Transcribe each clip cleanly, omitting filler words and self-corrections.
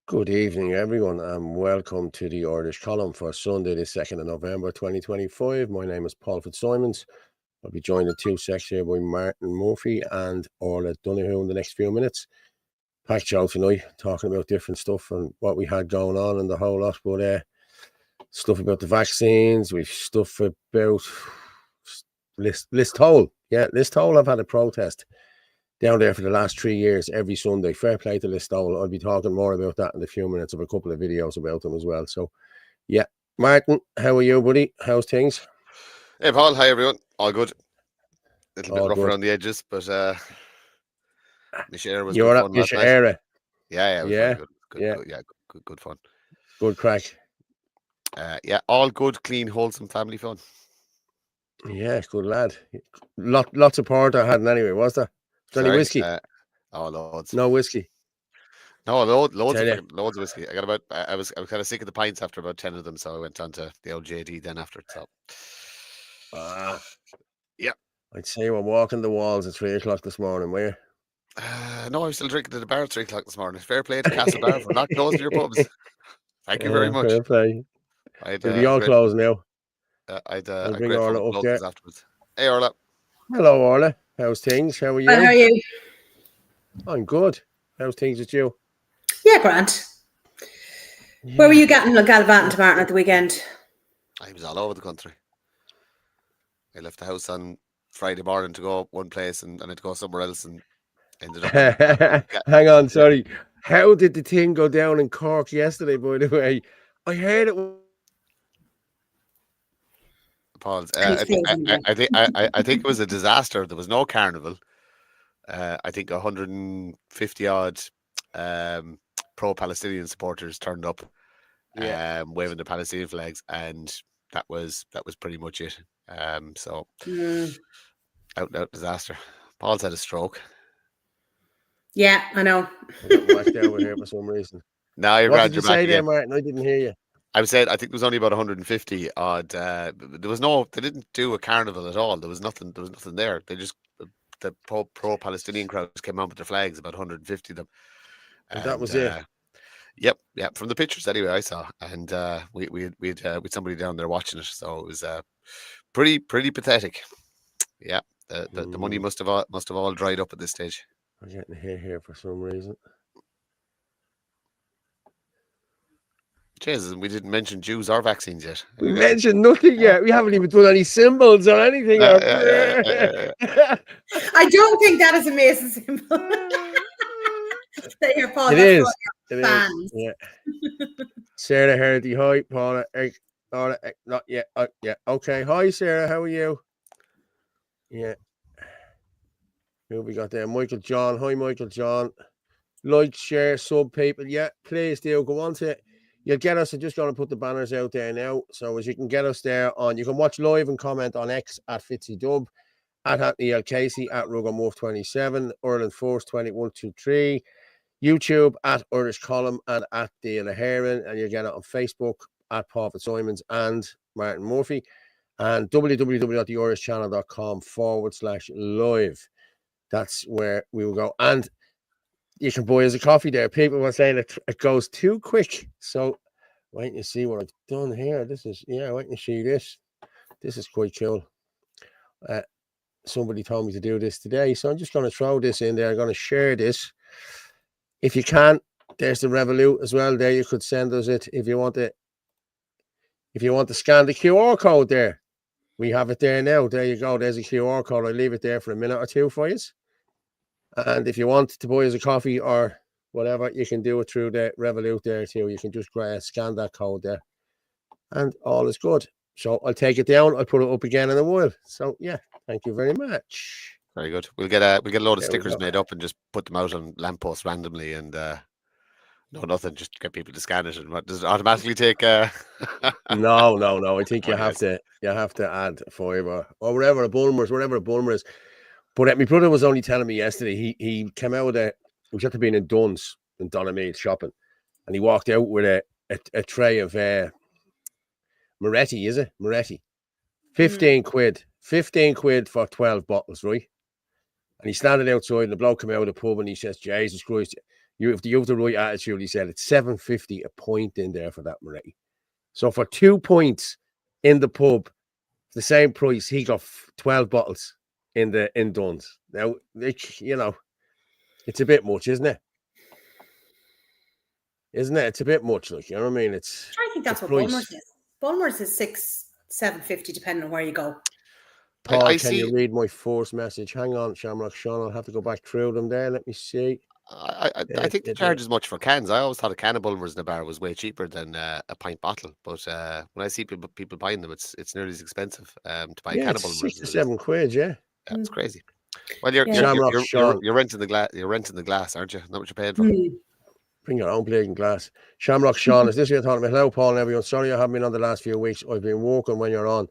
Good evening, everyone, and welcome to the Irish column for Sunday, the 2nd of November 2025. My name is Paul Fitzsimons. I'll be joined in 2 seconds here by Martin Murphy and Orla Donoghue in the next few minutes. Packed show tonight, talking about different stuff and what we had going on and the whole lot. But stuff about the vaccines, we've stuff about Listowel. Yeah, Listowel have had a protest down there for the last 3 years, every Sunday. Fair play to Listowel. I'll be talking more about that in a few minutes. Of a couple of videos about them as well. So, yeah. Martin, how are you, buddy? How's things? Hey, Paul. Hi, everyone. All good. A little All bit rough good. around the edges, but the share was You're good up fun your last night. era. Yeah, it was Yeah. very good. Good fun. Good crack. Yeah, all good, clean, wholesome family fun. Yeah, good lad. Lots of porter hadn't anyway, was there? Was there any whiskey? Loads. No whiskey. No, loads Tell ya. of whiskey. I was kind of sick of the pints after about 10 of them, so I went on to the old JD then after. So, yeah. I'd say we're walking the walls at 3 o'clock this morning, were you? No, I was still drinking at the bar at 3 o'clock this morning. Fair play to Castle Bar for not closing your pubs. Thank you very much. Fair play. I'd They'll be all closed now. I'd I'll a bring great Orla fun up of there. afterwards. Hey, Orla. Hello, Orla. How's things? How are you? How are you? I'm good. How's things with you? Yeah, Grant. Yeah. Where were you getting gallivanting to, Martin, at the weekend? I was all over the country. I left the house on Friday morning to go one place and I had to go somewhere else and ended up. Hang on, sorry. How did the thing go down in Cork yesterday, by the way? I heard it. Paul's. I think it was a disaster. There was no carnival. I think 150 odd pro-Palestinian supporters turned up, waving the Palestinian flags, and that was pretty much it. So out and out disaster. Paul's had a stroke. Yeah, I know. I got whacked over here for some reason. Now you're What glad did you're you back say again. there, Martin? I didn't hear you. I said I think there was only about 150 odd. There was no. They didn't do a carnival at all. There was nothing. There was nothing there. They just the pro-Palestinian crowds came out with their flags. About 150 of them. And that was it. Yep. From the pictures anyway, I saw, and we had somebody down there watching it, so it was pretty pathetic. Yeah, the money must have all dried up at this stage. I'm getting here for some reason. Jesus, we didn't mention Jews or vaccines yet. We mentioned nothing yet. We haven't even done any symbols or anything. I don't think that is a Mason symbol. Here, Paul, it is. Fans. Yeah. Sarah Hardy, hi, Paula. Not yet. Yeah. Okay. Hi, Sarah. How are you? Yeah. Who we got there? Michael John. Hi, Michael John. Like, share, sub people. Yeah, please do. Go on to it. You'll get us. I'm just going to put the banners out there now. So as you can get us there on, you can watch live and comment on X at FitzyDub, at Anthony L. Casey, at RugoMorph27, Ireland Force 2123, YouTube at Irish Column and at the Heron, and you'll get it on Facebook at Paul Fitzsimons and Martin Murphy, and www.theirishchannel.com/live. That's where we will go. And you can buy us a coffee there. People were saying it goes too quick. So wait and see what I've done here. This is, wait and see this. This is quite cool. Somebody told me to do this today. So I'm just going to throw this in there. I'm going to share this. If you can, there's the Revolut as well. There you could send us it if you want to. If you want to scan the QR code there, we have it there now. There you go. There's a QR code. I'll leave it there for a minute or two for you. And if you want to buy us a coffee or whatever, you can do it through the Revolut there too. You can just scan that code there, and all is good. So I'll take it down. I'll put it up again in a while. So yeah, thank you very much. Very good. We'll get a load of stickers made up and just put them out on lampposts randomly and No, nothing. Just get people to scan it, and does it automatically take? No. I think you Okay. have to add a fiver or whatever a Bulmer is. But my brother was only telling me yesterday. He came out with he was after being in Dunn's in Donaghmede shopping, and he walked out with a tray of Moretti. Is it Moretti? 15 quid. 15 quid for 12 bottles, right? And he's standing outside, and the bloke came out of the pub, and he says, "Jesus Christ, you have the right attitude." He said, "It's $7.50 a pint in there for that Moretti." So for 2 points in the pub, the same price, he got 12 bottles in Dunn's. Now, it's a bit much, isn't it? Isn't it? It's a bit much, like, you know what I mean? I think that's what Bulmer's is. Bulmer's is $7.50 depending on where you go. Paul, I can you read my first message? Hang on, Shamrock Sean. I'll have to go back through them there. Let me see. I think they charge as much for cans. I always thought a can of Bulmers in a bar was way cheaper than a pint bottle. But when I see people buying them, it's nearly as expensive to buy a can of Bulmers. 6 to 7 quid, yeah. It's crazy. Well, you're renting the glass. You're renting the glass, aren't you? Not what you're paying for. Bring your own plate and glass. Shamrock Sean, is this your thought? Hello, Paul and everyone. Sorry I haven't been on the last few weeks. I've been working when you're on.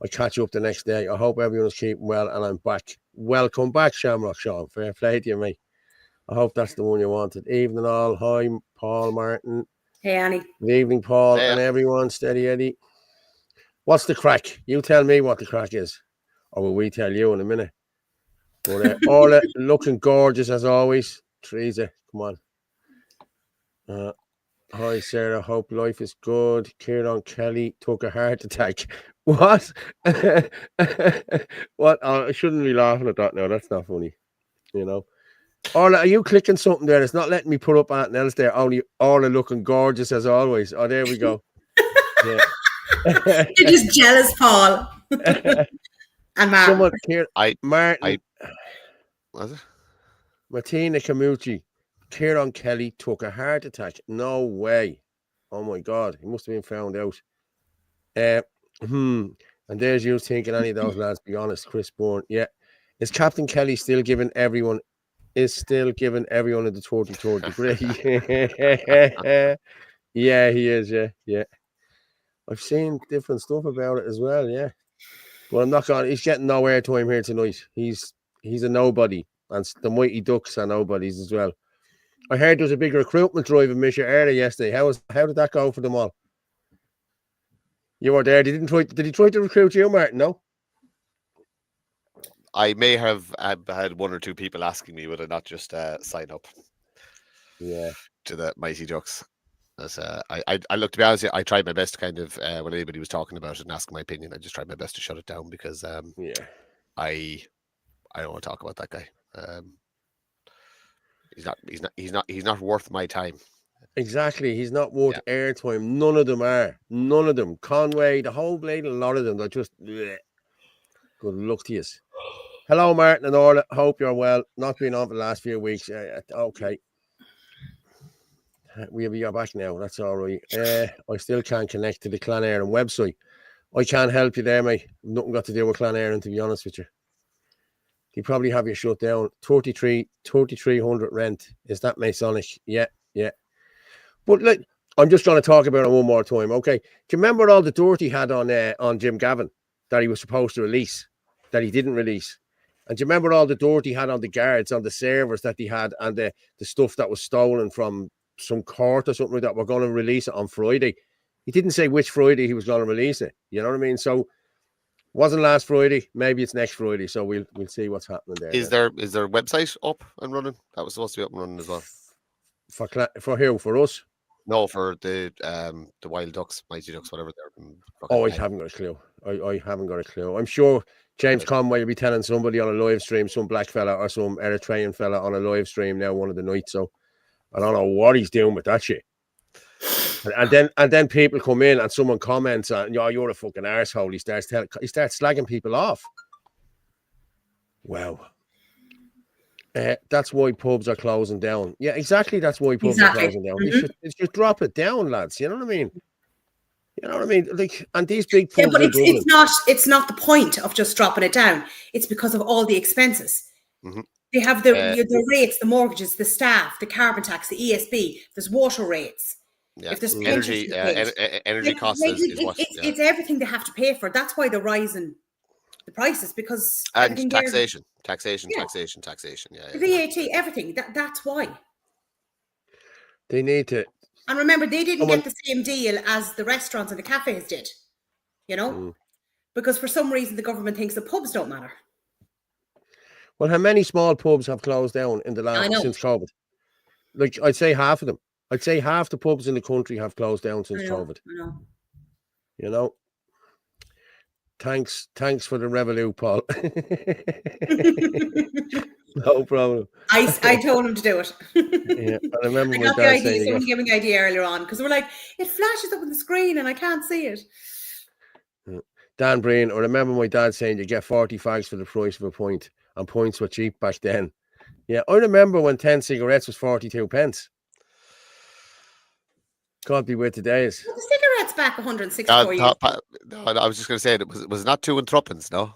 I catch you up the next day. I hope everyone's keeping well and I'm back. Welcome back, Shamrock Sean. Fair play to you, mate. I hope that's the one you wanted. Evening all. Hi, Paul Martin. Hey, Annie. Good evening, Paul and everyone. Steady Eddie. What's the crack? You tell me what the crack is. Or will we tell you in a minute? But Orla looking gorgeous as always. Teresa, come on. Hi, Sarah. Hope life is good. Kieran Kelly took a heart attack. What? What? Oh, I shouldn't be laughing at that now. That's not funny. You know. Orla, are you clicking something there? It's not letting me put up anything else there. Only Orla looking gorgeous as always. Oh, there we go. Yeah. You're just jealous, Paul. And Martin. Was it? Martina Camucci. Kieran Kelly took a heart attack. No way. Oh my God. He must have been found out. And there's you thinking any of those lads, be honest. Chris Bourne. Yeah. Is Captain Kelly still giving everyone in the 33rd degree? Yeah, he is. Yeah. I've seen different stuff about it as well. Yeah. But I'm not going. He's getting no airtime here tonight. He's a nobody. And the Mighty Ducks are nobodies as well. I heard there was a big recruitment drive in Misha earlier yesterday. How did that go for them all? You were there. Did he try to recruit you, Martin? No? I may have had one or two people asking me would I not just sign up. Yeah. To the Mighty Ducks. As I look, to be honest, I tried my best to kind of when anybody was talking about it and asking my opinion, I just tried my best to shut it down because I don't want to talk about that guy. He's not worth my time. Exactly. He's not worth airtime. None of them are. None of them. Conway, the whole blade, a lot of them. They're just bleh. Good luck to you. Hello, Martin and Orla. Hope you're well. Not been on for the last few weeks. Okay. We'll be back now. That's all right. I still can't connect to the Clan Éireann website. I can't help you there, mate. Nothing got to do with Clan Éireann, to be honest with you. They probably have you shut down. 3,300 rent. Is that Masonic? Yeah. But look, I'm just trying to talk about it one more time. Okay. Do you remember all the dirt he had on Jim Gavin that he was supposed to release, that he didn't release? And do you remember all the dirt he had on the guards, on the servers that he had, and the stuff that was stolen from some court or something like that? We're going to release it on Friday. He didn't say which Friday he was going to release it. You know what I mean? So wasn't last Friday. Maybe it's next Friday. So we'll see what's happening there. Is their website up and running? That was supposed to be up and running as well. For who? For us? No, for the Wild Ducks, Mighty Ducks, whatever they're. Oh, I haven't got a clue. I haven't got a clue. I'm sure James Conway will be telling somebody on a live stream, some black fella or some Eritrean fella on a live stream now one of the nights. So I don't know what he's doing with that shit. And then people come in and someone comments on, you're a fucking arsehole. He starts slagging people off. Wow. That's why pubs are closing down. Yeah, exactly. That's why pubs are closing down. Mm-hmm. They should drop it down, lads. You know what I mean? Like, and these big pubs. Yeah, but it's not the point of just dropping it down. It's because of all the expenses. Mm-hmm. They have the rates, the mortgages, the staff, the carbon tax, the ESB. There's water rates. Yeah. If there's energy, energy costs is what. It's everything they have to pay for. That's why they're rising the prices, because And taxation. Yeah. Yeah. The VAT, everything. That's why. They need to. And remember, they didn't get the same deal as the restaurants and the cafes did. You know, because for some reason the government thinks the pubs don't matter. Well, how many small pubs have closed down in the last since COVID? Like, I'd say half of them. I'd say half the pubs in the country have closed down since COVID. I know. You know. Thanks for the revolute, Paul. No problem. I told him to do it. Yeah, I remember my dad saying. Someone gave me the idea earlier on, because we're like, it flashes up on the screen and I can't see it. Dan Breen, I remember my dad saying you get 40 fags for the price of a pint, and pints were cheap back then. Yeah, I remember when 10 cigarettes was 42 pence. God be with the days. Well, the cigarettes back 164 years. No, I was just going to say, it was not 2 and threepence, no?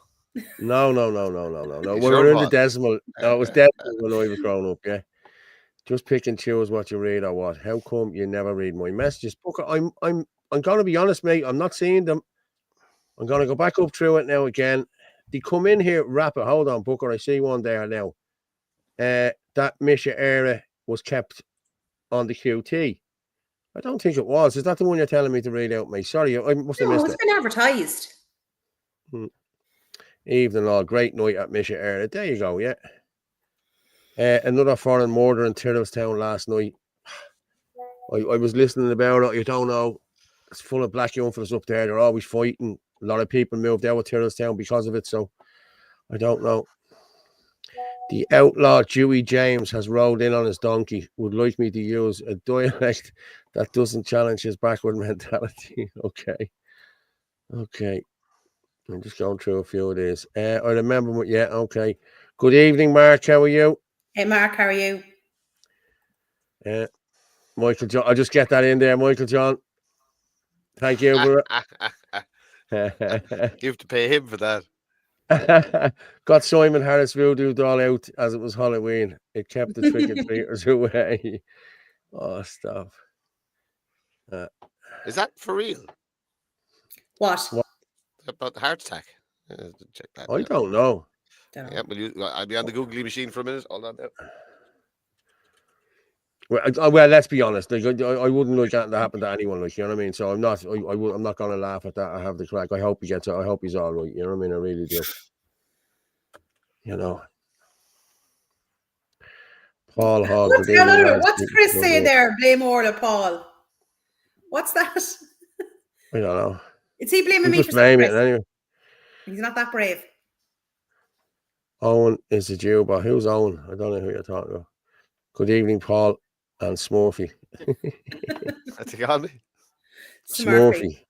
No. We were in the decimal. No, it was decimal when I was growing up, yeah. Just pick and choose what you read or what. How come you never read my messages? Booker, I'm gonna be honest, mate. I'm not seeing them. I'm gonna go back up through it now again. They come in here rapid. Hold on, Booker. I see one there now. That Misha era was kept on the QT. I don't think it was. Is that the one you're telling me to read out, mate? Sorry, I must have missed it. No, it's been advertised. Evening all, great night at Misha era. There you go, yeah. Another foreign murder in Tyrrellstown last night. I was listening about it. You don't know. It's full of black young fellas up there. They're always fighting. A lot of people moved out of Tyrrellstown because of it. So I don't know. The outlaw Dewey James has rode in on his donkey. Would like me to use a dialect that doesn't challenge his backward mentality. Okay. I'm just going through a few of these. I remember. Yeah. Okay. Good evening, Mark. How are you? Hey, Mark. How are you? Michael John. I'll just get that in there, Michael John. Thank you. You have to pay him for that. Got Simon Harris voodoo doll out as it was Halloween. It kept the trick-or-treaters away. Oh, stop. Is that for real? What? About the heart attack? Check that. I don't know. Yeah, I'll be on the googly machine for a minute. Hold on there. Well, let's be honest. Like, I wouldn't like that to happen to anyone. Like, you know what I mean. So I'm not. I'm not going to laugh at that. I have the crack. I hope he gets it. I hope he's all right. You know what I mean. I really do. You know. Paul Hogg. What's Chris saying there? Blame Orla, Paul. What's that? I don't know. Is he blaming me for blame it anyway? He's not that brave. Owen is a Jew, but who's Owen? I don't know who you're talking about. Good evening, Paul and Smurfy. That's a call me. Smurfy.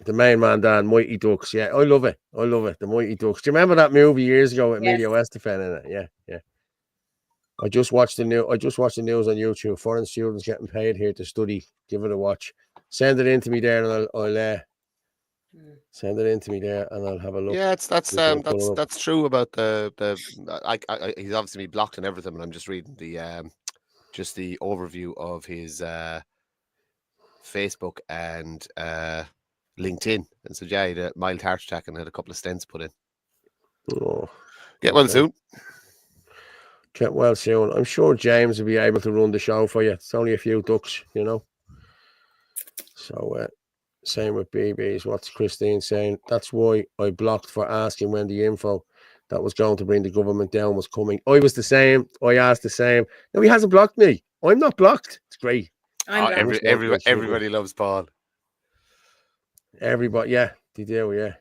The main man, Dan, Mighty Ducks. Yeah, I love it. The Mighty Ducks. Do you remember that movie years ago with Emilio Estefan in it? Yeah. I just watched the news on YouTube. Foreign students getting paid here to study. Give it a watch. Send it in to me there, and I'll send it in to me there, and I'll have a look. Yeah, that's true about the he's obviously been blocked and everything, and I'm just reading the overview of his Facebook and LinkedIn, and so yeah, he had a mild heart attack and had a couple of stents put in. Oh, get well soon. Get well soon. I'm sure James will be able to run the show for you. It's only a few ducks, you know. So same with BBs. What's Christine saying? That's why I blocked for asking when the info that was going to bring the government down was coming. I was the same. I asked the same. No, he hasn't blocked me. I'm not blocked. It's great. Everybody loves Paul. Everybody, yeah, they do, yeah.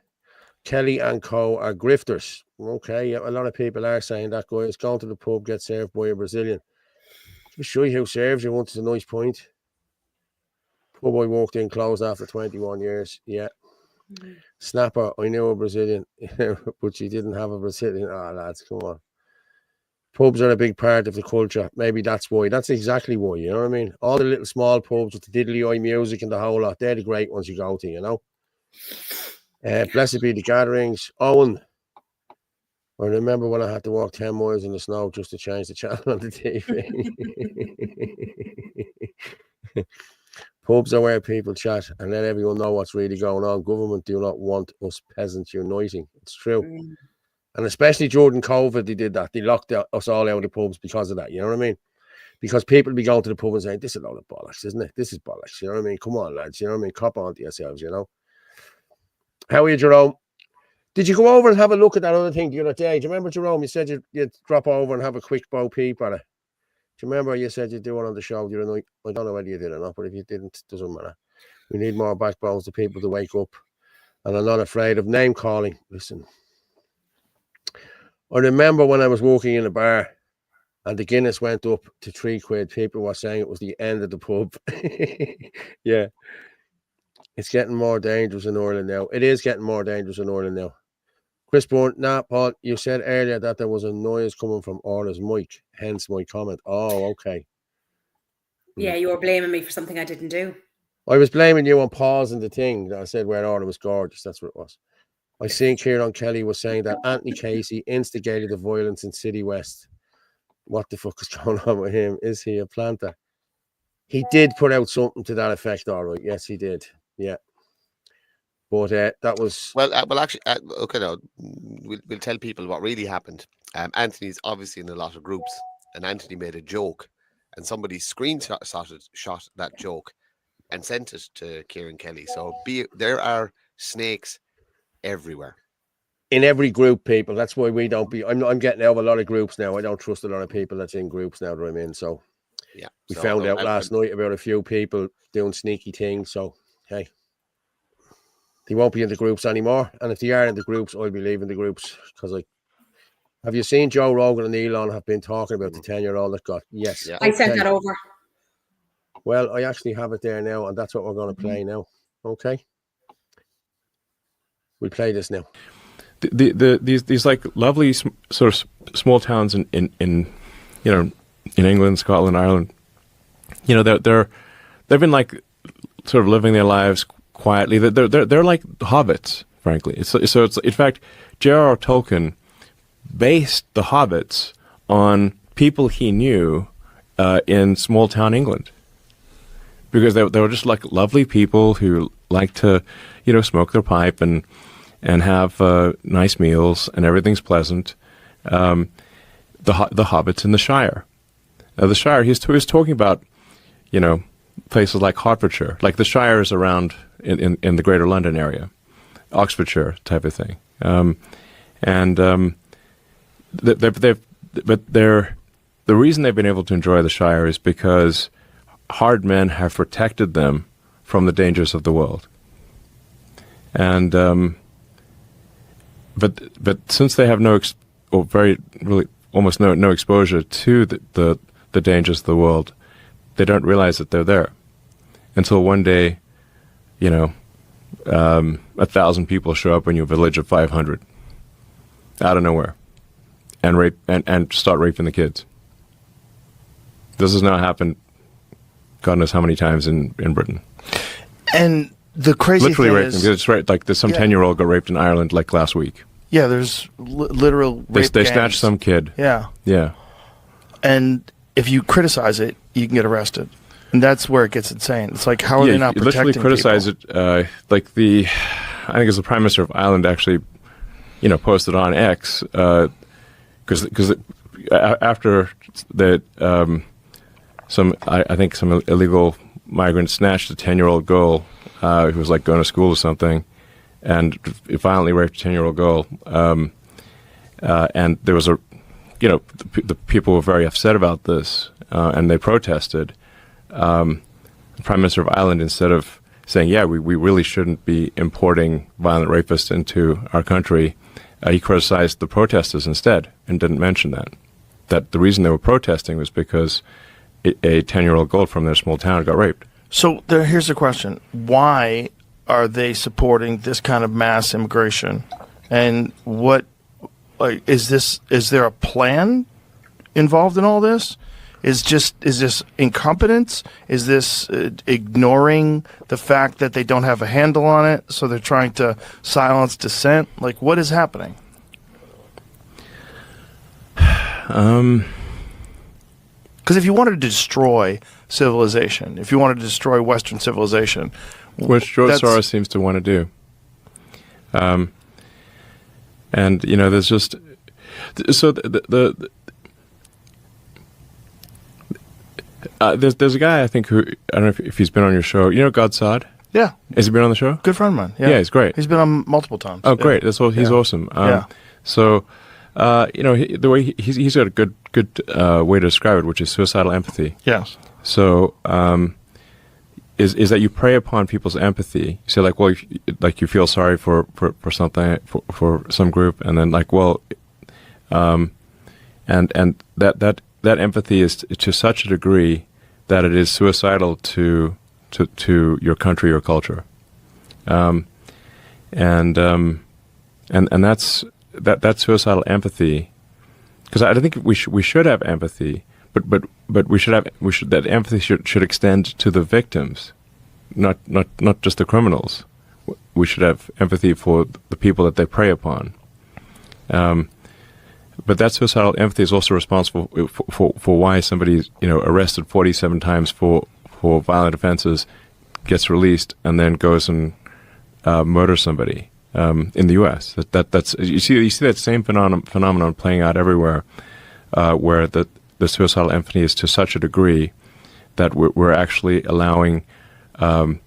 Kelly and Co are grifters. Okay, yeah, a lot of people are saying that guy is going to the pub, get served by a Brazilian. Just show you who serves you once. It's a nice point. Pub I walked in closed after 21 years. Yeah. Snapper, I knew a Brazilian, but she didn't have a Brazilian. Ah, lads, come on. Pubs are a big part of the culture. Maybe that's why. That's exactly why, you know what I mean? All the little small pubs with the diddly-eye music and the whole lot, they're the great ones you go to, you know? Blessed be the gatherings. Owen, I remember when I had to walk 10 miles in the snow just to change the channel on the TV. Pubs are where people chat and let everyone know what's really going on. Government do not want us peasants uniting. It's true. And especially during COVID, they did that. They locked us all out of the pubs because of that. You know what I mean? Because people be going to the pub and saying, this is a load of bollocks, isn't it? This is bollocks. You know what I mean? Come on, lads. You know what I mean? Cop on to yourselves, you know? How are you, Jerome? Did you go over and have a look at that other thing the other day? Do you remember, Jerome? You said you'd drop over and have a quick bow peep at it. Do you remember you said you'd do it on the show the other night? I don't know whether you did or not, but if you didn't, it doesn't matter. We need more backbones to people to wake up. And I'm not afraid of name calling. Listen. I remember when I was working in a bar and the Guinness went up to £3. People were saying it was the end of the pub. Yeah. It's getting more dangerous in Ireland now. It is getting more dangerous in Ireland now. Chris Bourne, Paul, you said earlier that there was a noise coming from Orla's mic, hence my comment. Oh, okay. Yeah, you were blaming me for something I didn't do. I was blaming you on pausing the thing that I said where Orla was gorgeous. That's what it was. I seen Kieran Kelly was saying that Anthony Casey instigated the violence in City West. What the fuck is going on with him? Is he a planter? He did put out something to that effect, all right. Yes, he did. Yeah. But that was... Well, actually, okay, no, we'll tell people what really happened. Anthony's obviously in a lot of groups, and Anthony made a joke, and somebody shot that joke and sent it to Kieran Kelly. So there are snakes everywhere. In every group, people. That's why we don't be... I'm getting out of a lot of groups now. I don't trust a lot of people that's in groups now that I'm in. So yeah, we found out last night about a few people doing sneaky things. So, hey. They won't be in the groups anymore. And if they are in the groups, I'll be leaving the groups. Because have you seen Joe Rogan and Elon have been talking about the 10-year-old that got... Yes. Yeah. I sent that over. Well, I actually have it there now, and that's what we're going to play now. Okay? We'll play this now. These like lovely sort of small towns in England, Scotland, Ireland. You know, they've been like sort of living their lives quietly. They're like hobbits, frankly. So it's in fact, J.R.R. Tolkien based the hobbits on people he knew in small town England, because they were just like lovely people who liked to, smoke their pipe and have nice meals, and everything's pleasant. The hobbits in the Shire. The Shire, he was talking about, places like Hertfordshire, like the Shire is around in the Greater London area, Oxfordshire type of thing. The reason they've been able to enjoy the Shire is because hard men have protected them from the dangers of the world. And but since they have almost no exposure to the dangers of the world, they don't realize that they're there until one day, 1,000 people show up in your village of 500 out of nowhere and rape and start raping the kids. This has now happened God knows how many times in Britain. And the crazy literally thing raped is, them. It's right, like there's some 10-year-old got raped in Ireland like last week. Yeah, there's literal rape They gangs. snatched some kid. Yeah. Yeah. And if you criticize it, you can get arrested. And that's where it gets insane. It's like, how are they not you protecting literally criticize people? it. I think it was the Prime Minister of Ireland actually, posted on X, because after that, some illegal migrants snatched a 10-year-old girl who was like going to school or something, and violently raped a 10-year-old girl. And there was the people were very upset about this, and they protested. The Prime Minister of Ireland, instead of saying, yeah, we really shouldn't be importing violent rapists into our country, he criticized the protesters instead and didn't mention that the reason they were protesting was because a 10-year-old girl from their small town got raped. So here's the question. Why are they supporting this kind of mass immigration? And is there a plan involved in all this? Is this incompetence? Is this ignoring the fact that they don't have a handle on it, so they're trying to silence dissent? Like, what is happening? Because if you wanted to destroy civilization, if you wanted to destroy Western civilization, which George Soros seems to want to do. And there's just so there's a guy I think who I don't know if he's been on your show. Godsod? Yeah. Has he been on the show? Good friend of mine. Yeah, he's great. He's been on multiple times. Oh, great! He's awesome. So, the way he's got a good way to describe it, which is suicidal empathy. Yes. So, is that you prey upon people's empathy? You say like, well, you feel sorry for something for some group, and then like, well, and that empathy is to such a degree that it is suicidal to your country or culture, and that's suicidal empathy, because I think we should have empathy, but that empathy should extend to the victims, not just the criminals. We should have empathy for the people that they prey upon. But that suicidal empathy is also responsible for why somebody's arrested 47 times for violent offenses, gets released, and then goes and murders somebody in the U.S. That's you see that same phenomenon playing out everywhere, where the suicidal empathy is to such a degree that we're actually allowing our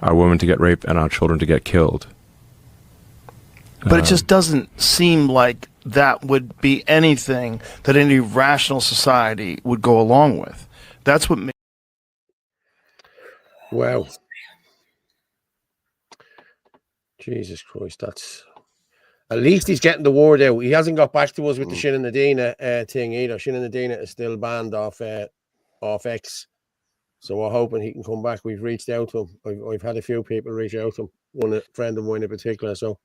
women to get raped and our children to get killed. But it just doesn't seem like that would be anything that any rational society would go along with. That's what makes. Wow. Jesus Christ, that's... At least he's getting the word out. He hasn't got back to us with the Shin and Adina thing either. Shin and Adina is still banned off X. So we're hoping he can come back. We've reached out to him. I've had a few people reach out to him. One friend of mine in particular. So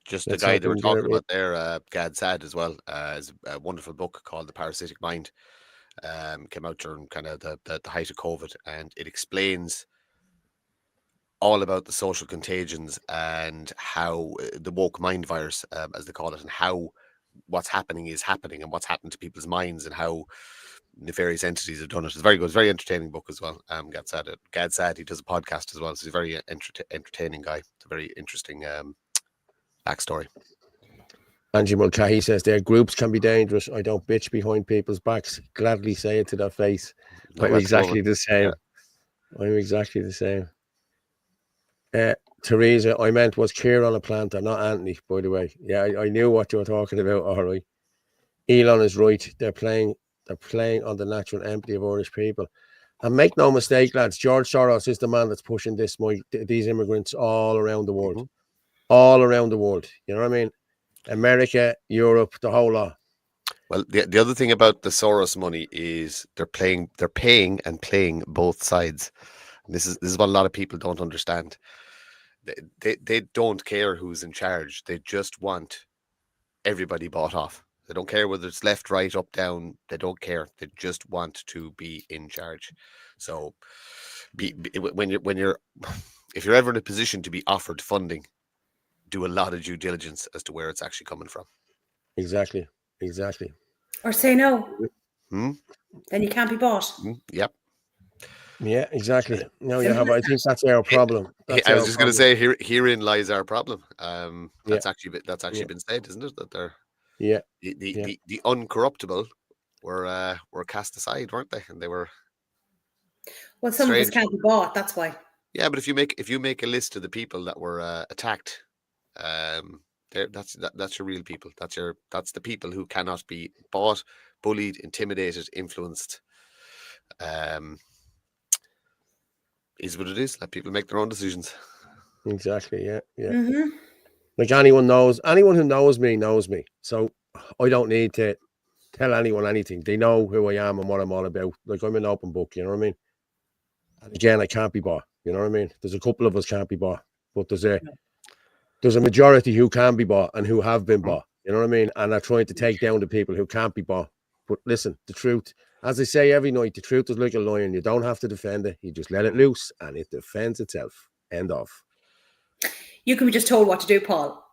just the guy that we're talking about there, Gad Saad as well, is a wonderful book called The Parasitic Mind. Came out during kind of the height of COVID, and it explains all about the social contagions and how the woke mind virus, as they call it, and how what's happening is happening and what's happened to people's minds and how nefarious entities have done it. It's very good. It's a very entertaining book as well. Gad Saad, he does a podcast as well. So he's a very entertaining guy. It's a very interesting backstory. Angie Mulcahy says their groups can be dangerous. I don't bitch behind people's backs. Gladly say it to their face. I'm exactly the same. Yeah. I'm exactly the same. Teresa, I meant was Kieran a planter, not Anthony, by the way. Yeah, I knew what you were talking about. All right. Elon is right. They're playing on the natural empathy of Irish people. And make no mistake, lads, George Soros is the man that's pushing these immigrants all around the world. Mm-hmm. All around the world. You know what I mean? America, Europe, the whole lot. Well, the other thing about the Soros money is they're paying and playing both sides. And this is what a lot of people don't understand. They don't care who's in charge. They just want everybody bought off. They don't care whether it's left, right, up, down. They don't care. They just want to be in charge. So, if you're ever in a position to be offered funding, do a lot of due diligence as to where it's actually coming from. Exactly. Or say no. Then you can't be bought. Yep. Yeah, exactly. No, you have. I think that's our problem. I was just going to say, herein lies our problem. That's actually been said, isn't it? That they're the uncorruptible were cast aside, weren't they? And they were. Well, some of us can't be bought. That's why. Yeah, but if you make a list of the people that were attacked, that's your real people. That's the people who cannot be bought, bullied, intimidated, influenced. Is what it is. Let people make their own decisions. Exactly. Yeah. Mm-hmm. Like anyone who knows me knows me. So I don't need to tell anyone anything. They know who I am and what I'm all about. Like I'm an open book. You know what I mean? And again, I can't be bought. You know what I mean? There's a couple of us can't be bought, but there's a majority who can be bought and who have been bought. You know what I mean? And they're trying to take down the people who can't be bought. But listen, the truth, as I say every night, the truth is like a lion. You don't have to defend it. You just let it loose and it defends itself. End of. You can be just told what to do, Paul.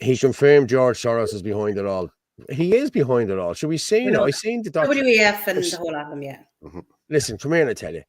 He confirmed George Soros is behind it all. He is behind it all. Should we see it? I seen the documentary. WEF and the whole of them, yeah. Listen, come here and I tell you.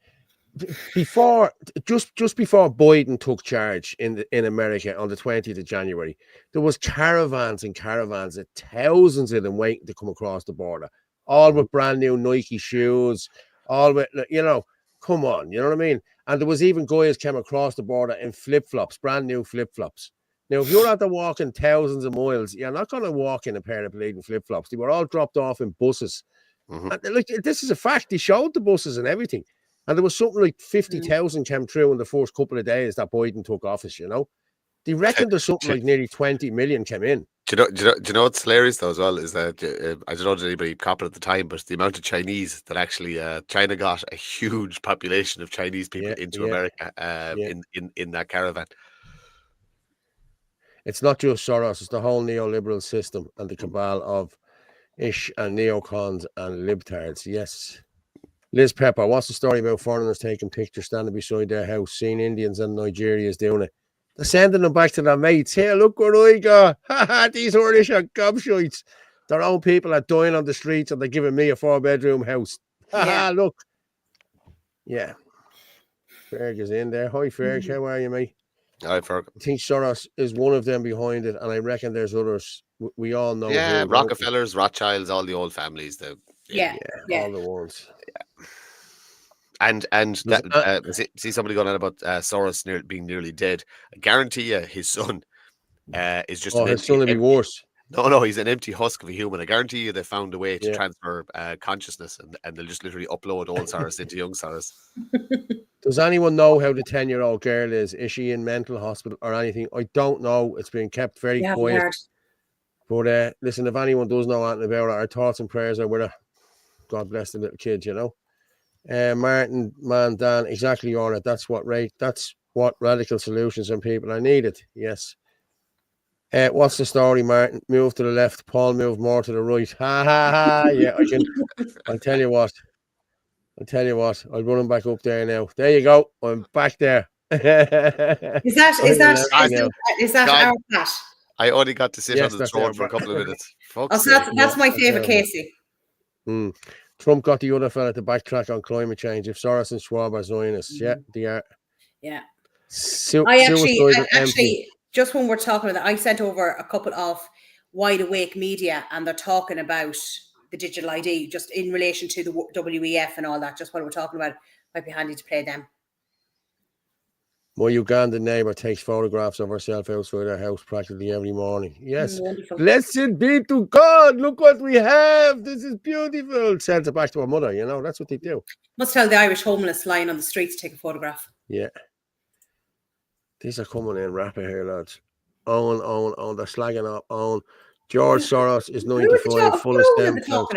Before just before Biden took charge in America on the 20th of January, there was caravans and caravans of thousands of them waiting to come across the border, all with brand new Nike shoes, all with, you know, come on, you know what I mean? And there was even guys came across the border in flip-flops, brand new flip-flops. Now, if you're out there walking thousands of miles, you're not going to walk in a pair of bleeding flip-flops. They were all dropped off in buses. And look, this is a fact. They showed the buses and everything. And there was something like 50,000 came through in the first couple of days that Biden took office, you know. They reckon there's something like nearly 20 million came in. Do you know what's hilarious though as well is that I don't know did anybody cop it at the time, but the amount of Chinese that actually China got a huge population of Chinese people into America in that caravan. It's not just Soros; it's the whole neoliberal system and the cabal of ish and neocons and libtards. Yes. Liz Pepper, what's the story about foreigners taking pictures standing beside their house, seeing Indians and Nigerians doing it? They're sending them back to their mates. Hey, look what I got. These Irish are gobshites. Their own people are dying on the streets and they're giving me a 4-bedroom house. Look. Yeah. Ferg is in there. Hi, Ferg. How are you, mate? Hi, Ferg. I think Soros is one of them behind it, and I reckon there's others. We all know. Yeah, Rockefellers, Rothschilds, all the old families. All the ones. Yeah. And see somebody going on about Soros being nearly dead. I guarantee you, his son is just. Oh, his son will be worse. No, he's an empty husk of a human. I guarantee you, they found a way to transfer consciousness, and they'll just literally upload old Soros into young Soros. Does anyone know how the 10-year-old girl is? Is she in mental hospital or anything? I don't know. It's been kept very quiet. But listen, if anyone does know anything about it, our thoughts and prayers are with her. God bless the little kid, you know. Martin, man, Dan, exactly on it. That's what radical solutions and people are needed. Yes. What's the story, Martin? Move to the left. Paul moved more to the right. Ha ha ha. Yeah, I can. I'll tell you what. I'll run him back up there now. There you go. I'm back there. Is that our Pat? I only got to sit on the throne for a couple of minutes. That's my favourite Casey. Trump got the other fella to backtrack on climate change. If Soros and Schwab are Zionists, they are. Yeah. I actually, just when we're talking about that, I sent over a couple of Wide Awake Media, and they're talking about the digital ID, just in relation to the WEF and all that. Just what we're talking about, might be handy to play them. My Ugandan neighbour takes photographs of herself outside her house practically every morning. Yes. Wonderful. Blessed be to God. Look what we have. This is beautiful. Sends it back to her mother, you know. That's what they do. Must tell the Irish homeless lying on the streets to take a photograph. Yeah. These are coming in rapid here, lads. Owen. They're slagging up Owen. George Soros is 95, full of stem cells.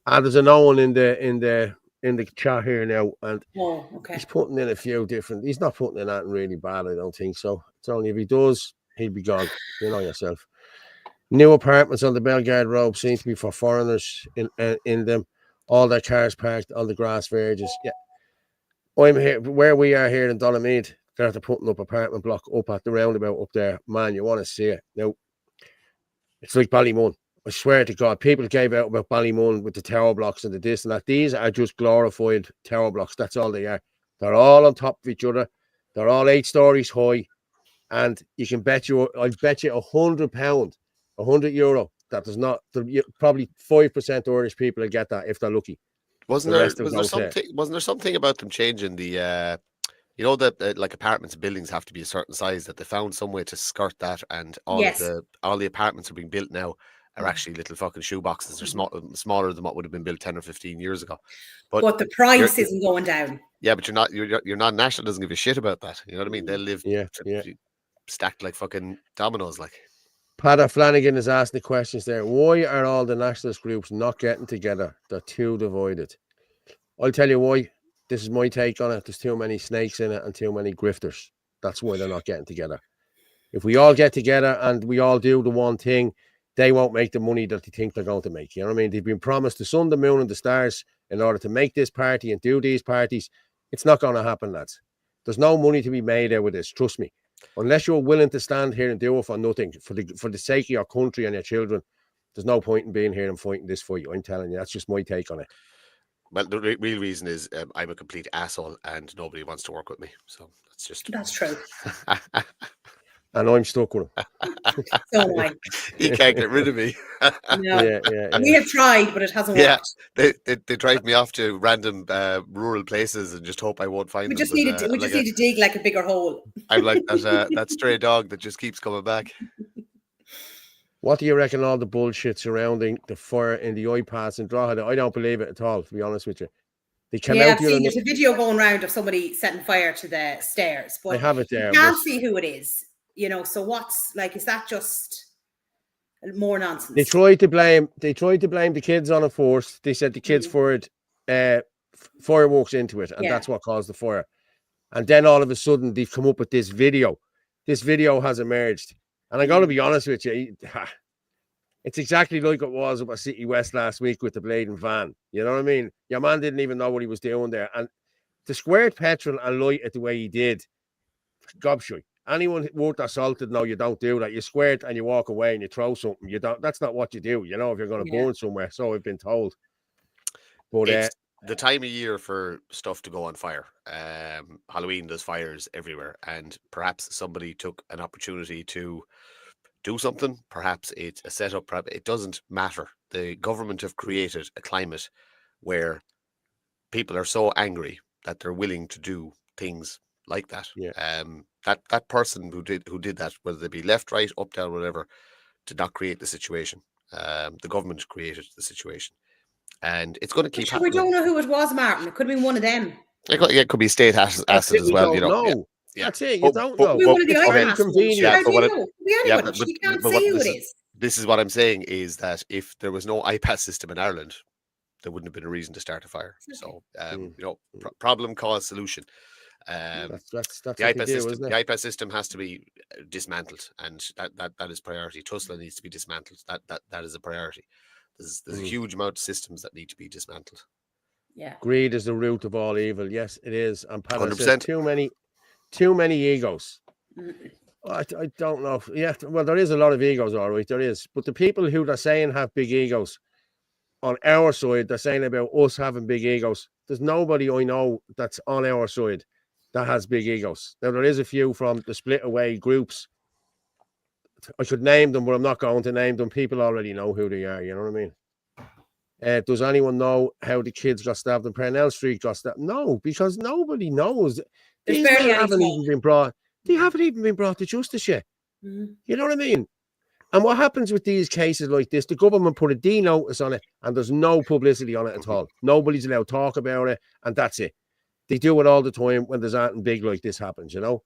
There's an Owen in the chat here now, and he's putting in a few different. He's not putting in anything really bad, I don't think so. It's only if he does, he'll be gone. You know yourself. New apartments on the Belgrade Road seem to be for foreigners in them. All their cars parked on the grass verges. Yeah, I'm here where we are here in Donamead. They're putting up apartment block up at the roundabout up there. Man, you want to see it now? It's like Ballymun. I swear to God, people gave out about Ballymun with the tower blocks and the this and that. These are just glorified tower blocks. That's all they are. They're all on top of each other. They're all 8 stories high. And you can bet you, I'll bet you £100, €100, that does not, probably 5% Irish people will get that if they're lucky. Wasn't there something about them changing the, you know, that like apartments and buildings have to be a certain size, that they found some way to skirt that, and all the apartments are being built now are actually little fucking shoeboxes. They're smaller than what would have been built 10 or 15 years ago. But the price isn't going down. Yeah, but you're not national doesn't give a shit about that. You know what I mean? They'll live stacked like fucking dominoes. Like Padder Flanagan is asking the questions there. Why are all the nationalist groups not getting together? They're too divided. I'll tell you why. This is my take on it. There's too many snakes in it and too many grifters. That's why they're not getting together. If we all get together and we all do the one thing, they won't make the money that they think they're going to make. You know what I mean? They've been promised the sun, the moon, and the stars in order to make this party and do these parties. It's not going to happen, lads. There's no money to be made out of this. Trust me. Unless you're willing to stand here and do it for nothing, for the sake of your country and your children, There's no point in being here and fighting this fight. I'm telling you, that's just my take on it. Well, the real reason is I'm a complete asshole and nobody wants to work with me. So that's just. That's true. And I'm stuck with him. So am I. He can't get rid of me. No. Yeah. We have tried, but it hasn't Yeah. worked. They drive me off to random rural places and just hope I won't find We them. just but, need to. We just need to dig like a bigger hole. I'm like that stray dog that just keeps coming back. What do you reckon all the bullshit surrounding the fire in the iPads and Drogheda? I don't believe it at all, to be honest with you. They came out I've seen there's a video going around of somebody setting fire to the stairs, but I have it there. You can't see who it is. You know, so what's like? Is that just more nonsense? They tried to blame the kids on it first. They said the kids fired fireworks into it, and that's what caused the fire. And then all of a sudden, they've come up with this video. This video has emerged, and I got to be honest with you, it's exactly like it was up at City West last week with the blading van. You know what I mean? Your man didn't even know what he was doing there, and to squirt petrol and light it the way he did, gobshite. Anyone worth their salt would know you don't do that. You squirt and you walk away and you throw something. You don't. That's not what you do. You know, if you're going to burn somewhere. So I've been told. But it's the time of year for stuff to go on fire. Halloween, there's fires everywhere, and perhaps somebody took an opportunity to do something. Perhaps it's a setup. Perhaps it doesn't matter. The government have created a climate where people are so angry that they're willing to do things like that. That person who did that, whether they be left, right, up, down, whatever, did not create the situation. The government created the situation, and it's going to keep happening. We don't know who it was, Martin. It could have been one of them. It could be state acid as well. You know, that's it. You don't know. We one of the it's convenient. How do you know? You can't say who it is. This is what I'm saying is that if there was no iPad system in Ireland, there wouldn't have been a reason to start a fire. So, you know, problem, cause, solution. That's the iPad system has to be dismantled, and that is priority. Tusla needs to be dismantled. That is a priority. There's a huge amount of systems that need to be dismantled. Yeah, greed is the root of all evil. Yes, it is. And Pat says too many egos. I don't know. Yeah, well, there is a lot of egos, all right. There is, but the people who they're saying have big egos on our side, they're saying about us having big egos. There's nobody I know that's on our side that has big egos. Now, there is a few from the split away groups. I could name them, but I'm not going to name them. People already know who they are. You know what I mean? Does anyone know how the kids got stabbed in Parnell Street got stabbed? No, because nobody knows. These men haven't even been brought. They haven't even been brought to justice yet. You know what I mean? And what happens with these cases like this? The government put a D notice on it, and there's no publicity on it at all. Nobody's allowed to talk about it, and that's it. They do it all the time when there's anything big like this happens, you know.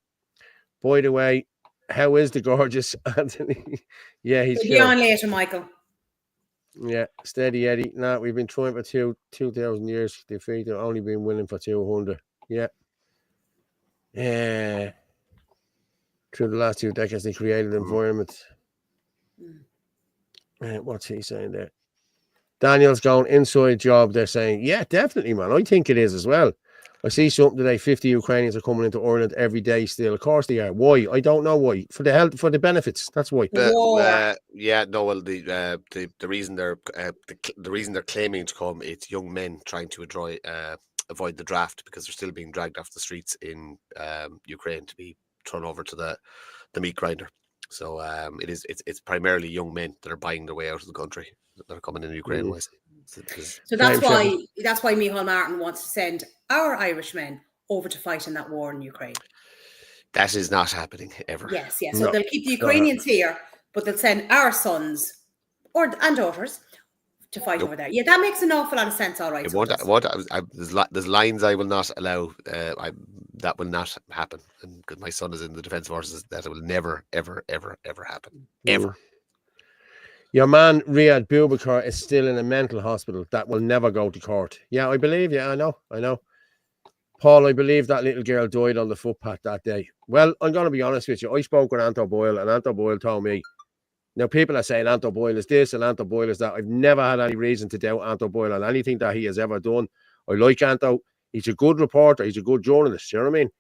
By the way, how is the gorgeous Anthony? Yeah, he's be on later, Michael. Yeah, steady Eddie. Nah, we've been trying for 2,000 years. Defeat. They've only been winning for 200. Yeah. Yeah. Through the last 2 decades, they created an environment. What's he saying there? Daniel's going inside job. They're saying, yeah, definitely, man. I think it is as well. I see something today. 50 Ukrainians are coming into Ireland every day still. Of course they are. Why? I don't know why. For the health, for the benefits. That's why. The reason they're claiming to come, it's young men trying to avoid the draft because they're still being dragged off the streets in Ukraine to be thrown over to the meat grinder. So it's primarily young men that are buying their way out of the country that are coming in Ukraine. So that's why Micheál Martin wants to send our Irishmen over to fight in that war in Ukraine. That is not happening ever. Yes. So they'll keep the Ukrainians here, but they'll send our sons and daughters to fight over there. Yeah, that makes an awful lot of sense. All right. There's lines I will not allow. That will not happen. And because my son is in the Defence Forces, that will never, ever, ever, ever happen. Ever. Your man Riyad Boubacar is still in a mental hospital. That will never go to court. Yeah, I believe. Yeah, I know. Paul, I believe that little girl died on the footpath that day. Well, I'm going to be honest with you. I spoke with Anto Boyle, and Anto Boyle told me. Now, people are saying Anto Boyle is this and Anto Boyle is that. I've never had any reason to doubt Anto Boyle on anything that he has ever done. I like Anto. He's a good reporter. He's a good journalist. You know what I mean?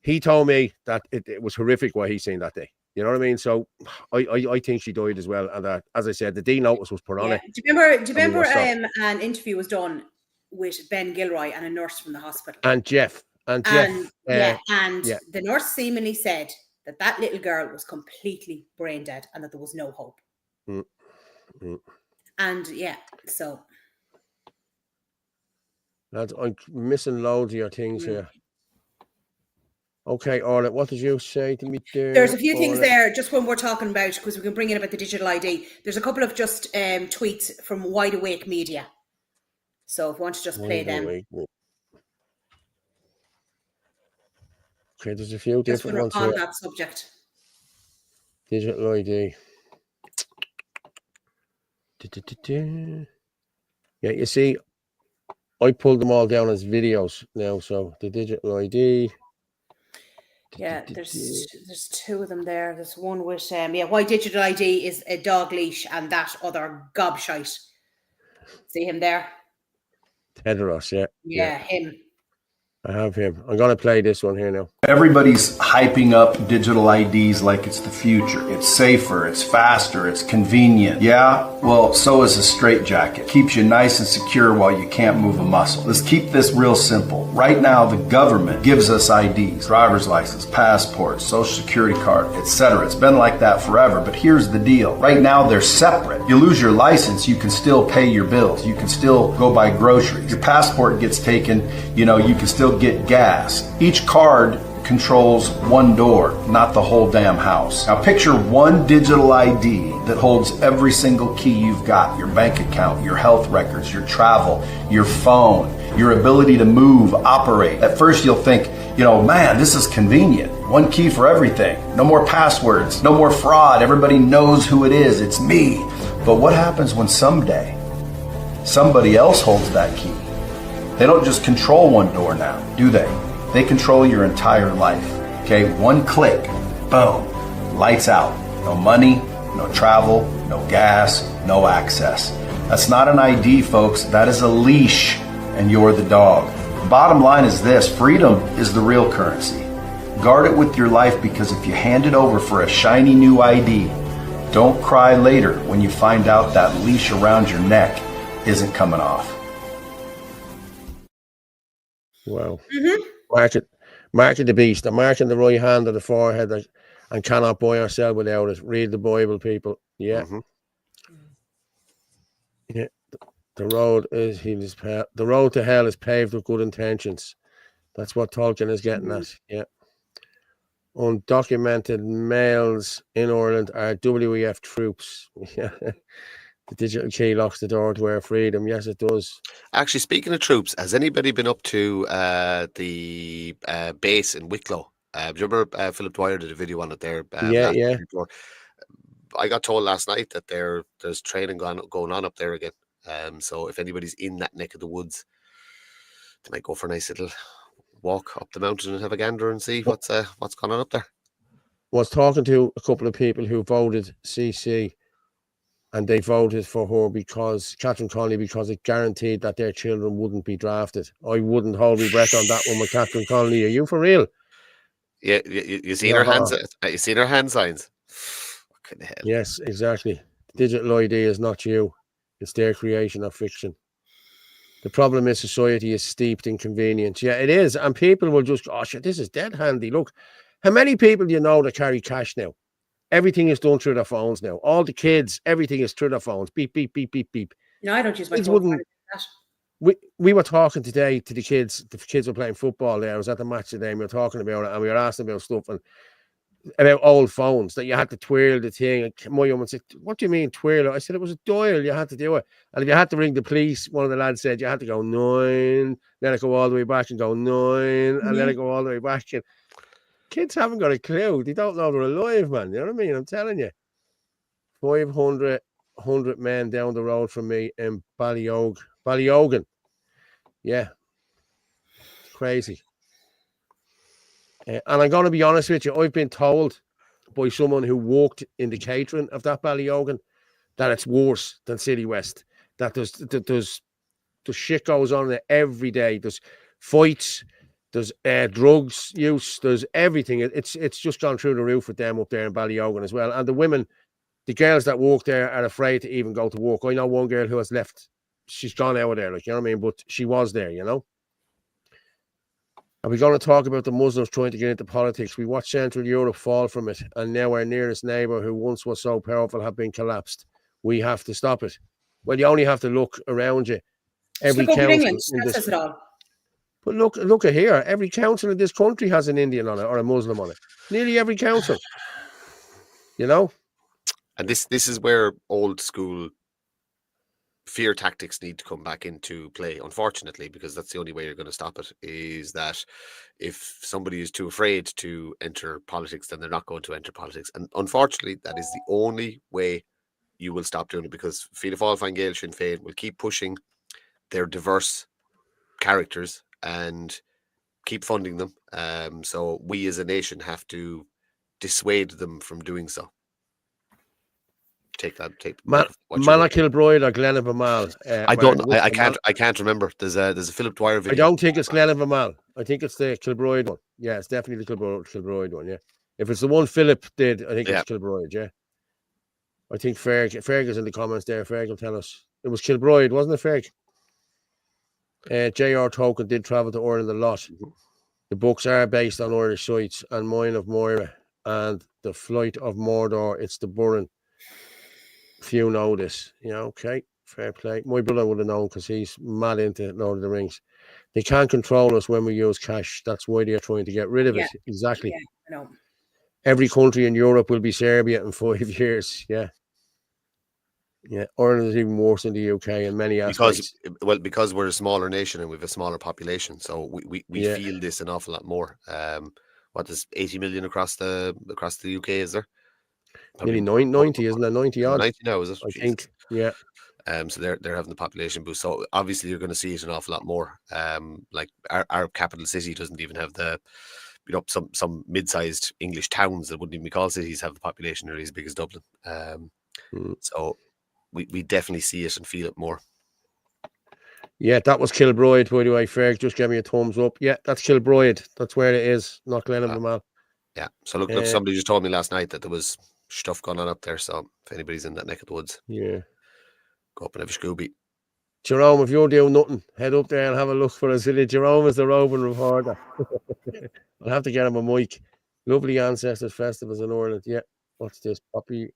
He told me that it was horrific what he seen that day. You know what I mean? So I think she died as well. And as I said, the D notice was put on it. Do you remember an interview was done with Ben Gilroy and a nurse from the hospital? And Jeff. And the nurse seemingly said that little girl was completely brain dead and that there was no hope. And so I'm missing loads of your things here. Okay, Orla, what did you say to me there? There's a few things there just when we're talking about, because we can bring in about the digital ID. There's a couple of just tweets from Wide Awake Media. So if you want to just play them. Okay, there's a few different ones on here. that subject. Digital ID. Yeah, you see, I pulled them all down as videos now. So the digital ID. Yeah, there's two of them there. There's one with why digital ID is a dog leash and that other gobshite. See him there? Tedros, yeah, him. I have him. I'm going to play this one here now. Everybody's hyping up digital IDs like it's the future. It's safer, it's faster, it's convenient. Yeah, well, so is a straitjacket. Keeps you nice and secure while you can't move a muscle. Let's keep this real simple. Right now, the government gives us IDs, driver's license, passport, social security card, etc. It's been like that forever, but here's the deal. Right now, they're separate. You lose your license, you can still pay your bills. You can still go buy groceries. Your passport gets taken, you can still get gas. Each card controls one door, not the whole damn house. Now picture one digital ID that holds every single key you've got, your bank account, your health records, your travel, your phone, your ability to move, operate. At first you'll think, man, this is convenient. One key for everything. No more passwords, no more fraud. Everybody knows who it is. It's me. But what happens when someday somebody else holds that key? They don't just control one door now, do they? They control your entire life. Okay, one click, boom, lights out. No money, no travel, no gas, no access. That's not an ID, folks. That is a leash, and you're the dog. The bottom line is this: freedom is the real currency. Guard it with your life, because if you hand it over for a shiny new ID, don't cry later when you find out that leash around your neck isn't coming off. Wow. Marking the beast. I'm marking the right hand of the forehead and cannot buy or sell without it. Read the Bible, people. Yeah. Yeah. The road to hell is paved with good intentions. That's what Tolkien is getting at. Yeah. Undocumented males in Ireland are WEF troops. Yeah. The digital key locks the door to our freedom. Yes, it does. Actually, speaking of troops, has anybody been up to the base in Wicklow? Do you remember Philip Dwyer did a video on it there? Yeah. I got told last night that there's training going on up there again. So if anybody's in that neck of the woods, they might go for a nice little walk up the mountain and have a gander and see what's going on up there. Was talking to a couple of people who voted CC. And they voted for her Catherine Connolly, because it guaranteed that their children wouldn't be drafted. I wouldn't hold my breath on that one with Catherine Connolly. Are you for real? Yeah, you seen her hands? You seen her hand signs? What kind of hell? Yes, exactly. Digital ID is not you; it's their creation of fiction. The problem is society is steeped in convenience. Yeah, it is, and people will just, shit, this is dead handy. Look, how many people do you know that carry cash now? Everything is done through their phones now. All the kids, everything is through their phones. Beep, beep, beep, beep, beep. No, I don't use my phone. We were talking today to the kids. The kids were playing football there. I was at the match today, and we were talking about it, and we were asking about stuff and about old phones that you had to twirl the thing. And my woman said, "What do you mean twirl?" I said, "It was a dial. You had to do it. And if you had to ring the police," one of the lads said, "you had to go 9, then it go all the way back and go 9, and then it go all the way back." And kids haven't got a clue. They don't know they're alive, man. You know what I mean? I'm telling you. 500 men down the road from me in Ballyogan. Yeah. It's crazy. And I'm going to be honest with you. I've been told by someone who worked in the catering of that Ballyogan that it's worse than City West. That there's shit goes on there every day. There's fights. There's drugs use. There's everything. It's just gone through the roof with them up there in Ballyogan as well. And the women, the girls that work there are afraid to even go to work. I know one girl who has left. She's gone out of there, like, you know what I mean? But she was there, you know? Are we going to talk about the Muslims trying to get into politics? We watched Central Europe fall from it, and now our nearest neighbour, who once was so powerful, have been collapsed. We have to stop it. Well, you only have to look around you. Every council England, in that this, says it all. but look at here. Every council in this country has an Indian on it or a Muslim on it. Nearly every council. You know? And this is where old school fear tactics need to come back into play, unfortunately, because that's the only way you're going to stop it, is that if somebody is too afraid to enter politics, then they're not going to enter politics. And unfortunately, that is the only way you will stop doing it, because Fianna Fáil, Fine Gael, Sinn Féin will keep pushing their diverse characters and keep funding them. So we as a nation have to dissuade them from doing so. Take Manna Kilbride or Glenavermal? I don't know. I can't remember. There's a Philip Dwyer video. I don't think it's Glenavermal. I think it's the Kilbride one. Yeah, it's definitely the Kilbride one. Yeah, if it's the one Philip did, I think it's Kilbride. Yeah, I think Ferg is in the comments there. Ferg will tell us. It was Kilbride, wasn't it, Ferg? J.R. Tolkien did travel to Ireland a lot. The books are based on Irish sites, and Mine of Moira and The Flight of Mordor. It's the Burren. Few know this. Yeah, okay, fair play. My brother would have known because he's mad into Lord of the Rings. They can't control us when we use cash. That's why they're trying to get rid of it. Exactly. Yeah, I know. Every country in Europe will be Serbia in 5 years. Yeah. Yeah, Ireland is even worse than the UK in many aspects. Because we're a smaller nation and we have a smaller population, so we feel this an awful lot more. What is 80 million across the UK? Is there? Probably nearly 90, isn't it? 90 odd. 90 now, is it? I think. Yeah. So they're having the population boost. So obviously you're going to see it an awful lot more. Like our capital city doesn't even have the, some mid-sized English towns that wouldn't even be called cities have the population nearly as big as Dublin. So we definitely see it and feel it more. Yeah, that was Kilbride, by the way. Ferg just gave me a thumbs up. Yeah, that's Kilbride. That's where it is, not Glenavermal. Yeah. So look, somebody just told me last night that there was stuff going on up there. So if anybody's in that neck of the woods, go up and have a Scooby. Jerome, if you're doing nothing, head up there and have a look for us. Jerome is the roving reporter. I'll have to get him a mic. Lovely ancestors festivals in Ireland. Yeah. What's this? Poppy.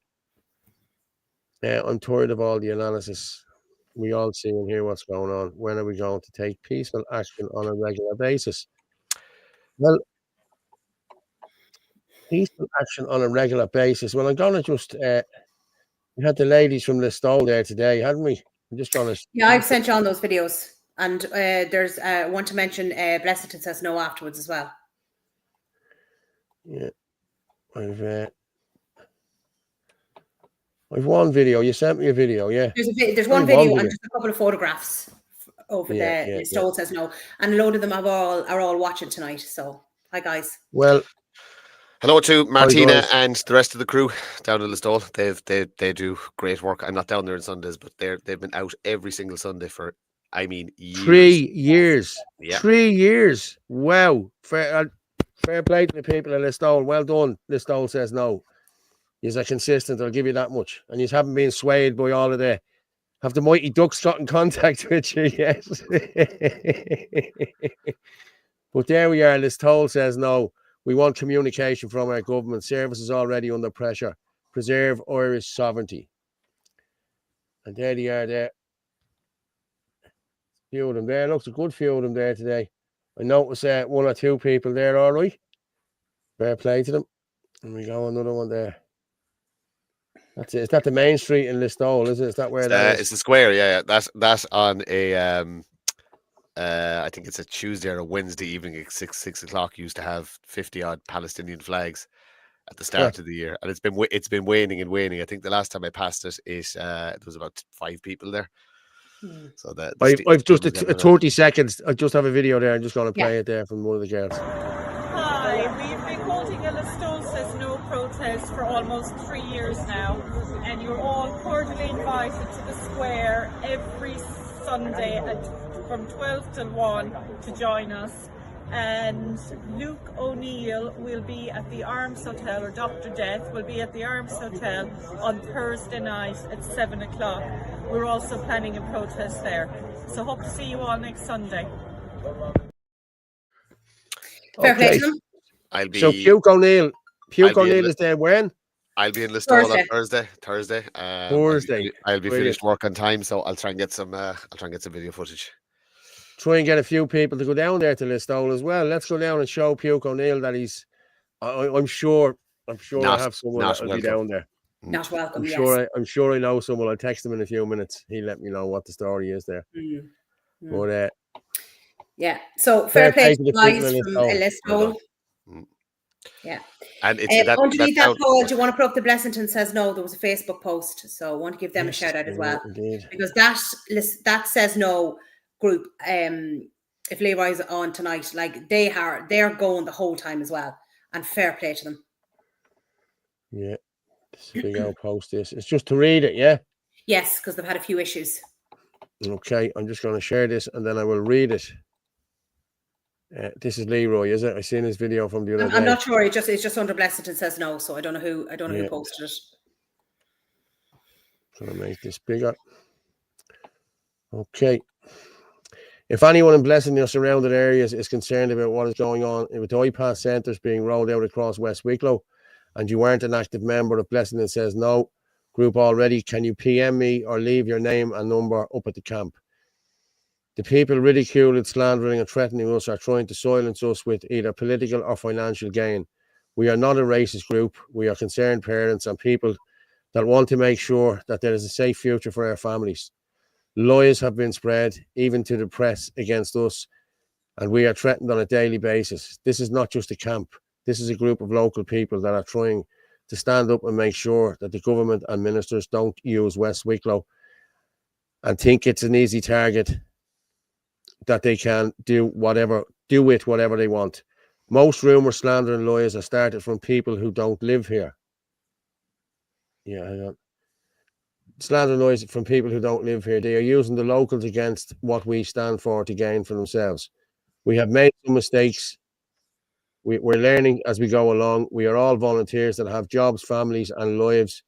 I'm tired of all the analysis. We all see and hear what's going on. When are we going to take peaceful action on a regular basis? Well, peaceful action on a regular basis. Well, I'm going to just... we had the ladies from Listowel there today, hadn't we? I'm just going to... Yeah, I've sent you on those videos. And there's one to mention Blessington says no afterwards as well. Yeah. I've one video. You sent me a video, yeah. There's one video and just a couple of photographs over there. Listowel says no. And a load of them are all watching tonight. So, hi, guys. Well... Hello to Martina and the rest of the crew down in Listowel. They do great work. I'm not down there on Sundays, but they've been out every single Sunday for, years. 3 years. Yeah. 3 years. Wow. Fair play to the people in Listowel. Well done. Listowel says no. You're consistent. I'll give you that much. And you haven't been swayed by all of the... Have the Mighty Ducks got in contact with you? Yes. But there we are. Listowel says no. We want communication from our government. Service is already under pressure. Preserve Irish sovereignty. And there they are there. A few of them there. Looks a good few of them there today. I noticed one or two people there, all right. Fair play to them. And we go another one there. That's it. Is that the main street in Listowel, is it? Is that where that is? It's the square, yeah. That's on a... I think it's a Tuesday or a Wednesday evening at 6 o'clock. Used to have 50 odd Palestinian flags at the start of the year, and it's been waning and waning. I think the last time I passed it, there was about 5 people there. So I've just 30 seconds. I just have a video there. I'm just going to play it there from one of the girls. Hi, we've been holding a Listowel Says No protest for almost 3 years now, and you're all cordially invited to the square every Sunday from 12 till 1 to join us. and Luke O'Neill will be at the Arms Hotel, or Dr. Death will be at the Arms Hotel on Thursday night at 7 o'clock. We're also planning a protest there. So hope to see you all next Sunday. Fair play to them. I'll be. So Puke O'Neill in is there when? I'll be in Listowel on Thursday. Thursday. Thursday. I'll be Brilliant. finished work on time, so I'll try and get some. Video footage. Try and get a few people to go down there to Listowel as well. Let's go down and show Puke O'Neill that he's. I'm sure I have someone that will be down there. Not welcome. I'm sure I know someone. I'll text him in a few minutes. He'll let me know what the story is there. But yeah. So fair play to the guys from Listowel. Yeah. And it's underneath that poll, do you want to put up the Blessington says no? There was a Facebook post, so I want to give them a shout out as well. Indeed. Because that says no group. If Leroy's on tonight, like they're going the whole time as well, and fair play to them. Yeah, this is a big old post. It's just to read it, yeah. Yes, because they've had a few issues. Okay, I'm just going to share this and then I will read it. This is Leroy, is it? I seen his video from the other day. I'm not sure. It's just under Blessington says no, so I don't know who who posted it. Trying to make this bigger. Okay. If anyone in Blessington or surrounded areas is concerned about what is going on with iPass centres being rolled out across West Wicklow, and you aren't an active member of Blessington says no group already, can you PM me or leave your name and number up at the camp? The people ridiculing, slandering and threatening us are trying to silence us with either political or financial gain. We are not a racist group. We are concerned parents and people that want to make sure that there is a safe future for our families. Lies have been spread, even to the press, against us, and we are threatened on a daily basis. This is not just a camp. This is a group of local people that are trying to stand up and make sure that the government and ministers don't use West Wicklow and think it's an easy target that they can do with whatever they want. Most rumours, slander and lies are started from people who don't live here. Yeah, hang on. Slander and lies from people who don't live here. They are using the locals against what we stand for to gain for themselves. We have made some mistakes. We're learning as we go along. We are all volunteers that have jobs, families and lives.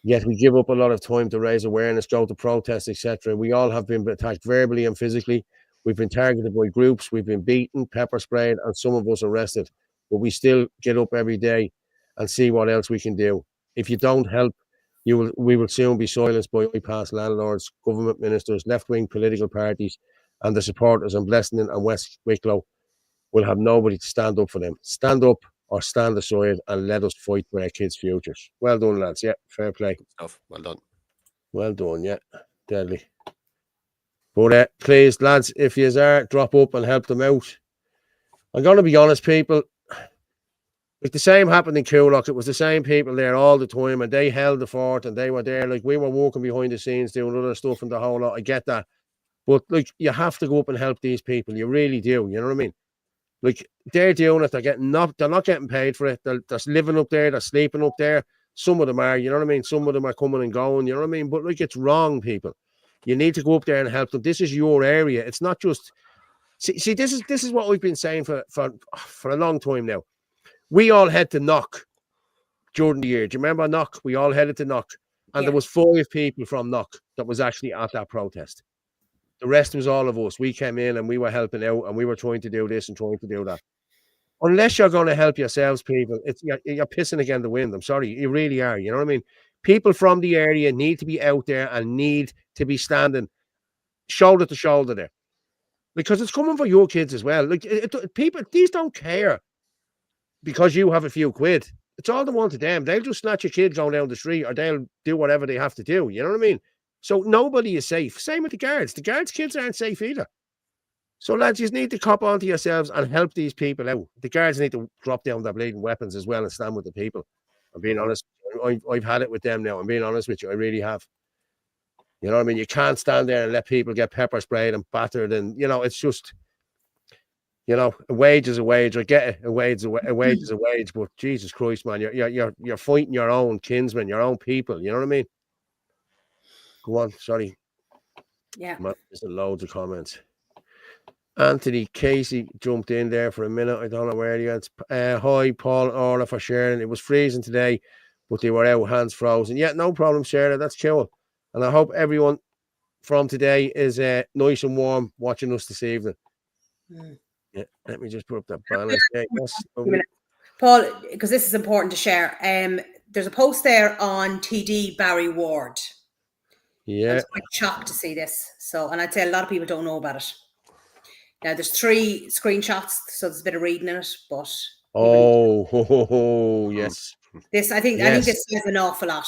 Yet we give up a lot of time to raise awareness, go to protests, etc. We all have been attacked verbally and physically. We've been targeted by groups. We've been beaten, pepper sprayed, and some of us arrested. But we still get up every day and see what else we can do. If you don't help, we will soon be silenced by iPass landlords, government ministers, left-wing political parties, and the supporters in Blessington and West Wicklow will have nobody to stand up for them. Stand up or stand aside and let us fight for our kids' futures. Well done, lads. Yeah, fair play. Good stuff. Well done. Well done, yeah. Deadly. But please, lads, if you are, drop up and help them out. I'm going to be honest, people. Like the same happened in Coolock. It was the same people there all the time, and they held the fort, and they were there. Like, we were walking behind the scenes doing other stuff and the whole lot. I get that. But, like, you have to go up and help these people. You really do. You know what I mean? Like, they're doing it. They're not getting paid for it. They're living up there. They're sleeping up there. Some of them are, you know what I mean? Some of them are coming and going, you know what I mean? But, like, it's wrong, people. You need to go up there and help them. This is your area. It's not just... See, this is what we've been saying for a long time now. We all had to knock during the year. Do you remember knock? We all headed to knock. And there was 5 people from knock that was actually at that protest. The rest was all of us. We came in and we were helping out and we were trying to do this and trying to do that. Unless you're going to help yourselves, people, you're pissing against the wind. I'm sorry. You really are. You know what I mean? People from the area need to be out there and need to be standing shoulder to shoulder there. Because it's coming for your kids as well. Like people, these don't care because you have a few quid. It's all the one to them. They'll just snatch your kid going down the street or they'll do whatever they have to do. You know what I mean? So nobody is safe. Same with the guards. The guards' kids aren't safe either. So lads, you need to cop onto yourselves and help these people out. The guards need to drop down their bleeding weapons as well and stand with the people. I'm being honest. I've had it with them now. I'm being honest with you. I really have. You know what I mean? You can't stand there and let people get pepper sprayed and battered. And, you know, it's just, you know, a wage is a wage. I get it. A wage is a wage. But Jesus Christ, man, you're fighting your own kinsmen, your own people. You know what I mean? Go on. Sorry. Yeah. Man, there's loads of comments. Anthony Casey jumped in there for a minute. I don't know where he is. Hi, Paul, Orla for sharing. It was freezing today, but they were out, hands frozen. Yeah, no problem, Sarah. That's cool. And I hope everyone from today is nice and warm watching us this evening. Yeah, let me just put up that banner. Paul, because this is important to share. There's a post there on TD Barry Ward. Yeah. I was quite shocked to see this. So, and I'd say a lot of people don't know about it. Now, there's 3 screenshots, so there's a bit of reading in it, but... Yes. I think this says an awful lot.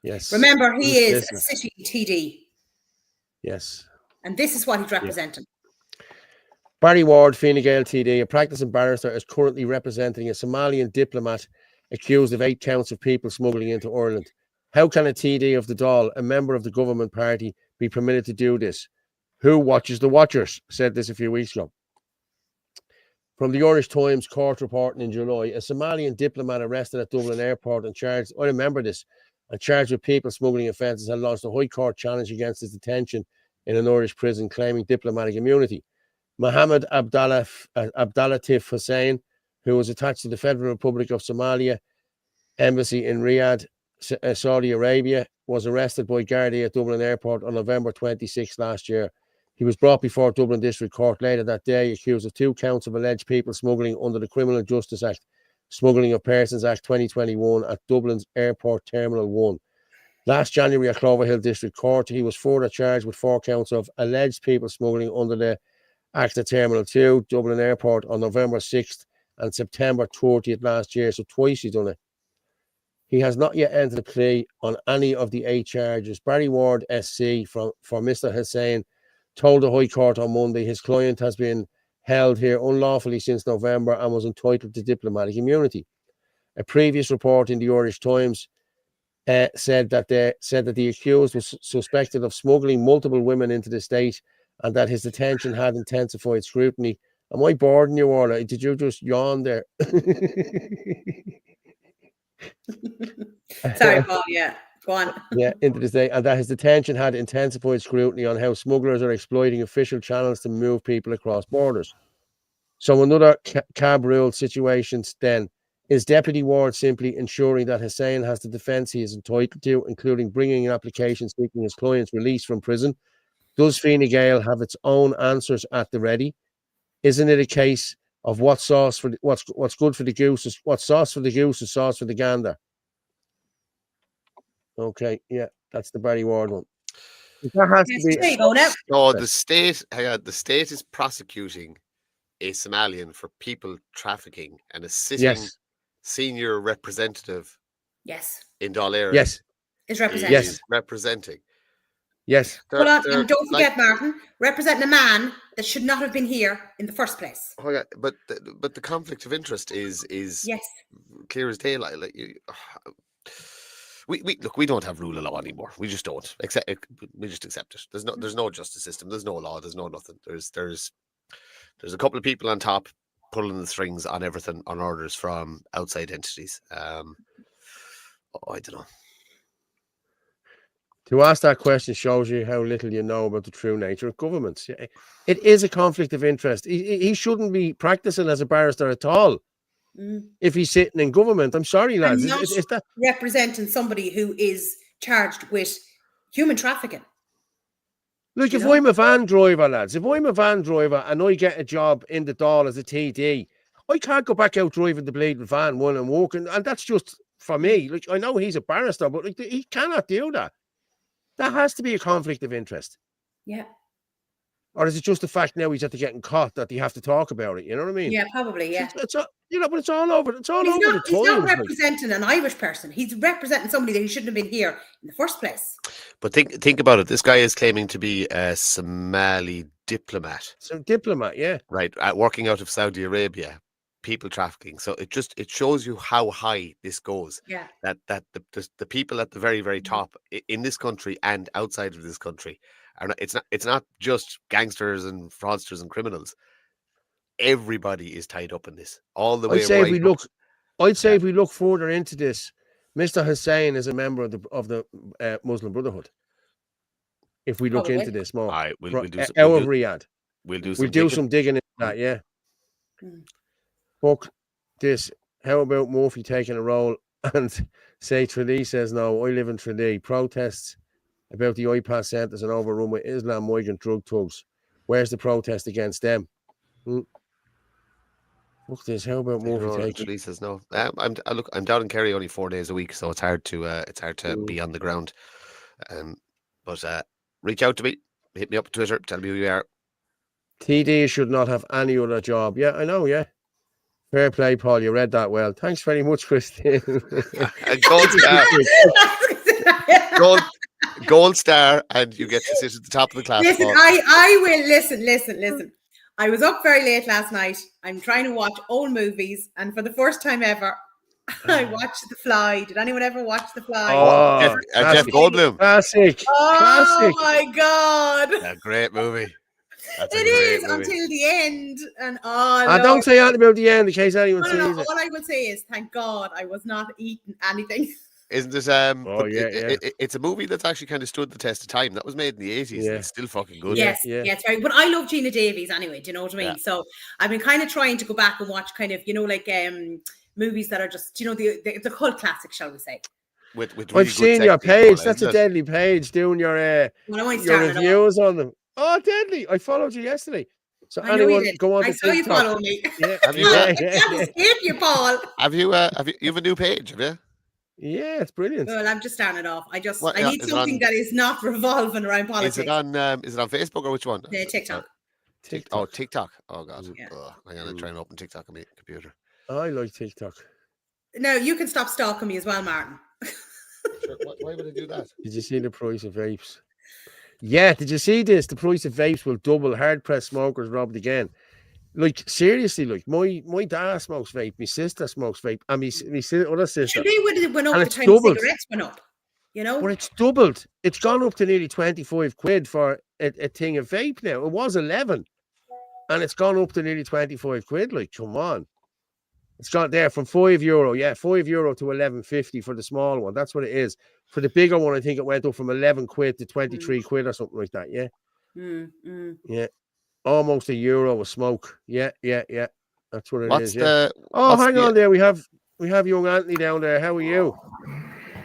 Yes. Remember, he is a city TD. Yes. And this is what he's representing. Barry Ward, Fine Gael TD, a practicing barrister, is currently representing a Somalian diplomat accused of 8 counts of people smuggling into Ireland. How can a TD of the Dáil, a member of the government party, be permitted to do this? Who watches the watchers? Said this a few weeks ago. From the Irish Times court reporting in July, a Somalian diplomat arrested at Dublin Airport and charged, I remember this, and charged with people smuggling offences had launched a high court challenge against his detention in an Irish prison, claiming diplomatic immunity. Mohammed Abdallatif Hussein, who was attached to the Federal Republic of Somalia embassy in Riyadh, Saudi Arabia, was arrested by Gardaí at Dublin Airport on November 26 last year. He was brought before Dublin District Court later that day, accused of 2 counts of alleged people smuggling under the Criminal Justice Act, Smuggling of Persons Act 2021 at Dublin's Airport Terminal 1. Last January at Cloverhill District Court, he was further charged with 4 counts of alleged people smuggling under the Act at Terminal 2, Dublin Airport, on November 6th and September 30th last year. So twice he's done it. He has not yet entered a plea on any of the 8 charges. Barry Ward SC for Mr. Hussein told the High Court on Monday his client has been held here unlawfully since November and was entitled to diplomatic immunity. A previous report in the Irish Times said that the accused was suspected of smuggling multiple women into the state and that his detention had intensified scrutiny. Am I boring you, Orla? Did you just yawn there? Sorry, Paul. Yeah, go on. Yeah, into the state, and that his detention had intensified scrutiny on how smugglers are exploiting official channels to move people across borders. So another cab rule situations then. Is Deputy Ward simply ensuring that Hussein has the defence he is entitled to, including bringing an application seeking his client's release from prison? Does Fine Gael have its own answers at the ready? Isn't it a case of what's good for the goose is what's sauce for the goose is sauce for the gander? Okay, yeah, that's the Barry Ward one. That has to be. There you go now. No, the state is prosecuting a Somalian for people trafficking, and a sitting senior representative in Dáil Éireann is representing. Representing. Yes. And don't forget, Martin, representing a man that should not have been here in the first place. Oh yeah, but the conflict of interest is clear as daylight. Like we don't have rule of law anymore. We just don't. We just accept it. There's no justice system. There's no law. There's no nothing. There's a couple of people on top pulling the strings on everything, on orders from outside entities. I don't know. To ask that question shows you how little you know about the true nature of governments. It is a conflict of interest. He shouldn't be practicing as a barrister at all if he's sitting in government. I'm sorry, lads. It's that representing somebody who is charged with human trafficking. Look, if I'm a van driver, lads, if I'm a van driver and I get a job in the Dáil as a TD, I can't go back out driving the bleeding van while I'm working. And that's just for me. Like, I know he's a barrister, but like, he cannot do that. That has to be a conflict of interest. Yeah. Or is it just the fact now he's after getting caught that they have to talk about it? You know what I mean? Yeah, probably, yeah. But it's all over. It's all over the time. He's not representing an Irish person. He's representing somebody that he shouldn't have been here in the first place. But think about it. This guy is claiming to be a Somali diplomat. So diplomat, yeah. Right, working out of Saudi Arabia, people trafficking. So it shows you how high this goes. Yeah. That the people at the very, very top in this country and outside of this country are not. It's not just gangsters and fraudsters and criminals. Everybody is tied up in this all the way. I'd say if we look further into this, Mr. Hussein is a member of the Muslim Brotherhood. If we look into this more, we'll do Riyadh. We'll do some digging into that, yeah. Fuck this. How about Murphy taking a role and say Tralee says no, I live in Tralee. Protests about the iPad centres and overrun with Islam migrant drug thugs. Where's the protest against them? Fuck this. How about Murphy taking? Tralee says no. I'm down in Kerry only 4 days a week, so it's hard to be on the ground. But reach out to me. Hit me up on Twitter. Tell me who you are. TD should not have any other job. Yeah, I know, yeah. Fair play, Paul. You read that well. Thanks very much, Christine. Gold star. Gold star, and you get to sit at the top of the class. Listen, I will listen. I was up very late last night. I'm trying to watch old movies, and for the first time ever, I watched The Fly. Did anyone ever watch The Fly? Oh, Jeff Goldblum. Classic. Oh my God. A great movie. It is until the end. And don't say anything about the end in case anyone sees it. All I will say is, thank God I was not eating anything. Isn't it? It's a movie that's actually kind of stood the test of time. That was made in the 80s. And it's still fucking good. Yes, it's right. But I love Gina Davies anyway. Do you know what I mean? Yeah. So I've been kind of trying to go back and watch kind of, movies that are just, the cult classics, shall we say. With really I've seen your page. That's a deadly page doing your reviews on them. Oh, deadly! I followed you yesterday. So anyone go on to TikTok. I saw you follow me. Yeah, have you? You, Paul. Have you? You have a new page? Have you? Yeah, it's brilliant. Well, I'm just starting it off. I need something that is not revolving around politics. Is it on Facebook or which one? TikTok. TikTok. Oh God. Yeah. I'm gonna try and open TikTok on my computer. I like TikTok. No, you can stop stalking me as well, Martin. Sure. Why would I do that? Did you see the price of vapes? Yeah, did you see this? The price of vapes will double. Hard pressed smokers robbed again. Like, seriously, like, my dad smokes vape, my sister smokes vape, and my other sister. They would have went up the time cigarettes went up, But it's doubled. It's gone up to nearly 25 quid for a thing of vape now. It was 11, and it's gone up to nearly 25 quid. Like, come on. It's gone there from €5, €5 to 11.50 for the small one. That's what it is. For the bigger one, I think it went up from 11 quid to 23 quid or something like that. Yeah. Yeah. Almost €1 a smoke. Yeah. That's what it is. Hang on there. We have young Anthony down there. How are you?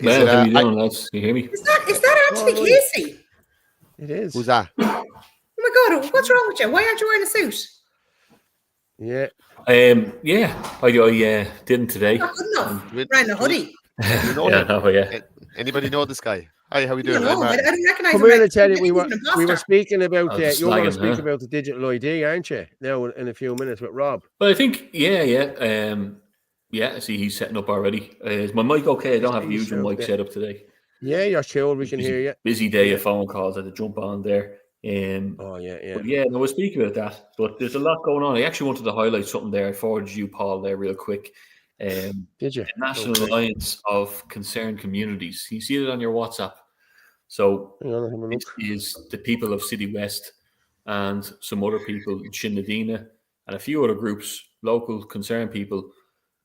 Well, how are you doing, lads? Can you hear me? Is that Anthony Casey? It is. Who's that? Oh my God, what's wrong with you? Why aren't you wearing a suit? Yeah. I didn't today. Not good enough. Wearing a hoodie. Anybody know this guy? Hi, how are you doing? I don't recognize him. Come here and tell you, we were speaking about you're going to speak about the digital ID, aren't you? Now in a few minutes with Rob. Well, I think I see he's setting up already. Is my mic okay? I don't have a usual mic set up today. Yeah, you're chill. We can hear you. Busy day of phone calls. I had to jump on there. But we'll speak about that. But there's a lot going on. I actually wanted to highlight something there. I forwarded you, Paul, there real quick. Did you? The National Alliance of Concerned Communities. You see it on your WhatsApp. So this is the people of City West and some other people in Shinnadina and a few other groups, local concerned people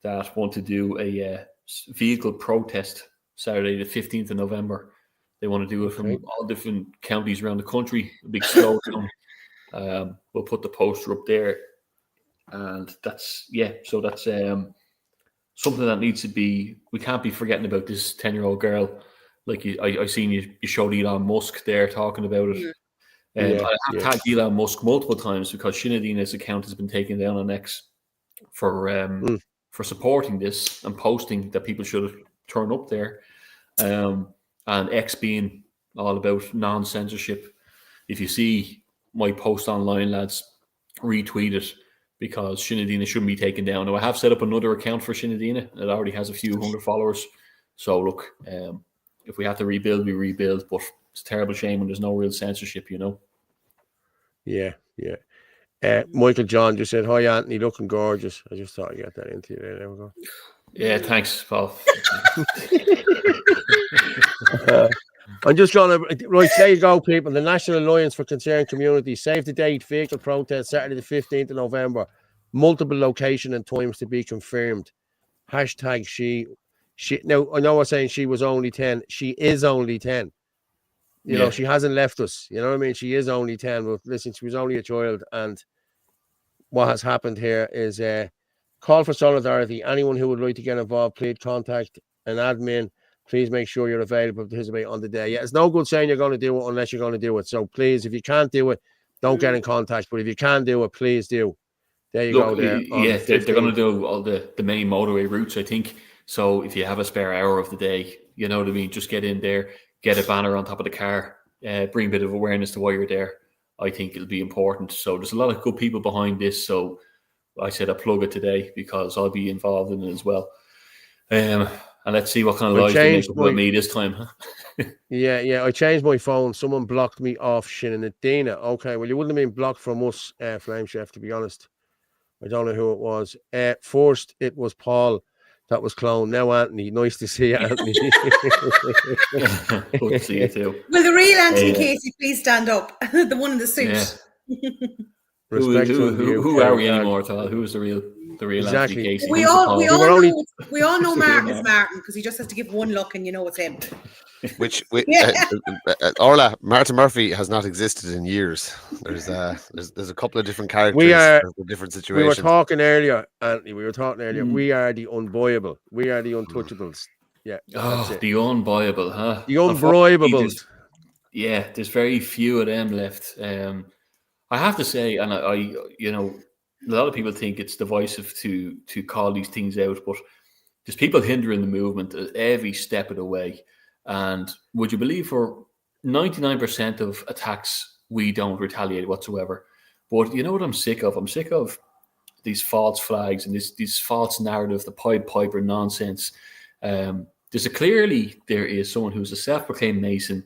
that want to do a vehicle protest Saturday the 15th of November. They want to do it from all different counties around the country, a big slowdown. We'll put the poster up there. And that's something that needs to be, we can't be forgetting about this 10-year-old girl. Like I seen you showed Elon Musk there talking about it. I have tagged Elon Musk multiple times because Shinnadina's account has been taken down on X for supporting this and posting that people should turn up there. And X being all about non-censorship. If you see my post online, lads, retweet it because Shinnadina shouldn't be taken down. Now, I have set up another account for Shinnadina. It already has a few hundred followers. So, look, if we have to rebuild, we rebuild. But it's a terrible shame when there's no real censorship, Yeah. Michael John just said, hi, Anthony, looking gorgeous. I just thought I'd get that into you there. There we go. Yeah, thanks, Paul. I'm just going to, there you go, people. The National Alliance for Concerned Communities. Save the date, vehicle protest, Saturday the 15th of November. Multiple location and times to be confirmed. Hashtag she. Now, I know I'm saying she was only 10. She is only 10. you know, she hasn't left us. You know what I mean? She is only 10, but listen, she was only a child. And what has happened here is call for solidarity. Anyone who would like to get involved, please contact an admin. Please make sure you're available to participate on the day. Yeah, it's no good saying you're going to do it unless you're going to do it. So please, if you can't do it, don't get in contact. But if you can do it, please do. There you go. There. Yeah, they're going to do all the main motorway routes, I think. So if you have a spare hour of the day, you know what I mean, just get in there, get a banner on top of the car, bring a bit of awareness to why you're there. I think it'll be important. So there's a lot of good people behind this. So I said I plug it today because I'll be involved in it as well. And let's see what kind of lives they make with me this time. Yeah. I changed my phone. Someone blocked me off Shinanadina. Okay, well, you wouldn't have been blocked from us, Flame Chef, to be honest. I don't know who it was. First, it was Paul that was cloned. Now, Anthony. Nice to see you, Anthony. Good to see you too. Will the real Anthony Casey please stand up? The one in the suit. Yeah. Who are we anymore, Tal? Who is the real Anthony Casey? We all know Martin's Martin because he just has to give one look and you know it's him. Orla, Martin Murphy has not existed in years. There's a couple of different characters for different situations. We were talking earlier, Anthony. We are the unbuyable. We are the untouchables. Yeah. The unbuyable, huh? The unbribables. Yeah, there's very few of them left. I have to say, and I you know, a lot of people think it's divisive to call these things out, but there's people hindering the movement at every step of the way. And would you believe for 99% of attacks, we don't retaliate whatsoever. But you know what I'm sick of? I'm sick of these false flags and these false narrative, the Pied Piper nonsense. There is someone who's a self-proclaimed Mason.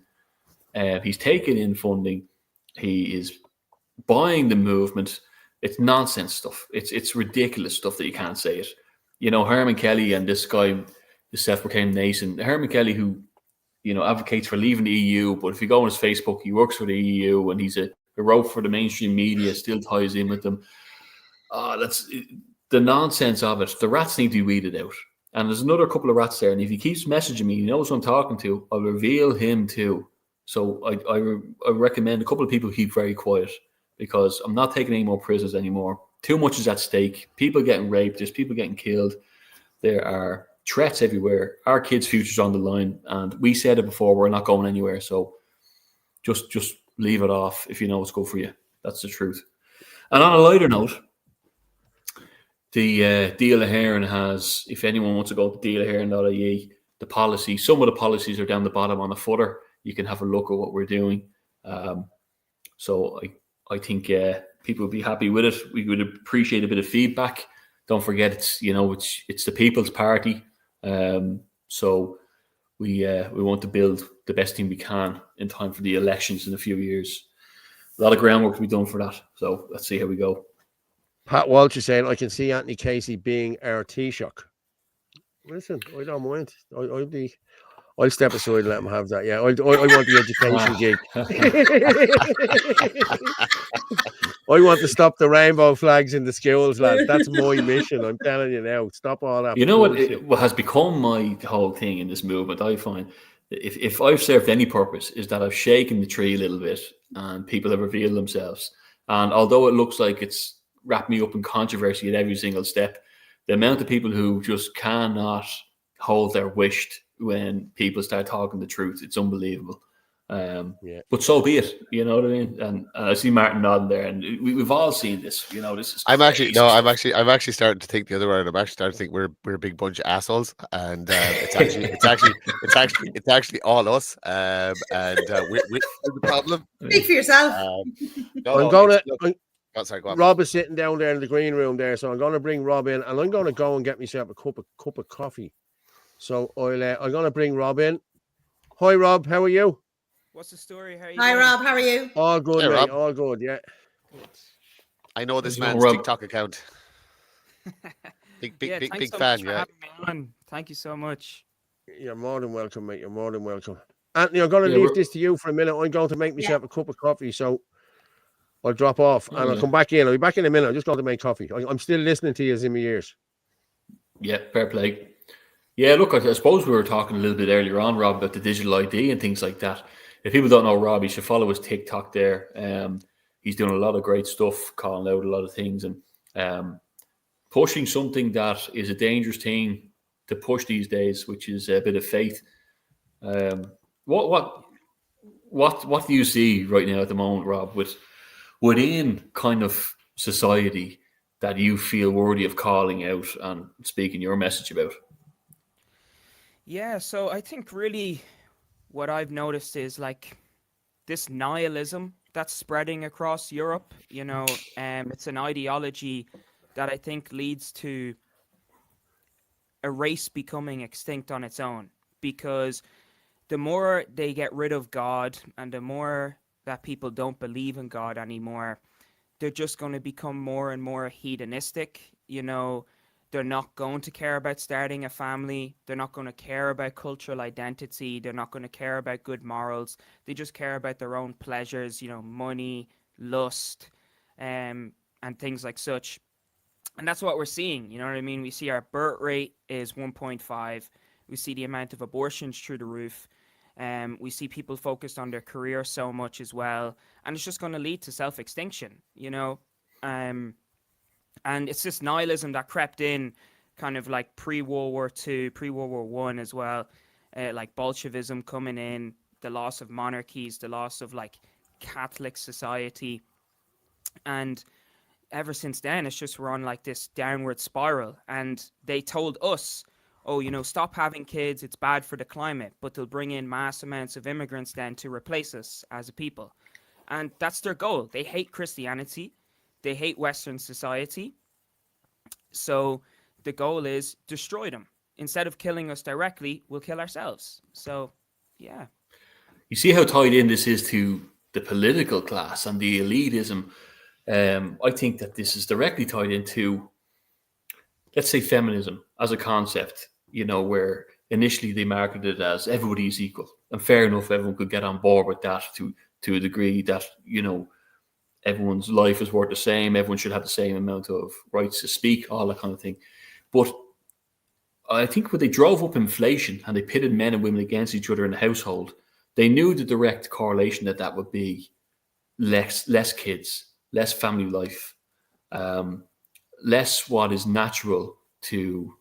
He's taken in funding. He is buying the movement. It's nonsense stuff. It's ridiculous stuff that you can't say it. You know, Herman Kelly and this guy, the self-proclaimed Mason, Herman Kelly, who, you know, advocates for leaving the EU, but if you go on his Facebook, he works for the EU and he wrote for the mainstream media, still ties in with them. That's the nonsense of it. The rats need to be weeded out. And there's another couple of rats there. And if he keeps messaging me, he knows who I'm talking to, I'll reveal him too. So I recommend a couple of people keep very quiet because I'm not taking any more prisoners anymore. Too much is at stake. People getting raped. There's people getting killed. There are threats everywhere. Our kids' future's on the line. And we said it before, we're not going anywhere. So just leave it off if you know what's good for you. That's the truth. And on a lighter note, the Deal of Heron has, if anyone wants to go to dealofheron.ie, the policy, some of the policies are down the bottom on the footer. You can have a look at what we're doing. So I think people would be happy with it. We would appreciate a bit of feedback. Don't forget, it's the People's Party. So we want to build the best team we can in time for the elections in a few years. A lot of groundwork to be done for that. So let's see how we go. Pat Walsh is saying, I can see Anthony Casey being our Taoiseach. Listen, I don't mind. I'll step aside and let him have that. Yeah, I want the education gig. I want to stop the rainbow flags in the schools, lads. That's my mission. I'm telling you now. Stop all that. You know what has become my whole thing in this movement, I find, if I've served any purpose, is that I've shaken the tree a little bit and people have revealed themselves. And although it looks like it's wrapped me up in controversy at every single step, the amount of people who just cannot hold their wish when people start talking the truth, it's unbelievable. But so be it, you know what I mean? And I see Martin nodding there, and we've all seen this. You know, this is. I'm actually starting to think the other way. I'm actually starting to think we're a big bunch of assholes, and it's actually all us. And we're the problem. Speak for yourself. Rob is sitting down there in the green room there, so I'm going to bring Rob in, and I'm going to go and get myself a cup of coffee. So I'm going to bring Rob in. Hi, Rob. How are you? What's the story? Hi, Rob. How are you? All good, hey, mate. Rob. All good, yeah. I know this man's TikTok account. Big so fan, yeah. Thank you so much. You're more than welcome, mate. You're more than welcome. Anthony, I'm going to leave this to you for a minute. I'm going to make myself a cup of coffee, so I'll drop off and I'll come back in. I'll be back in a minute. I'm just going to make coffee. I'm still listening to you in my ears. Yeah, fair play. Yeah, look, I suppose we were talking a little bit earlier on, Rob, about the digital ID and things like that. if people don't know Rob, you should follow his TikTok there. He's doing a lot of great stuff, calling out a lot of things, and pushing something that is a dangerous thing to push these days, which is a bit of faith. What do you see right now at the moment, Rob, within kind of society that you feel worthy of calling out and speaking your message about? Yeah, so I think really what I've noticed is like this nihilism that's spreading across Europe. It's an ideology that I think leads to a race becoming extinct on its own, because the more they get rid of God and the more that people don't believe in God anymore, they're just going to become more and more hedonistic. They're not going to care about starting a family. They're not going to care about cultural identity. They're not going to care about good morals. They just care about their own pleasures, money, lust, and things like such. And that's what we're seeing. You know what I mean? We see our birth rate is 1.5. We see the amount of abortions through the roof. We see people focused on their career so much as well. And it's just going to lead to self-extinction, and it's this nihilism that crept in kind of like pre-World War II, pre-World War One as well, like Bolshevism coming in, the loss of monarchies, the loss of like Catholic society. And ever since then, it's just we're on like this downward spiral. And they told us, oh, stop having kids, it's bad for the climate, but they'll bring in mass amounts of immigrants then to replace us as a people. And that's their goal. They hate Christianity. They hate Western society. So the goal is destroy them. Instead of killing us directly, we'll kill ourselves. So, yeah. You see how tied in this is to the political class and the elitism. I think that this is directly tied into, let's say, feminism as a concept, where initially they marketed it as everybody is equal. And fair enough, everyone could get on board with that to a degree that, everyone's life is worth the same. Everyone should have the same amount of rights to speak, all that kind of thing. But I think when they drove up inflation and they pitted men and women against each other in the household, they knew the direct correlation that would be less kids, less family life, less what is natural to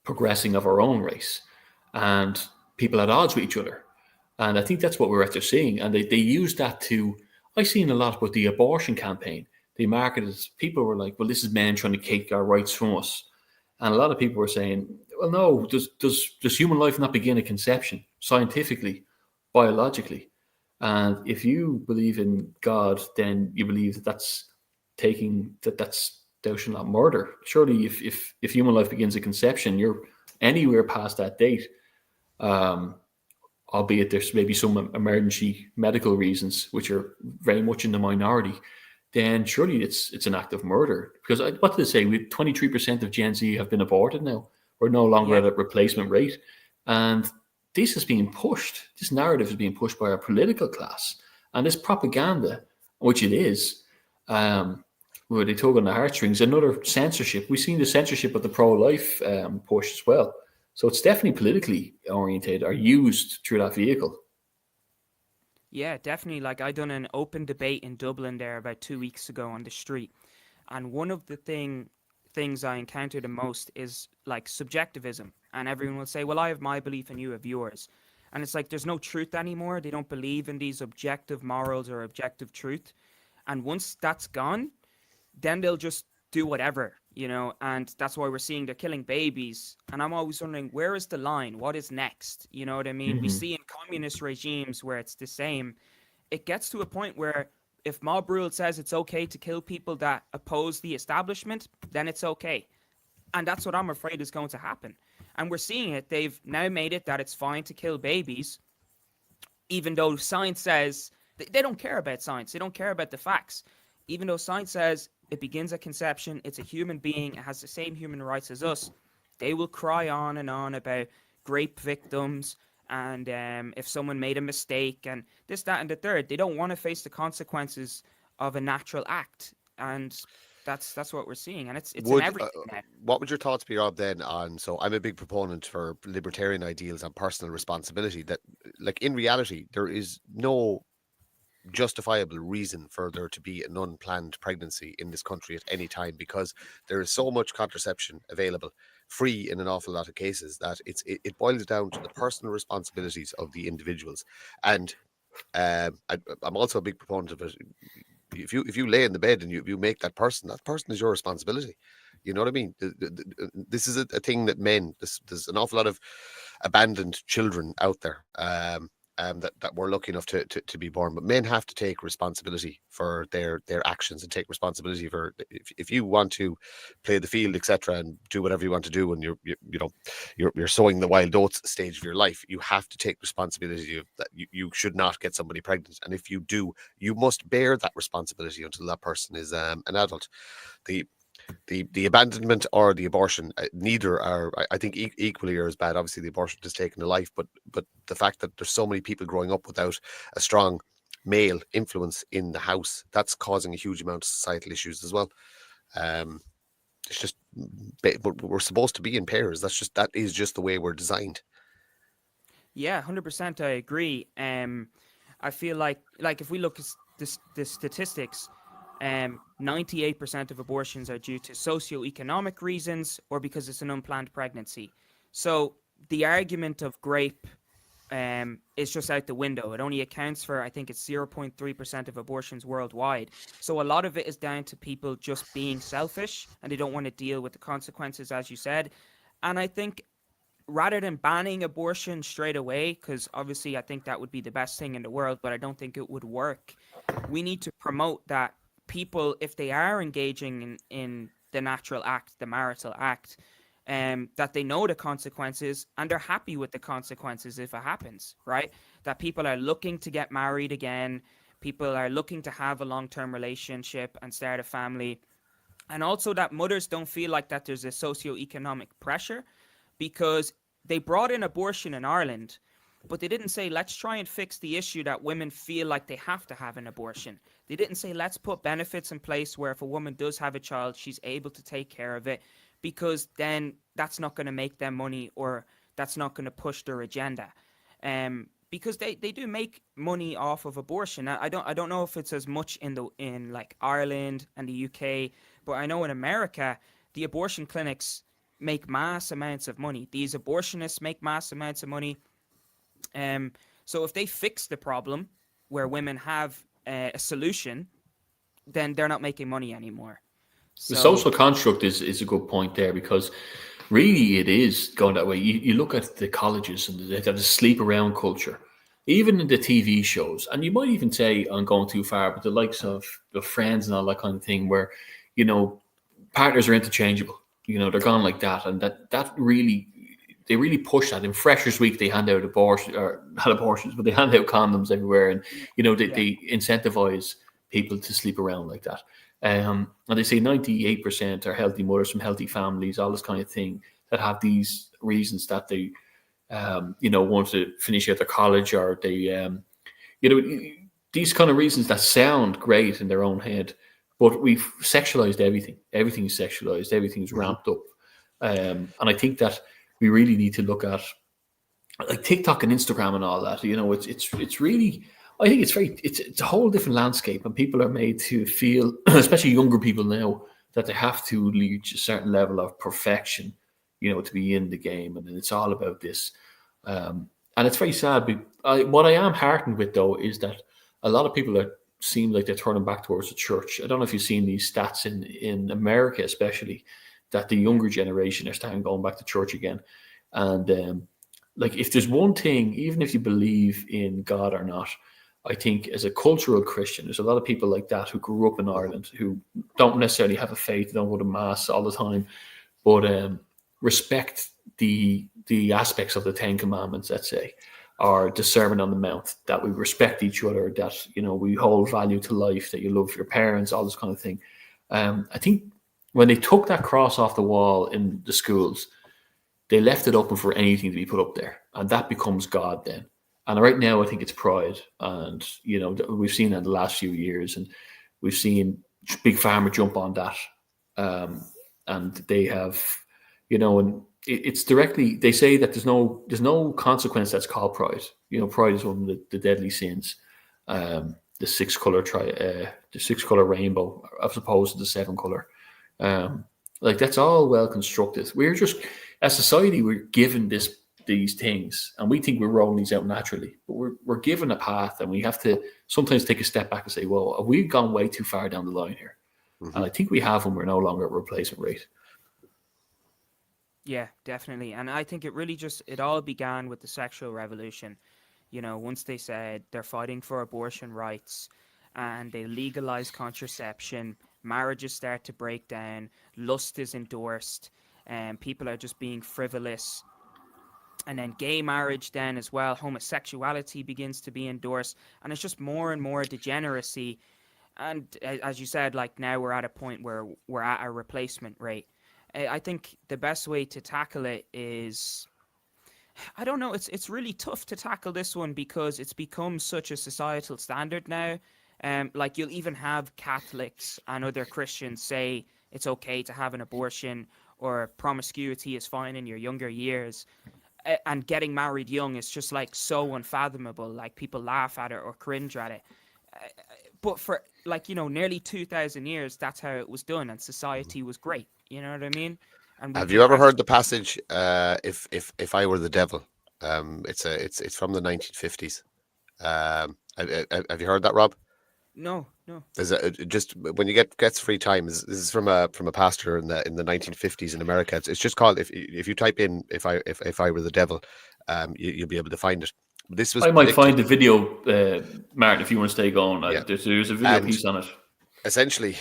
progressing of our own race, and people at odds with each other. And I think that's what we're after seeing. And they use that to, I've seen a lot with the abortion campaign. They marketed, people were like, well, this is men trying to take our rights from us. And a lot of people were saying, well, no, does human life not begin at conception, scientifically, biologically? And if you believe in God, then you believe that's thou shalt not murder. Surely if human life begins at conception, you're anywhere past that date, albeit there's maybe some emergency medical reasons, which are very much in the minority, then surely it's an act of murder. Because what did they say? 23% of Gen Z have been aborted now. We're no longer at a replacement rate. And this is being pushed. This narrative is being pushed by our political class. And this propaganda, which it is, where they tug on the heartstrings, another censorship. We've seen the censorship of the pro-life push as well. So it's definitely politically oriented or used through that vehicle. Yeah, definitely. Like I done an open debate in Dublin there about 2 weeks ago on the street. And one of the things I encounter the most is like subjectivism. And everyone will say, well, I have my belief and you have yours. And it's like there's no truth anymore. They don't believe in these objective morals or objective truth. And once that's gone, then they'll just do whatever, and that's why we're seeing they're killing babies. And I'm always wondering, where is the line? What is next? You know what I mean? Mm-hmm. We see in communist regimes where it's the same. It gets to a point where if mob rule says it's okay to kill people that oppose the establishment, then it's okay. And that's what I'm afraid is going to happen. And we're seeing it. They've now made it that it's fine to kill babies, even though science says they don't care about science. They don't care about the facts. Even though science says it begins at conception, it's a human being, it has the same human rights as us, they will cry on and on about rape victims and if someone made a mistake and this, that, and the third. They don't want to face the consequences of a natural act. And that's what we're seeing. And it's in everything now. What would your thoughts be, Rob, then on, so I'm a big proponent for libertarian ideals and personal responsibility, that like in reality, there is no justifiable reason for there to be an unplanned pregnancy in this country at any time, because there is so much contraception available free in an awful lot of cases that it boils down to the personal responsibilities of the individuals. And I'm also a big proponent of it. If you lay in the bed and you make that person is your responsibility. You know what I mean? This is a thing that there's an awful lot of abandoned children out there that were lucky enough to be born, but men have to take responsibility for their actions and take responsibility for if you want to play the field, etc., and do whatever you want to do, and you're sowing the wild oats stage of your life, you have to take responsibility of that. You should not get somebody pregnant, and if you do, you must bear that responsibility until that person is an adult. The abandonment or the abortion, neither are, I think, equally are as bad. Obviously, the abortion has taken a life, but the fact that there's so many people growing up without a strong male influence in the house, that's causing a huge amount of societal issues as well. It's just, we're supposed to be in pairs. That is just the way we're designed. Yeah, 100%. I agree. I feel like if we look at the statistics, 98% of abortions are due to socioeconomic reasons or because it's an unplanned pregnancy. So the argument of grape is just out the window. It only accounts for, I think it's 0.3% of abortions worldwide. So a lot of it is down to people just being selfish and they don't want to deal with the consequences, as you said. And I think rather than banning abortion straight away, because obviously I think that would be the best thing in the world, but I don't think it would work, we need to promote that people, if they are engaging in the natural act, the marital act, that they know the consequences and they're happy with the consequences if it happens, right? That people are looking to get married again, people are looking to have a long-term relationship and start a family, and also that mothers don't feel like that there's a socioeconomic pressure, because they brought in abortion in Ireland, but they didn't say, let's try and fix the issue that women feel like they have to have an abortion. They didn't say, let's put benefits in place where if a woman does have a child, she's able to take care of it, because then that's not going to make them money or that's not going to push their agenda. Because they do make money off of abortion. I don't know if it's as much in like Ireland and the UK, but I know in America, the abortion clinics make mass amounts of money. These abortionists make mass amounts of money. So if they fix the problem where women have a solution, then they're not making money anymore. So, the social construct is a good point there, because really it is going that way. You look at the colleges and they have a sleep around culture, even in the TV shows. And you might even say, I'm going too far, but the likes of the Friends and all that kind of thing where, partners are interchangeable. They're gone like that. And that really, they really push that. In Freshers Week, they hand out not abortions, but they hand out condoms everywhere. And, they incentivize people to sleep around like that. And they say 98% are healthy mothers from healthy families, all this kind of thing, that have these reasons that they, want to finish out their college, or they, these kind of reasons that sound great in their own head, but we've sexualized everything. Everything's sexualized. Everything's ramped up. And I think that we really need to look at like TikTok and Instagram and all that. It's really, I think it's a whole different landscape, and people are made to feel, especially younger people now, that they have to reach a certain level of perfection, to be in the game, and it's all about this. And it's very sad. What I am heartened with, though, is that a lot of people seem like they're turning back towards the church. I don't know if you've seen these stats in America, especially, that the younger generation are starting going back to church again. And like, if there's one thing, even if you believe in God or not, I think as a cultural Christian, there's a lot of people like that who grew up in Ireland who don't necessarily have a faith, don't go to mass all the time, but respect the aspects of the Ten Commandments, let's say, or the Sermon on the Mount, that we respect each other, that we hold value to life, that you love your parents, all this kind of thing. I think when they took that cross off the wall in the schools, they left it open for anything to be put up there, and that becomes God then. And right now, I think it's pride. And, we've seen that in the last few years, and we've seen Big Pharma jump on that. And they have, and it's directly, they say that there's no consequence that's called pride. You know, pride is one of the deadly sins. The 6-color rainbow as opposed to the 7-color. Like, that's all well constructed. We're just, as society, we're given these things, and we think we're rolling these out naturally, but we're given a path, and we have to sometimes take a step back and say, well, have we gone way too far down the line here? Mm-hmm. And I think we have when we're no longer at replacement rate. Yeah, definitely. And I think it all began with the sexual revolution. You know, once they said they're fighting for abortion rights and they legalize contraception, marriages start to break down, lust is endorsed, and people are just being frivolous. And then gay marriage then as well, homosexuality begins to be endorsed, and it's just more and more degeneracy. And as you said, like, now we're at a point where we're at a replacement rate. I think the best way to tackle it is, I don't know, it's really tough to tackle this one because it's become such a societal standard now. Like, you'll even have Catholics and other Christians say it's okay to have an abortion, or promiscuity is fine in your younger years. And getting married young is just, like, so unfathomable. Like, people laugh at it or cringe at it. But for, like, you know, nearly 2,000 years, that's how it was done, and society was great. You know what I mean? And have you ever heard the passage, if I were the devil? It's from the 1950s. Have you heard that, Rob? No. There's just when you gets free time. This is from a pastor in the 1950s in America. It's just called, if you type in if I were the devil, you'll be able to find it. This was, I might find the video, Martin, if you want to stay going. Yeah. There's a video piece on it. Essentially,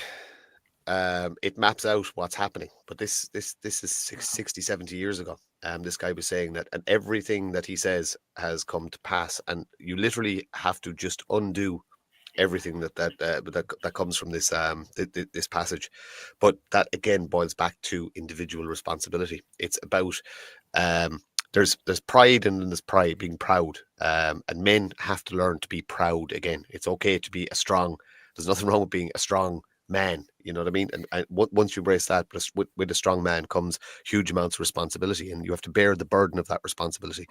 it maps out what's happening, but this is 60, 70 years ago. This guy was saying that, and everything that he says has come to pass, and you literally have to just undo everything that comes from this this passage. But that again boils back to individual responsibility. It's about there's pride, and then there's pride, being proud, and men have to learn to be proud again. It's okay to be a strong. There's nothing wrong with being a strong man, you know what I mean? And once you embrace that, with a strong man comes huge amounts of responsibility, and you have to bear the burden of that responsibility.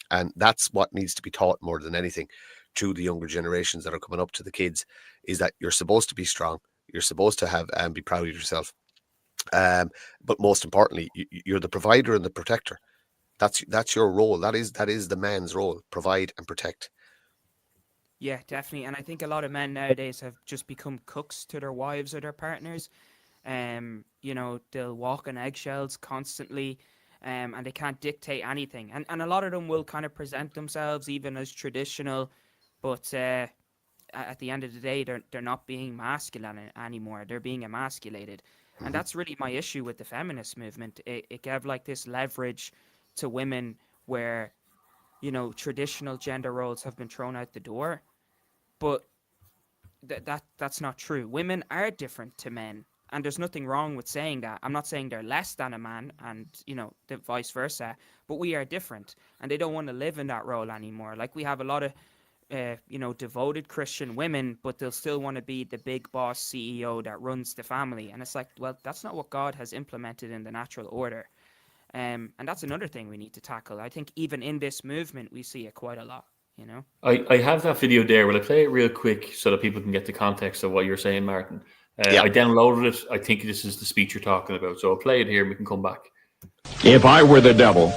And that's what needs to be taught more than anything to the younger generations that are coming up, to the kids, is that you're supposed to be strong. You're supposed to have and be proud of yourself. But most importantly, you're the provider and the protector. That's your role. That is the man's role: provide and protect. Yeah, definitely. And I think a lot of men nowadays have just become cooks to their wives or their partners. You know, they'll walk on eggshells constantly, and they can't dictate anything. And a lot of them will kind of present themselves even as traditional, but at the end of the day, they're not being masculine anymore. They're being emasculated. Mm-hmm. And that's really my issue with the feminist movement. It gave like this leverage to women where, you know, traditional gender roles have been thrown out the door. But that's not true. Women are different to men, and there's nothing wrong with saying that. I'm not saying they're less than a man, and, you know, the vice versa, but we are different, and they don't want to live in that role anymore. Like, we have a lot of you know, devoted Christian women, but they'll still want to be the big boss CEO that runs the family. And it's like, well, that's not what God has implemented in the natural order. And that's another thing we need to tackle. I think even in this movement, we see it quite a lot, you know? I have that video there. Will I play it real quick so that people can get the context of what you're saying, Martin? Yeah. I downloaded it. I think this is the speech you're talking about. So I'll play it here and we can come back. If I were the devil,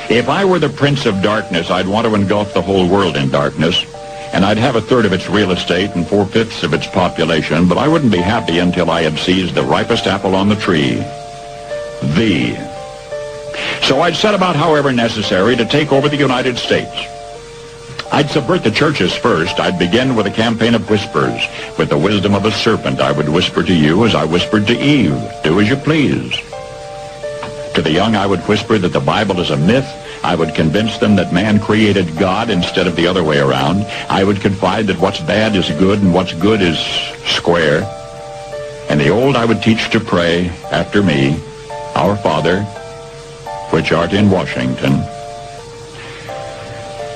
if I were the prince of darkness, I'd want to engulf the whole world in darkness, and I'd have a third of its real estate and 4/5 of its population, but I wouldn't be happy until I had seized the ripest apple on the tree, thee. So I'd set about, however necessary, to take over the United States. I'd subvert the churches first. I'd begin with a campaign of whispers. With the wisdom of a serpent, I would whisper to you as I whispered to Eve, do as you please. To the young, I would whisper that the Bible is a myth. I would convince them that man created God instead of the other way around. I would confide that what's bad is good and what's good is square. And the old I would teach to pray after me, Our Father, which art in Washington.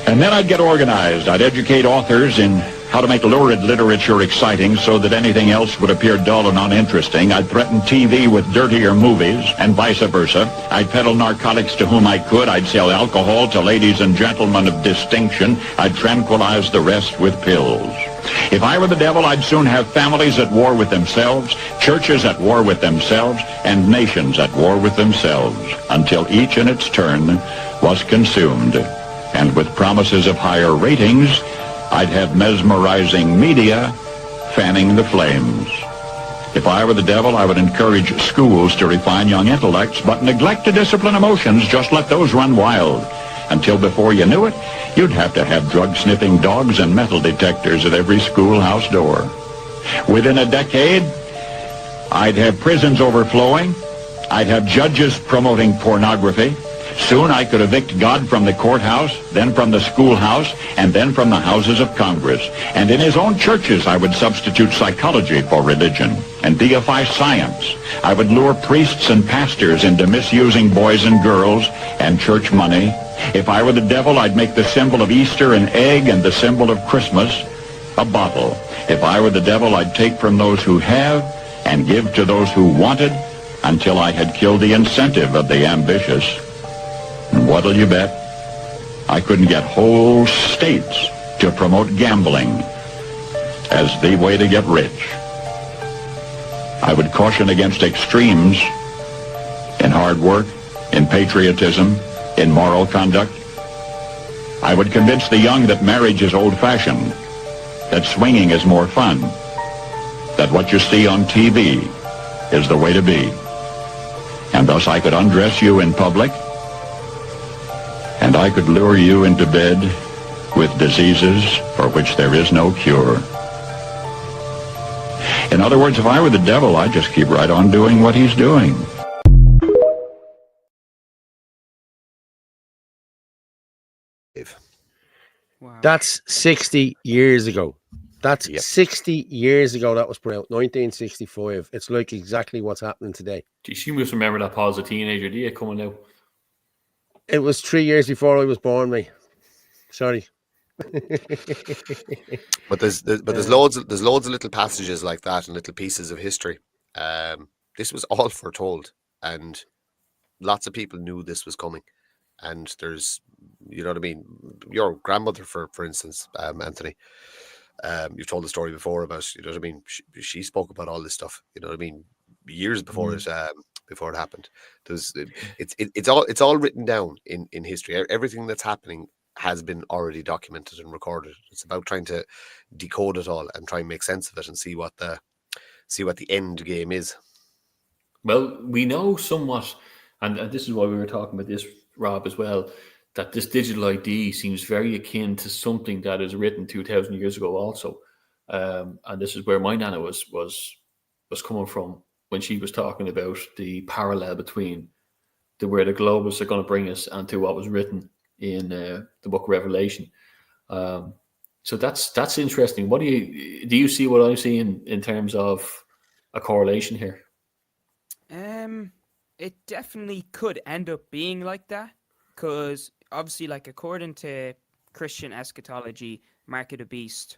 And then I'd get organized. I'd educate authors in how to make lurid literature exciting so that anything else would appear dull and uninteresting. I'd threaten TV with dirtier movies and vice versa. I'd peddle narcotics to whom I could. I'd sell alcohol to ladies and gentlemen of distinction. I'd tranquilize the rest with pills. If I were the devil, I'd soon have families at war with themselves, churches at war with themselves, and nations at war with themselves, until each in its turn was consumed. And with promises of higher ratings, I'd have mesmerizing media fanning the flames. If I were the devil, I would encourage schools to refine young intellects, but neglect to discipline emotions. Just let those run wild. Until before you knew it, you'd have to have drug-sniffing dogs and metal detectors at every schoolhouse door. Within a decade, I'd have prisons overflowing. I'd have judges promoting pornography. Soon I could evict God from the courthouse, then from the schoolhouse, and then from the houses of Congress. And in his own churches, I would substitute psychology for religion and deify science. I would lure priests and pastors into misusing boys and girls and church money. If I were the devil, I'd make the symbol of Easter an egg and the symbol of Christmas a bottle. If I were the devil, I'd take from those who have and give to those who wanted until I had killed the incentive of the ambitious. And what'll you bet? I couldn't get whole states to promote gambling as the way to get rich. I would caution against extremes in hard work, in patriotism, in moral conduct. I would convince the young that marriage is old-fashioned, that swinging is more fun, that what you see on TV is the way to be. And thus I could undress you in public, and I could lure you into bed with diseases for which there is no cure. In other words, if I were the devil, I'd just keep right on doing what he's doing. Wow. That's 60 years ago. That's Yep. 60 years ago that was put out, 1965. It's like exactly what's happening today. Geez, you must remember that Paul as a teenager, do you, coming out? It was 3 years before I was born, mate. Sorry. But there's loads of little passages like that and little pieces of history. This was all foretold, and lots of people knew this was coming. And there's, you know what I mean, your grandmother, for instance, Anthony, you've told the story before about, you know what I mean, she spoke about all this stuff, you know what I mean, years before it happened. It's all written down in history. Everything that's happening has been already documented and recorded. It's about trying to decode it all and try and make sense of it and see what the end game is. Well, we know somewhat, and this is why we were talking about this, Rob, as well, that this digital ID seems very akin to something that is written 2,000 years ago also. And this is where my nana was coming from when she was talking about the parallel between where the globalists are going to bring us and to what was written in the book of Revelation. So that's interesting. What do you see what I'm seeing in terms of a correlation here? It definitely could end up being like that, because obviously, like, according to Christian eschatology, Mark of the Beast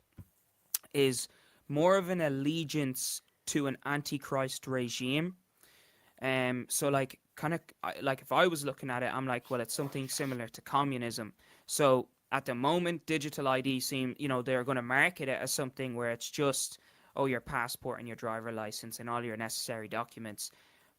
is more of an allegiance to an antichrist regime. So like, kind of like, if I was looking at it, I'm like, well, it's something similar to communism. So at the moment, digital ID seem, they're going to market it as something where it's just, your passport and your driver license and all your necessary documents.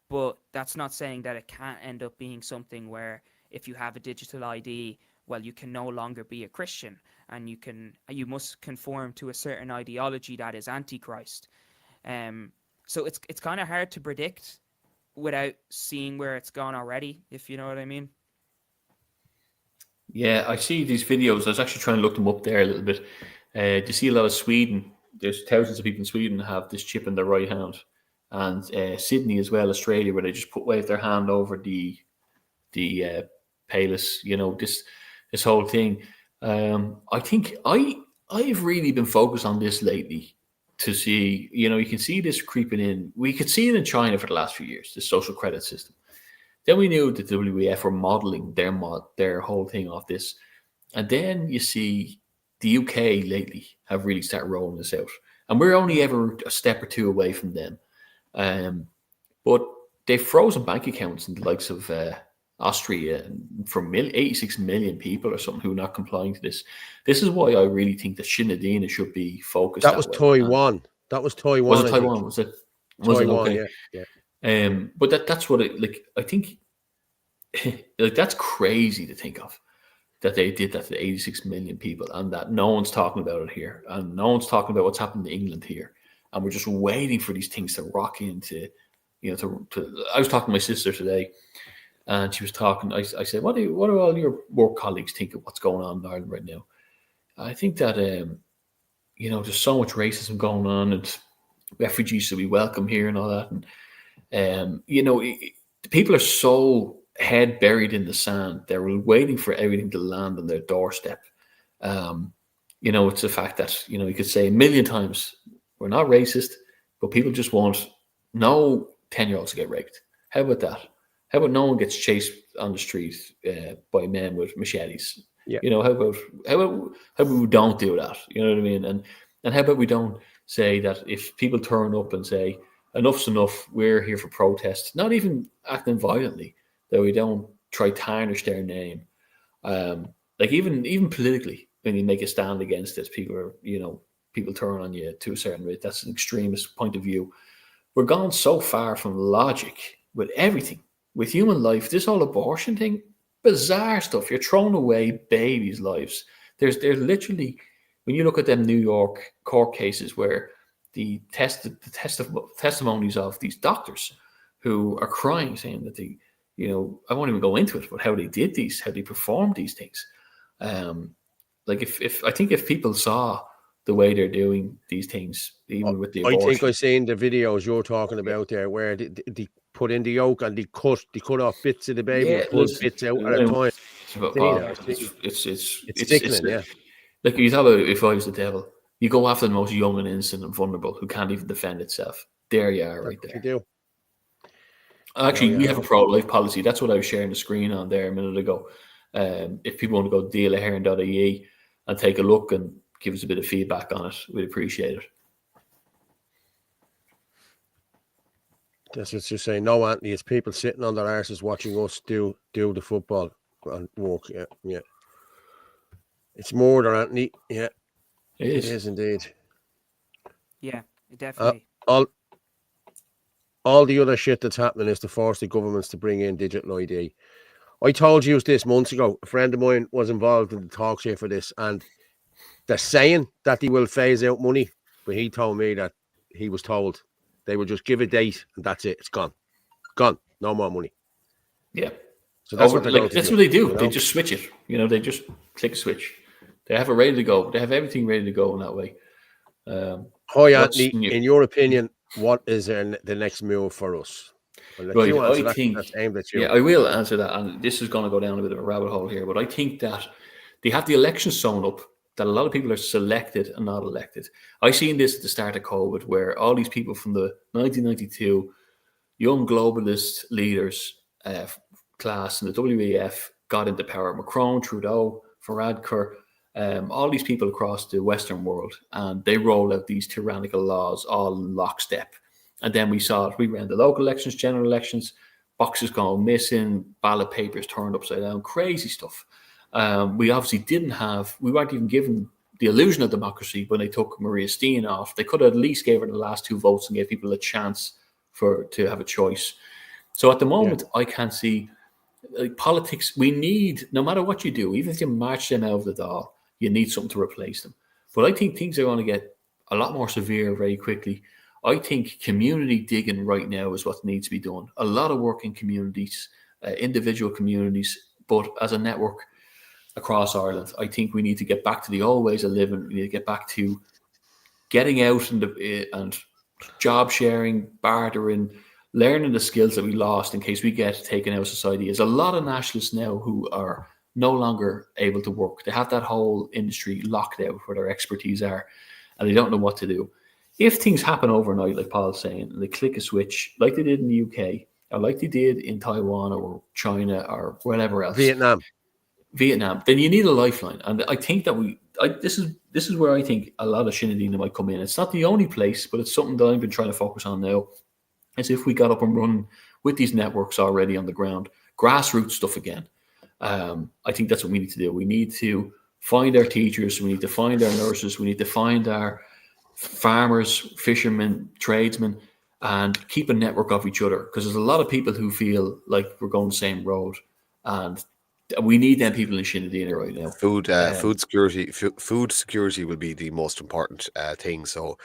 But that's not saying that it can't end up being something where if you have a digital ID, well, you can no longer be a Christian, and you must conform to a certain ideology that is antichrist. So it's kind of hard to predict without seeing where it's gone already, if you know what I mean. Yeah, I see these videos. I was actually trying to look them up there a little bit. Do you see a lot of Sweden? There's thousands of people in Sweden who have this chip in their right hand. And Sydney as well, Australia, where they just wave their hand over the palus, this whole thing. I think I've really been focused on this lately to see, you can see this creeping in. We could see it in China for the last few years, the social credit system. Then we knew that the WEF were modeling their whole thing off this. And then you see the UK lately have really started rolling this out, and we're only ever a step or two away from them. But they've frozen bank accounts in the likes of Austria for 86 million people or something who are not complying to this. This is why I really think that Sinn Féin should be focused. That was Taiwan. That was Taiwan. Was it Taiwan? Was it? Taiwan, okay? Yeah. But that's what I think. Like, that's crazy to think of, that they did that to 86 million people, and that no one's talking about it here, and no one's talking about what's happened in England here, and we're just waiting for these things to rock into, I was talking to my sister today, and she was talking. I said, what do all your work colleagues think of what's going on in Ireland right now? I think that there's so much racism going on, and refugees should be welcome here and all that, and people are so head buried in the sand. They're waiting for everything to land on their doorstep. It's a fact that, you could say a million times, we're not racist, but people just want no 10-year-olds to get raped. How about that? How about no one gets chased on the street by men with machetes? Yeah. How about we don't do that? You know what I mean? And how about we don't say that if people turn up and say, enough's enough, we're here for protest, not even acting violently, that we don't try to tarnish their name. Even politically, when you make a stand against it, people turn on you to a certain rate. That's an extremist point of view. We're gone so far from logic with everything, with human life. This whole abortion thing, bizarre stuff. You're throwing away babies' lives. There's literally, when you look at them New York court cases where the testimonies of these doctors who are crying, saying that I won't even go into it, but how they did how they performed these things. If people saw the way they're doing these things, even with the abortion. I think I've seen the videos you're talking about there, where they put in the yolk and they cut off bits of the baby and pull bits out at a time. It's sickening, yeah. Like, you talk about, if I was the devil, you go after the most young and innocent and vulnerable who can't even defend itself. There you are, right there. You do. Actually, we have a pro-life policy. That's what I was sharing the screen on there a minute ago. If people want to go dealaheron.ie and take a look and give us a bit of feedback on it, we'd appreciate it. That's what you're saying. No, Anthony, it's people sitting on their arses watching us do the football and work. Yeah. It's murder, Anthony. Yeah. It is indeed. Yeah, definitely. All the other shit that's happening is to force the governments to bring in digital ID. I told you this months ago. A friend of mine was involved in the talks here for this, and they're saying that they will phase out money, but he told me that he was told they will just give a date and that's it. It's gone. No more money. Yeah. So that's what they're going to do. That's what they do. They just switch it. They just click a switch. They have it ready to go. They have everything ready to go in that way. Hi, Anthony. In your opinion, what is the next move for us? Right, I think that's aimed at you. Yeah, I will answer that, and this is going to go down a bit of a rabbit hole here. But I think that they have the election sewn up, that a lot of people are selected and not elected. I seen this at the start of COVID, where all these people from the 1992 young globalist leaders class in the WEF got into power. Macron, Trudeau, Varadkar, all these people across the Western world, and they rolled out these tyrannical laws all in lockstep. And then we saw it. We ran the local elections, general elections, boxes going missing, ballot papers turned upside down, crazy stuff. We obviously we weren't even given the illusion of democracy when they took Maria Steen off. They could have at least gave her the last 2 votes and gave people a chance to have a choice. So at the moment, I can't see politics. We need, no matter what you do, even if you march them out of the door, you need something to replace them. But I think things are going to get a lot more severe very quickly. I think community digging right now is what needs to be done. A lot of work in communities, individual communities, but as a network across Ireland. I think we need to get back to the old ways of living. We need to get back to getting out and job sharing, bartering, learning the skills that we lost in case we get taken out of society. There's a lot of nationalists now who are no longer able to work. They have that whole industry locked out where their expertise are, and they don't know what to do. If things happen overnight, like Paul's saying, and they click a switch, like they did in the UK, or like they did in Taiwan or China or wherever else. Vietnam, then you need a lifeline. And I think that this is where I think a lot of Sinn Féin might come in. It's not the only place, but it's something that I've been trying to focus on now. As if we got up and run with these networks already on the ground, grassroots stuff again. I think that's what we need to do. We need to find our teachers. We need to find our nurses. We need to find our farmers, fishermen, tradesmen, and keep a network of each other. Because there's a lot of people who feel like we're going the same road, and we need them people in Sinn Féin right now. Food security will be the most important thing. So,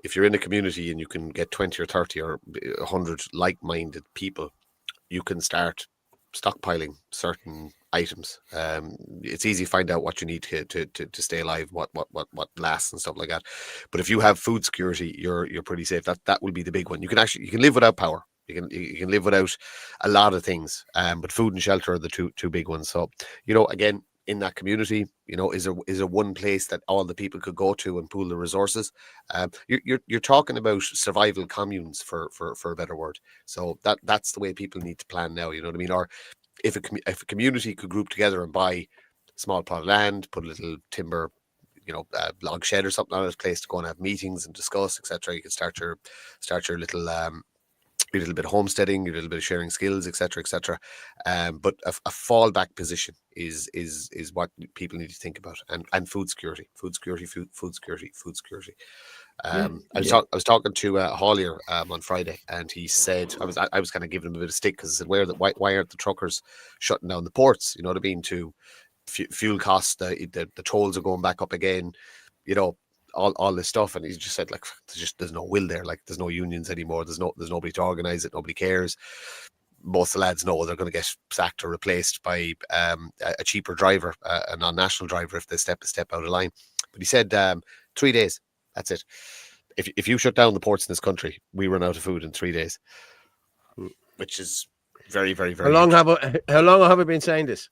if you're in a community and you can get 20 or 30 or 100 like-minded people, you can start stockpiling certain items. It's easy to find out what you need to stay alive, what lasts and stuff like that. But if you have food security, you're pretty safe. That will be the big one. You can live without power. You can live without a lot of things. But food and shelter are the two big ones. So, again, in that community, is there one place that all the people could go to and pool the resources? You're talking about survival communes for a better word. So that's the way people need to plan now. You know what I mean? Or if a community could group together and buy a small plot of land, put a little timber, log shed or something on it, place to go and have meetings and discuss, etc. You can start your little a little bit of homesteading, a little bit of sharing skills, etc. But a fallback position is what people need to think about, and food security. I was talking to Haulier on Friday, and he said I was kind of giving him a bit of stick because I said, why aren't the truckers shutting down the ports? You know what I mean? To fuel costs, the tolls are going back up again. All this stuff, and he just said, like, there's no will there. Like, there's no unions anymore. There's nobody to organize it. Nobody cares. Most of the lads know they're going to get sacked or replaced by a cheaper driver, a non-national driver, if they step out of line. But he said 3 days. That's it. If you shut down the ports in this country, we run out of food in 3 days, which is very, very, very. How long have I been saying this?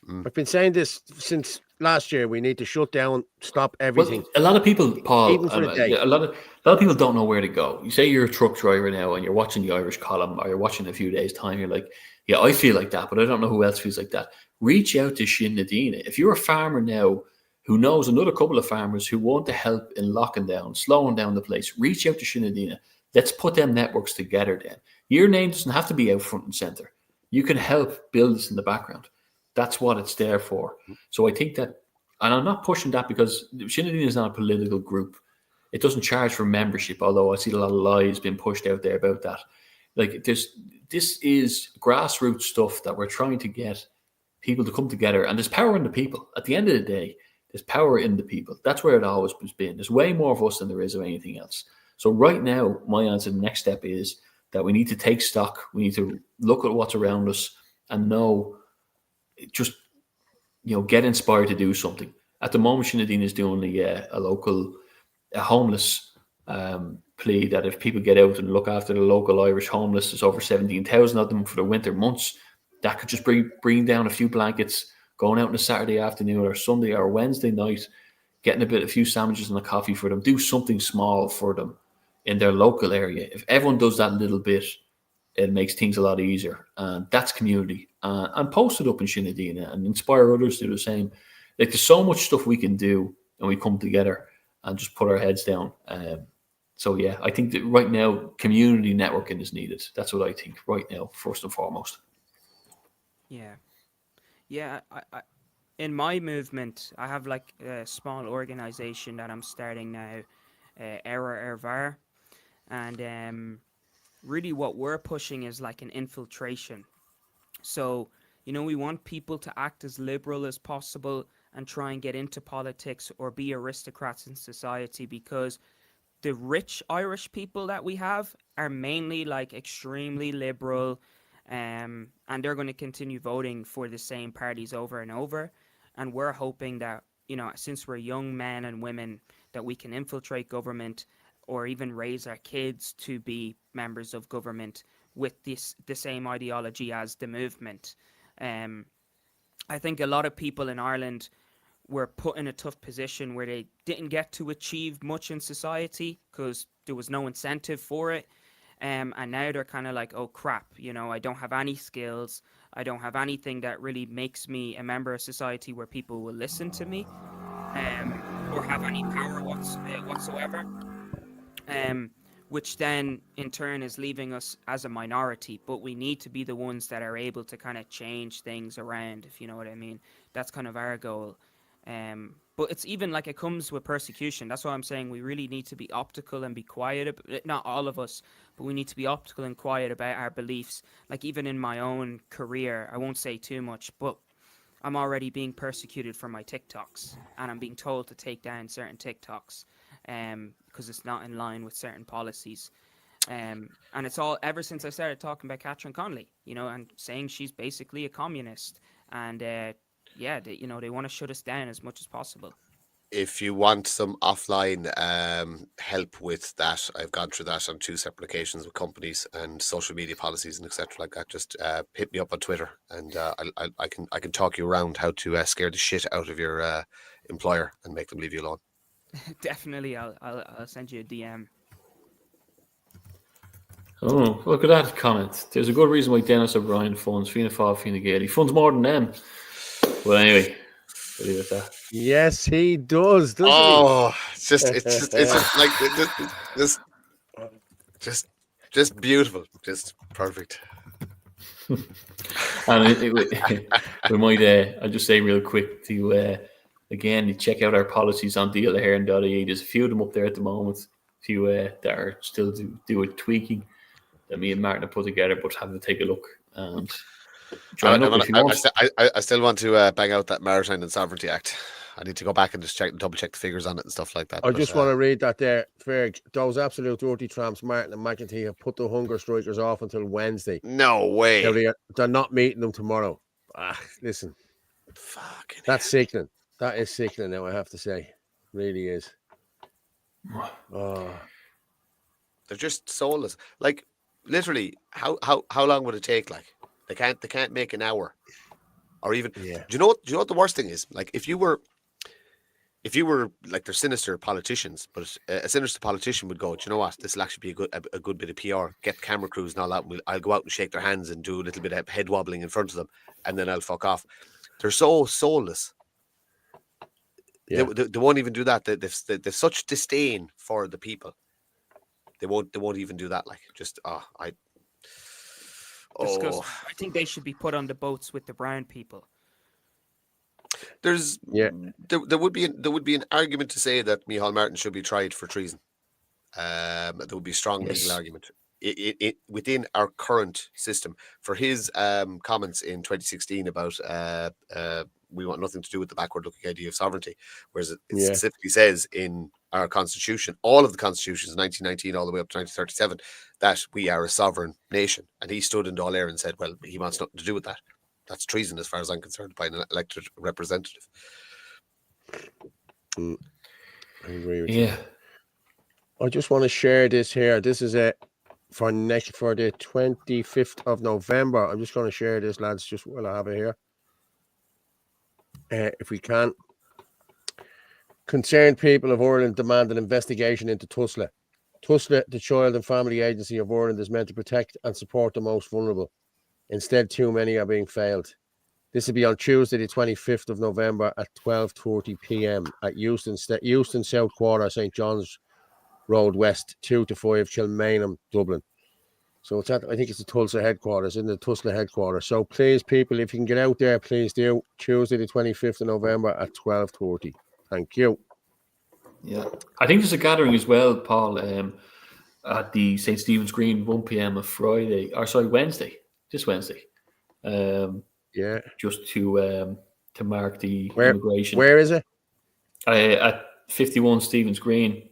I've been saying this since last year. We need to shut down, stop everything. Well, a lot of people, Paul, even for a day. a lot of people don't know where to go. You say you're a truck driver now, and you're watching the Irish column, or you're watching a few days' time. You're like, yeah, I feel like that, but I don't know who else feels like that. Reach out to Sinn Féin. If you're a farmer now who knows another couple of farmers who want to help in locking down, slowing down the place, reach out to Sinn Féin. Let's put them networks together. Then your name doesn't have to be out front and center. You can help build this in the background. That's what it's there for. So I think that, and I'm not pushing that because Sinn Féin is not a political group. It doesn't charge for membership, although I see a lot of lies being pushed out there about that. Like, this is grassroots stuff that we're trying to get people to come together, and there's power in the people. At the end of the day, there's power in the people. That's where it always has been. There's way more of us than there is of anything else. So right now, my answer, the next step is that we need to take stock. We need to look at what's around us and know, just, get inspired to do something. At the moment, Sinn Féin is doing a local homeless plea that if people get out and look after the local Irish homeless, there's over 17,000 of them for the winter months. That could just bring down a few blankets, going out on a Saturday afternoon or Sunday or Wednesday night, getting a few sandwiches and a coffee for them. Do something small for them in their local area. If everyone does that little bit, it makes things a lot easier. And that's community. And post it up in Sinn Féin and inspire others to do the same. Like, there's so much stuff we can do, and we come together and just put our heads down. So yeah, I think that right now, community networking is needed. That's what I think right now, first and foremost. Yeah. I in my movement, I have like a small organization that I'm starting now, Ervar, and really what we're pushing is like an infiltration. So, we want people to act as liberal as possible and try and get into politics or be aristocrats in society, because the rich Irish people that we have are mainly like extremely liberal, and they're going to continue voting for the same parties over and over. And we're hoping that, since we're young men and women, that we can infiltrate government or even raise our kids to be members of government with the same ideology as the movement. I think a lot of people in Ireland were put in a tough position where they didn't get to achieve much in society because there was no incentive for it. And now they're kind of like, oh crap, I don't have any skills. I don't have anything that really makes me a member of society where people will listen to me. or have any power whatsoever. Which then in turn is leaving us as a minority, but we need to be the ones that are able to kind of change things around, if you know what I mean. That's kind of our goal. But it's even like it comes with persecution. That's why I'm saying we really need to be optical and be quiet. Not all of us, but we need to be optical and quiet about our beliefs. Like even in my own career, I won't say too much, but I'm already being persecuted for my TikToks, and I'm being told to take down certain TikToks because it's not in line with certain policies. And it's all ever since I started talking about Catherine Connolly, and saying she's basically a communist. And they want to shut us down as much as possible. If you want some offline help with that, I've gone through that on 2 separate occasions with companies and social media policies and etc. like that. Just hit me up on Twitter, and I can talk you around how to scare the shit out of your employer and make them leave you alone. Definitely, I'll send you a DM. Oh, look at that comment. There's a good reason why Dennis O'Brien funds Fianna Fáil, Fine Gael. He funds more than them. Well, anyway, we'll leave it at that. Yes, he does, doesn't he? Oh, it's just like just beautiful, just perfect. And we might, I'll just say real quick to again, check out our policies on dealaheron.ie. There's a few of them up there at the moment. A few that are still doing tweaking that me and Martin have put together, but have to take a look and join up if you want. I still want to bang out that Maritime and Sovereignty Act. I need to go back and just double check the figures on it and stuff like that. I just want to read that there, Ferg. Those absolute dirty tramps, Martin and McEntee, have put the hunger strikers off until Wednesday. No way. They're not meeting them tomorrow. Listen. Fucking that's sickening. That is sickening now, I have to say. Really is. Oh. They're just soulless. Like, literally, how long would it take? Like, they can't make an hour. Or even, do you know what the worst thing is? Like, if you were like, they're sinister politicians, but a sinister politician would go, do you know what? This will actually be a good bit of PR. Get camera crews and all that. I'll go out and shake their hands and do a little bit of head wobbling in front of them, and then I'll fuck off. They're so soulless. Yeah. They won't even do that. They've such disdain for the people. They won't even do that. Like, just disgusting. I think they should be put on the boats with the brown people. There would be an argument to say that Micheál Martin should be tried for treason. There would be a strong legal argument within our current system for his comments in 2016 about we want nothing to do with the backward-looking idea of sovereignty, whereas it specifically says in our constitution, all of the constitutions, 1919 all the way up to 1937, that we are a sovereign nation. And he stood in Dáil Éireann and said, well, he wants nothing to do with that. That's treason as far as I'm concerned by an elected representative. I agree with you. I just want to share this here. This is for the 25th of November. I'm just going to share this, lads, just while I have it here. If we can. Concerned people of Ireland demand an investigation into TUSLA. TUSLA, the Child and Family Agency of Ireland, is meant to protect and support the most vulnerable. Instead, too many are being failed. This will be on Tuesday, the 25th of November at 12:30 p.m. at Euston South Quarter, St. John's Road West, 2 to 5, Kilmainham, Dublin. So it's I think it's the Tulsa headquarters, in the TUSLA headquarters. So please, people, if you can get out there, please do. Tuesday, the 25th of November at 12:30. Thank you. Yeah. I think there's a gathering as well, Paul, at the St. Stephen's Green, 1 p.m. of Wednesday. This Wednesday. Just to mark the immigration. Where is it? At 51 Stephen's Green,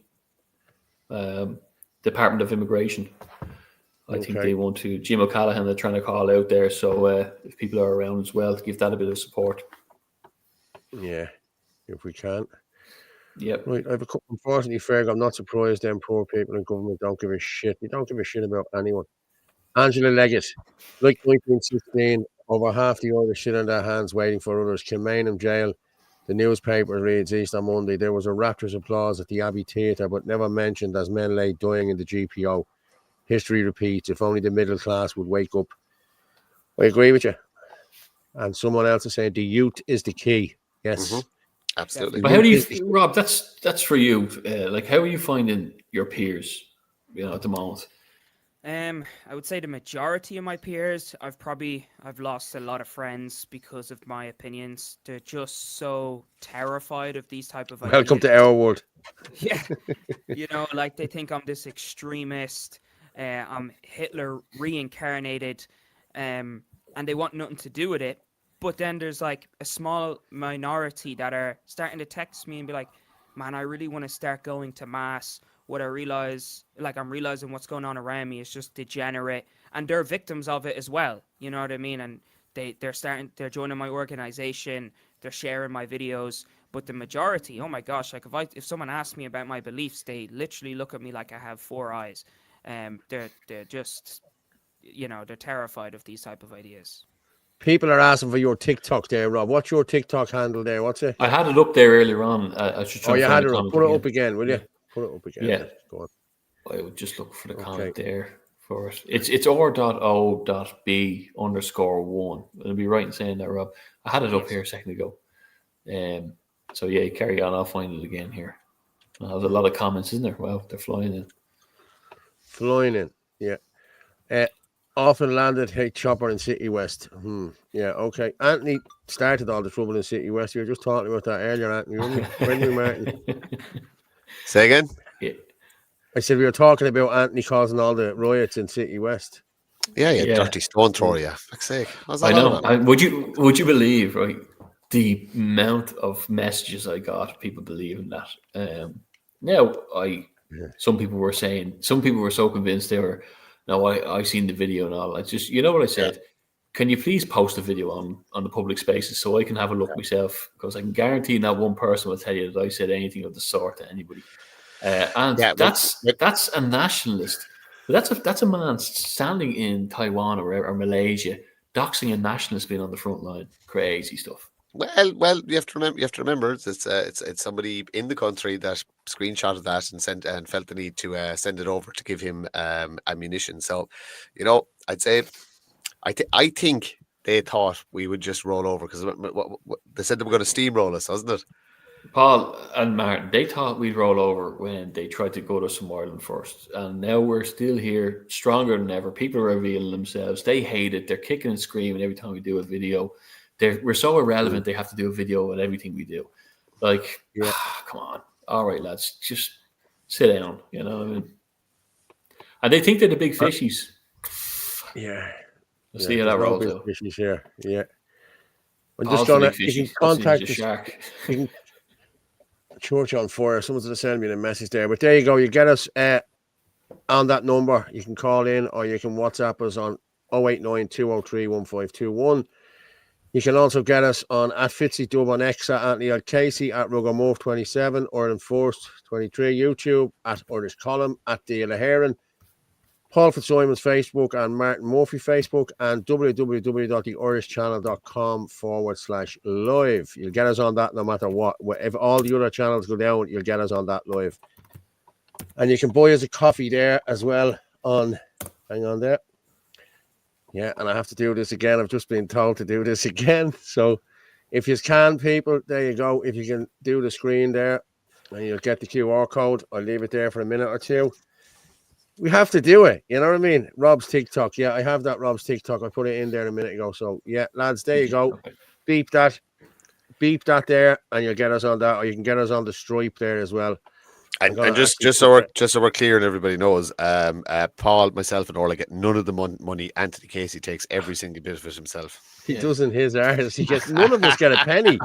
Department of Immigration. I think they want to. Jim O'Callaghan, they're trying to call out there. So if people are around as well, to give that a bit of support. Yeah, if we can. Yep. Right, unfortunately, Ferg, I'm not surprised them poor people in government don't give a shit. They don't give a shit about anyone. Angela Leggett, like 1916, over half the Irish sit on their hands waiting for others. Kilmainham jail. The newspaper reads Easter Monday. There was a rapturous applause at the Abbey Theatre, but never mentioned as men lay dying in the GPO. History repeats. If only the middle class would wake up. I agree with you. And someone else is saying the youth is the key. Yes. Absolutely. But how do you, Rob? That's for you. Like, how are you finding your peers? At the moment. I would say the majority of my peers, I've lost a lot of friends because of my opinions. They're just so terrified of these type of ideas. Welcome to our world. Yeah, like they think I'm this extremist. I'm Hitler reincarnated, and they want nothing to do with it. But then there's like a small minority that are starting to text me and be like, "Man, I really want to start going to mass." What I'm realizing what's going on around me is just degenerate, and they're victims of it as well. You know what I mean? And they're joining my organization, they're sharing my videos. But the majority, oh my gosh, like if someone asks me about my beliefs, they literally look at me like I have 4 eyes. They're just, they're terrified of these type of ideas. People are asking for your TikTok there, Rob. What's your TikTok handle there? What's it? I had it up there earlier on. I should try. You had it up. Put it up again, will you? Put it up again. Yeah. Go on. I would just look for the comment there for it. It's r.o.b_1. It'll be right in saying that, Rob. I had it up here a second ago. So yeah, carry on. I'll find it again here. There's a lot of comments, isn't there? Wow, they're flying in. Yeah. Often landed hate chopper in City West. Yeah, okay. Anthony started all the trouble in City West. You were just talking about that earlier, Anthony. When Martin. Say again? Yeah. I said we were talking about Anthony causing all the riots in City West. Yeah. Dirty stone thrower, yeah. Fuck's sake. I know. Would you believe, right, the amount of messages I got, people believing that. Some people were so convinced they were. No, I seen the video and all. I just, you know what I said? Yeah. Can you please post the video on the public spaces so I can have a look myself? Because I can guarantee not one person will tell you that I said anything of the sort to anybody. That's a nationalist. But that's a man standing in Taiwan or Malaysia, doxing a nationalist being on the front line. Crazy stuff. Well, you have to remember it's somebody in the country that screenshotted that and felt the need to send it over to give him ammunition. So, I'd say I think they thought we would just roll over because they said they were going to steamroll us, wasn't it? Paul and Martin, they thought we'd roll over when they tried to go to some Ireland first, and now we're still here, stronger than ever. People are revealing themselves. They hate it. They're kicking and screaming every time we do a video. We're so irrelevant. They have to do a video on everything we do. Like, come on. All right, lads, just sit down. You know what I mean? And they think they're the big fishies. Yeah. Let's see how that rolls out. Fishies here. Yeah. I'm just trying to. You can contact the shark. Church on Fire. Someone's going to send me the message there. But there you go. You get us on that number. You can call in or you can WhatsApp us on 089 203 1521. You can also get us on at FitzyDub on X, at Anthony at Casey, at Rugamorph27, Ireland Force 23, YouTube, at Irish Column, at Dale Heron, Paul Fitzsimon's Facebook and Martin Murphy Facebook, and www.irishchannel.com/live. You'll get us on that no matter what. If all the other channels go down, you'll get us on that live. And you can buy us a coffee there as well on, hang on there. Yeah, and I have to do this again. I've just been told to do this again. So if you can, people, there you go. If you can do the screen there and you'll get the QR code, I'll leave it there for a minute or two. We have to do it. You know what I mean? Rob's TikTok. Yeah, I have that Rob's TikTok. I put it in there a minute ago. So, yeah, lads, there you go. Beep that there, and you'll get us on that. Or you can get us on the Stripe there as well. And just so we're clear and everybody knows, Paul, myself, and Orla get none of the money. Anthony Casey takes every single bit of it himself. He doesn't his artist. He gets none of us get a penny.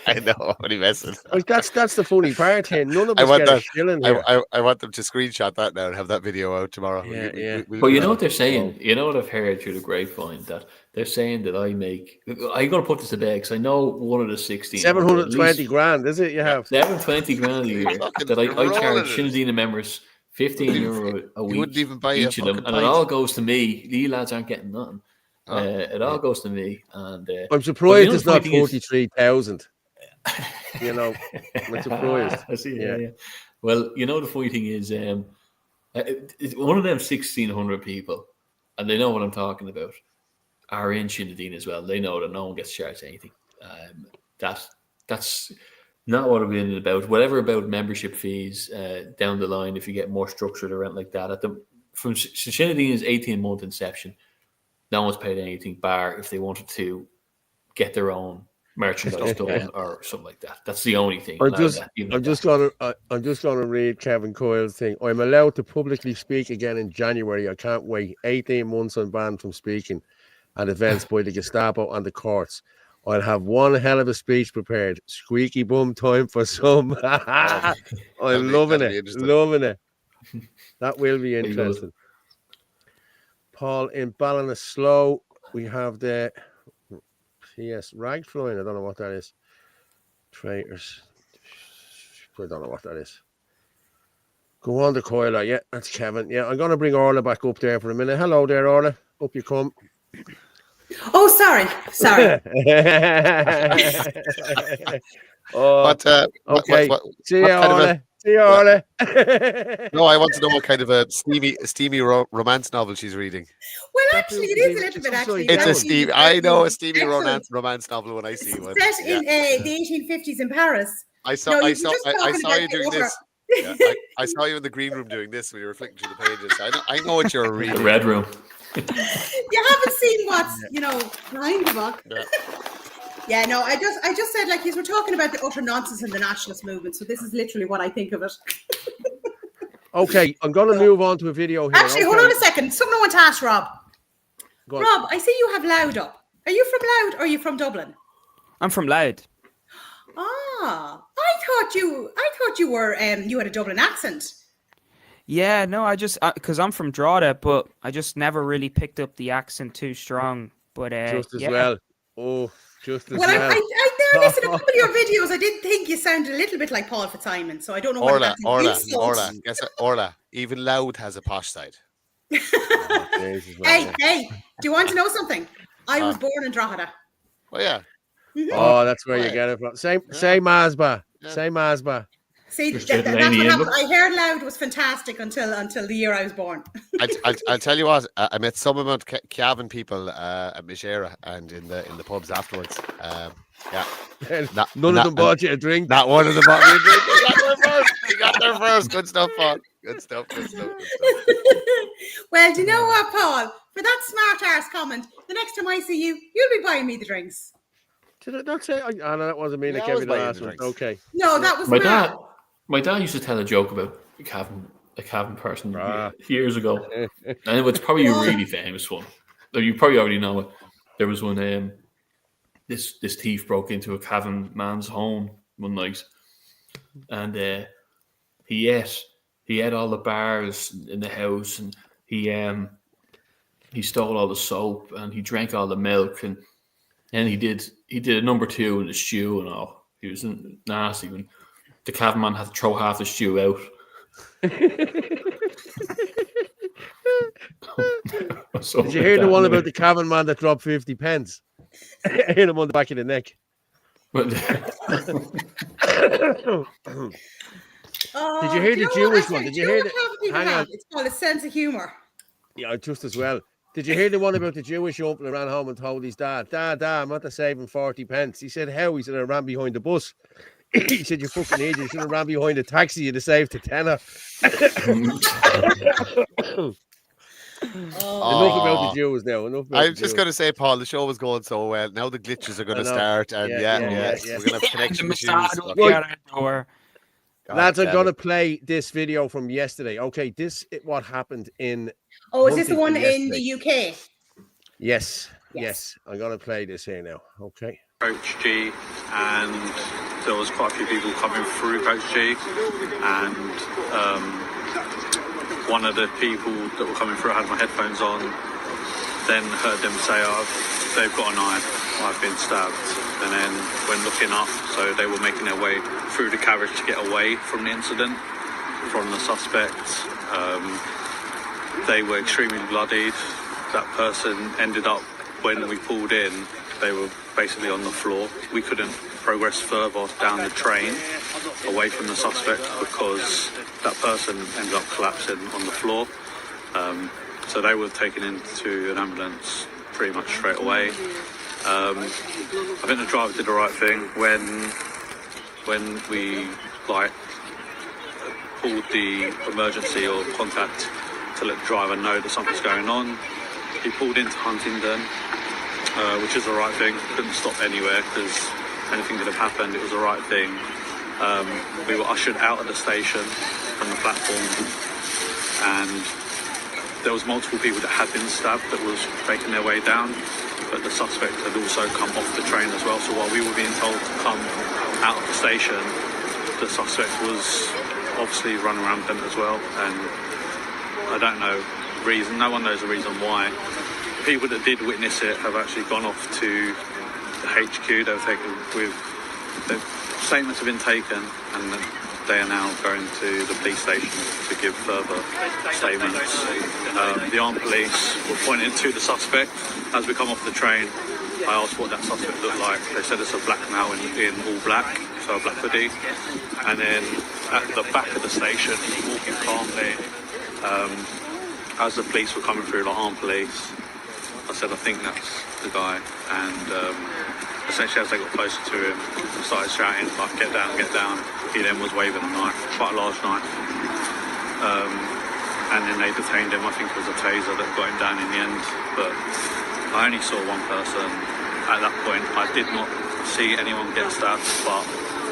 I know what he messes. Like that's the funny part here. None of us get a shilling here. I want them to screenshot that now and have that video out tomorrow. Yeah. But you know what they're saying? You know what I've heard through the grapevine, that they're saying that I'm going to put this to bed because I know one of the 16 720 grand, is it? You have 720 grand a year that I charge Shinadina members €15 a week. You wouldn't even buy each of them, and it all goes to me. These lads aren't getting nothing. It all goes to me, and I'm surprised it's not 43,000. You know, I'm surprised. I see. Yeah. Well, you know, the funny thing is, it's one of them 1,600 people, and they know what I'm talking about, are in Shinadine as well. They know that no one gets charged anything. That's Not what I've been about. Whatever about membership fees down the line, if you get more structured or anything like that. From Sinn Féin's 18-month inception, no one's paid anything bar if they wanted to get their own merchandise done or something like that. That's the only thing. I'm just gonna read Kevin Coyle's thing. I'm allowed to publicly speak again in January. I can't wait. 18 months I'm banned from speaking at events by the Gestapo and the courts. I'll have one hell of a speech prepared. Squeaky bum time for some. I'm loving it. That will be interesting. Paul, in Ballinasloe, we have the PS rag flying. I don't know what that is. Traitors. I don't know what that is. Go on the Coiler. Yeah, that's Kevin. Yeah, I'm going to bring Orla back up there for a minute. Hello there, Orla. Up you come. Oh, sorry. Okay. See you, Orla. No, I want to know what kind of a steamy romance novel she's reading. Well, actually, it is a little bit. Actually, it's a steamy. I know a steamy romance novel when I see one. Set in the 1850s in Paris. I saw you doing this. Yeah, I saw you in the green room doing this when you were flicking through the pages. I know what you're reading. The red room. You haven't seen what's behind the book. Yeah. Yeah, no, I just said, like, we're talking about the utter nonsense in the nationalist movement, so this is literally what I think of it. Okay, I'm going to move on to a video here. Actually, hold on a second. Something I want to ask Rob. Rob, I see you have Loud up. Are you from Loud or are you from Dublin? I'm from Loud. Ah, I thought you were you had a Dublin accent. Yeah, no, I just because I'm from Drogheda, but I just never really picked up the accent too strong. But just as well. Oh. Just as well, I listened to a couple of your videos. I did think you sounded a little bit like Paul Fitzsimon, so I don't know Orla. Guess what? Orla. Even Loud has a posh side. Hey, do you want to know something? I was born in Drogheda. Oh yeah. Mm-hmm. Oh, that's where you get it from. Say Masba. Say Masba. See, that's what happened. I heard Loud was fantastic until the year I was born. I'll tell you what. I met some amount of Cavan people at Mishera and in the pubs afterwards. None of them bought you a drink. Not one of them bought me a drink. He got there first. Good stuff, Paul. Good stuff. Well, do you know what, Paul? For that smart arse comment, the next time I see you, you'll be buying me the drinks. Did I not say? No, that wasn't me. That gave me the last one. Okay. No, that was my dad used to tell a joke about a Cavan person years ago, and it was probably a really famous one. You probably already know it. There was one. This thief broke into a Cavan man's home one night, and he ate all the bars in the house, and he stole all the soap, and he drank all the milk, and he did a number 2 in the stew and all. He was nasty. When the Cavan man had to throw half the stew out. Did you hear the one about the Cavan man that dropped 50 pence? Hit him on the back of the neck. Did you hear the Jewish one? Did you hear hang on. It's called a sense of humour. Yeah, just as well. Did you hear the one about the Jewish uncle who ran home and told his dad, Dad, I'm not saving 40 pence? He said, how? He said, I ran behind the bus. He said, you fucking idiot. You should have ran behind a taxi. You'd have saved a tenner. Enough about the Jews now. I'm just going to say, Paul, the show was going so well. Now the glitches are going to start. And we're going to have connection issues. Lads, I'm going to play this video from yesterday. Okay, this is what happened in... Oh, is this the one in the UK? Yes. I'm going to play this here now. Okay. Coach G, and there was quite a few people coming through Coach G, and one of the people that were coming through, I had my headphones on, then heard them say, they've got a knife, I've been stabbed. And then when looking up, so they were making their way through the carriage to get away from the incident, from the suspect. They were extremely bloodied. That person ended up, when we pulled in, they were basically on the floor. We couldn't progress further down the train away from the suspect because that person ended up collapsing on the floor. So they were taken into an ambulance pretty much straight away. I think the driver did the right thing when when we called the emergency or contact to let the driver know that something's going on. He pulled into Huntingdon, which is the right thing. Couldn't stop anywhere because anything could have happened. It was the right thing. We were ushered out of the station from the platform, and there was multiple people that had been stabbed that was making their way down, but the suspect had also come off the train as well. So while we were being told to come out of the station, the suspect was obviously running rampant as well, and I don't know reason. No one knows the reason why. People that did witness it have actually gone off to the HQ. Statements have been taken, and they are now going to the police station to give further statements. The armed police were pointing to the suspect as we come off the train. I asked what that suspect looked like. They said it's a black male in all black, so a black hoodie. And then at the back of the station, walking calmly, as the police were coming through, like armed police, I said, I think that's the guy. And essentially, as they got closer to him, started shouting, like, get down, get down. He then was waving a knife, quite a large knife. And then they detained him. I think it was a taser that got him down in the end. But I only saw one person at that point. I did not see anyone get stabbed, but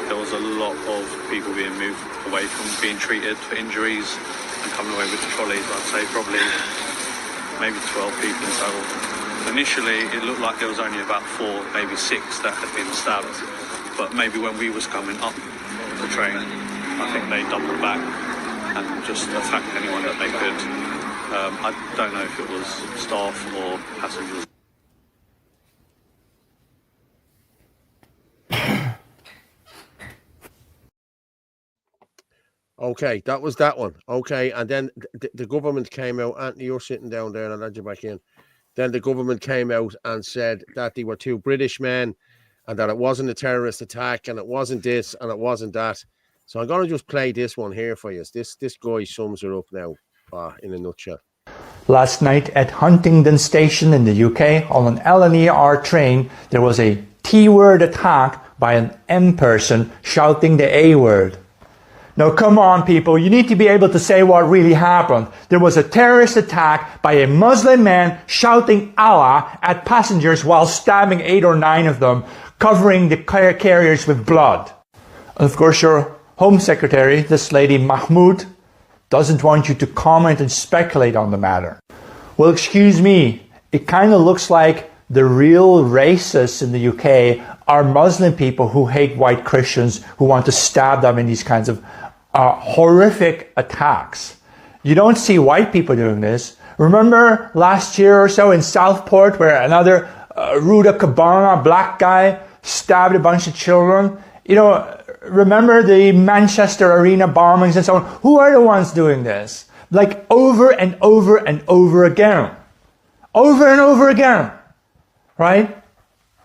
there was a lot of people being moved away from being treated for injuries and coming away with the trolleys. I'd say probably maybe 12 people in total. Initially, it looked like there was only about 4, maybe 6 that had been stabbed. But maybe when we was coming up the train, I think they doubled back and just attacked anyone that they could. I don't know if it was staff or passengers. Okay, that was that one. Okay, and then the government came out. Anthony, you're sitting down there, and I'll let you back in. Then the government came out and said that they were 2 British men and that it wasn't a terrorist attack and it wasn't this and it wasn't that. So I'm going to just play this one here for you. This guy sums it up now in a nutshell. Last night at Huntingdon Station in the UK on an LNER train, there was a T-word attack by an M person shouting the A word. Now, come on, people. You need to be able to say what really happened. There was a terrorist attack by a Muslim man shouting Allah at passengers while stabbing 8 or 9 of them, covering the carriers with blood. And of course, your Home Secretary, this lady Mahmoud, doesn't want you to comment and speculate on the matter. Well, excuse me. It kind of looks like the real racists in the UK are Muslim people who hate white Christians, who want to stab them in these kinds of horrific attacks. You don't see white people doing this. Remember last year or so in Southport where another Ruda Cabana, black guy, stabbed a bunch of children? You know, remember the Manchester Arena bombings and so on? Who are the ones doing this? Like over and over and over again. Over and over again. Right?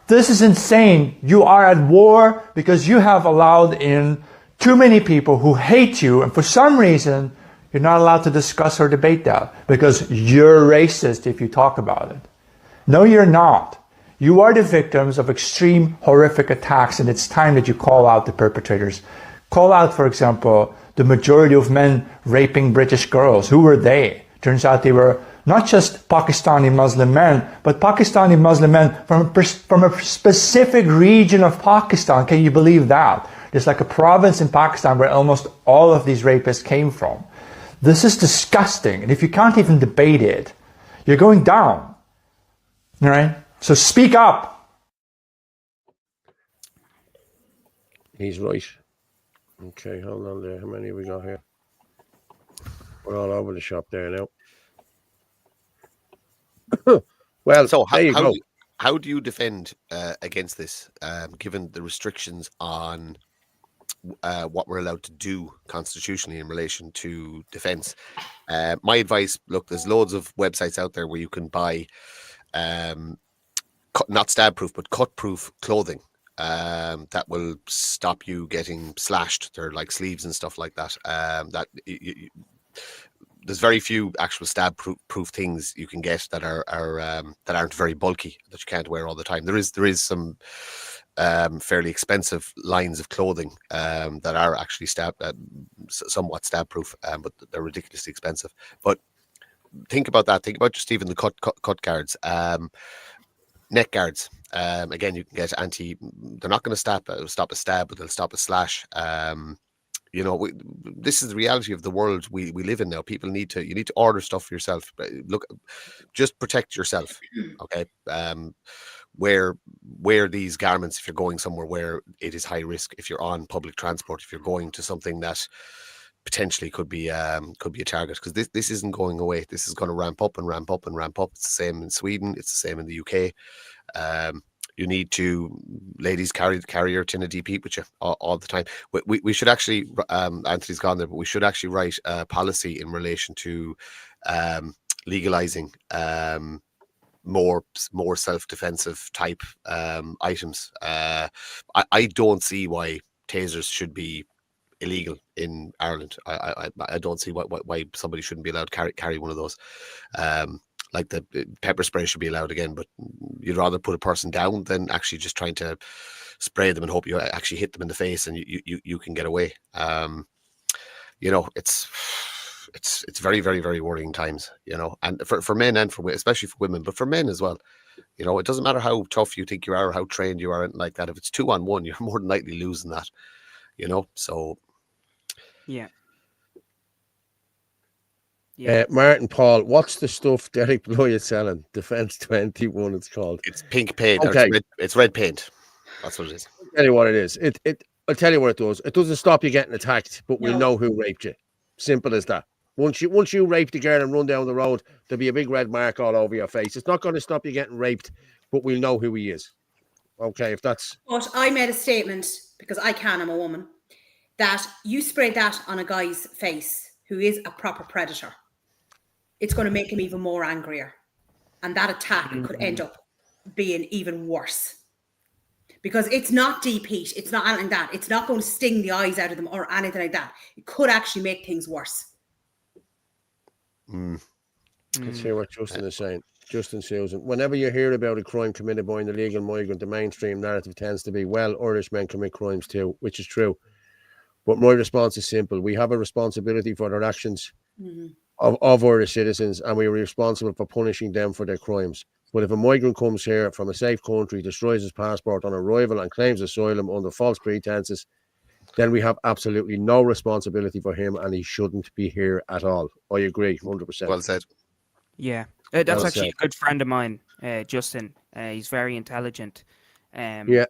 This is insane. You are at war because you have allowed in too many people who hate you, and for some reason, you're not allowed to discuss or debate that because you're racist if you talk about it. No, you're not. You are the victims of extreme, horrific attacks, and it's time that you call out the perpetrators. Call out, for example, the majority of men raping British girls. Who were they? Turns out they were not just Pakistani Muslim men, but Pakistani Muslim men from a specific region of Pakistan. Can you believe that? There's like a province in Pakistan where almost all of these rapists came from. This is disgusting. And if you can't even debate it, you're going down. All right? So speak up. He's right. Okay, hold on there. How many have we got here? We're all over the shop there now. Well, so there you go. How do you defend against this, given the restrictions on what we're allowed to do constitutionally in relation to defense? My advice, look, there's loads of websites out there where you can buy not stab-proof, but cut-proof clothing that will stop you getting slashed. They're like sleeves and stuff like that. There's very few actual stab-proof things you can get that aren't very bulky, that you can't wear all the time. There is some fairly expensive lines of clothing that are actually somewhat stab proof, but they're ridiculously expensive. But think about that. Think about just even the cut guards, neck guards. Again, you can get they're not going to stop a stab, but they'll stop a slash. This is the reality of the world we live in now. You need to order stuff for yourself. Look, just protect yourself. Okay. Wear these garments if you're going somewhere where it is high risk. If you're on public transport, if you're going to something that potentially could be a target, because this isn't going away. This is going to ramp up and ramp up and ramp up. It's the same in Sweden. It's the same in the UK. You need to, ladies, carry your tin of deep heat with you all the time. We should actually, Anthony's gone there, but we should actually write a policy in relation to legalizing more self-defensive type items. I don't see why tasers should be illegal in Ireland. I don't see why somebody shouldn't be allowed to carry one of those. Like the pepper spray should be allowed again, but you'd rather put a person down than actually just trying to spray them and hope you actually hit them in the face and you can get away. It's very, very, very worrying times, and for men and especially for women, but for men as well. It doesn't matter how tough you think you are or how trained you are, and like that. If it's 2-on-1, you're more than likely losing that. So yeah. Martin Paul, what's the stuff Derek Bly is selling? Defense 21, it's called. It's pink paint. Okay. It's red paint. That's what it is. I'll tell you what it is. I'll tell you what it does. It doesn't stop you getting attacked, but we know who raped you. Simple as that. Once you rape the girl and run down the road, there'll be a big red mark all over your face. It's not going to stop you getting raped, but we'll know who he is. Okay, if that's... But I made a statement, because I'm a woman, that you spray that on a guy's face who is a proper predator, it's going to make him even more angrier. And that attack could end up being even worse. Because it's not deep heat. It's not anything like that. It's not going to sting the eyes out of them or anything like that. It could actually make things worse. Let's hear what Justin is saying. Justin Susan, whenever you hear about a crime committed by an illegal migrant, the mainstream narrative tends to be, well, Irish men commit crimes too, which is true. But my response is simple. We have a responsibility for their actions of Irish citizens, and we are responsible for punishing them for their crimes. But if a migrant comes here from a safe country, destroys his passport on arrival and claims asylum under false pretenses, then we have absolutely no responsibility for him, and he shouldn't be here at all. I agree, 100%. Well said. Yeah, that's actually a good friend of mine, Justin. He's very intelligent. Yeah.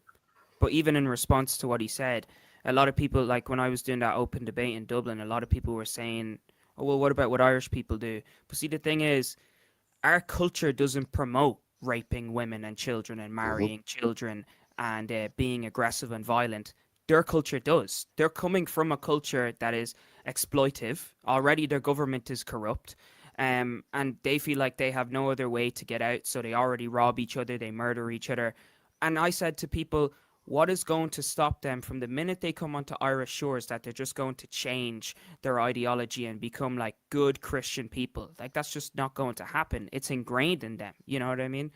But even in response to what he said, a lot of people, like when I was doing that open debate in Dublin, a lot of people were saying, oh, well, what about what Irish people do? But see, the thing is, our culture doesn't promote raping women and children and marrying children and being aggressive and violent. Their culture does. They're coming from a culture that is exploitive. Already their government is corrupt. And they feel like they have no other way to get out. So they already rob each other. They murder each other. And I said to people, what is going to stop them from the minute they come onto Irish shores that they're just going to change their ideology and become like good Christian people? Like, that's just not going to happen. It's ingrained in them. You know what I mean?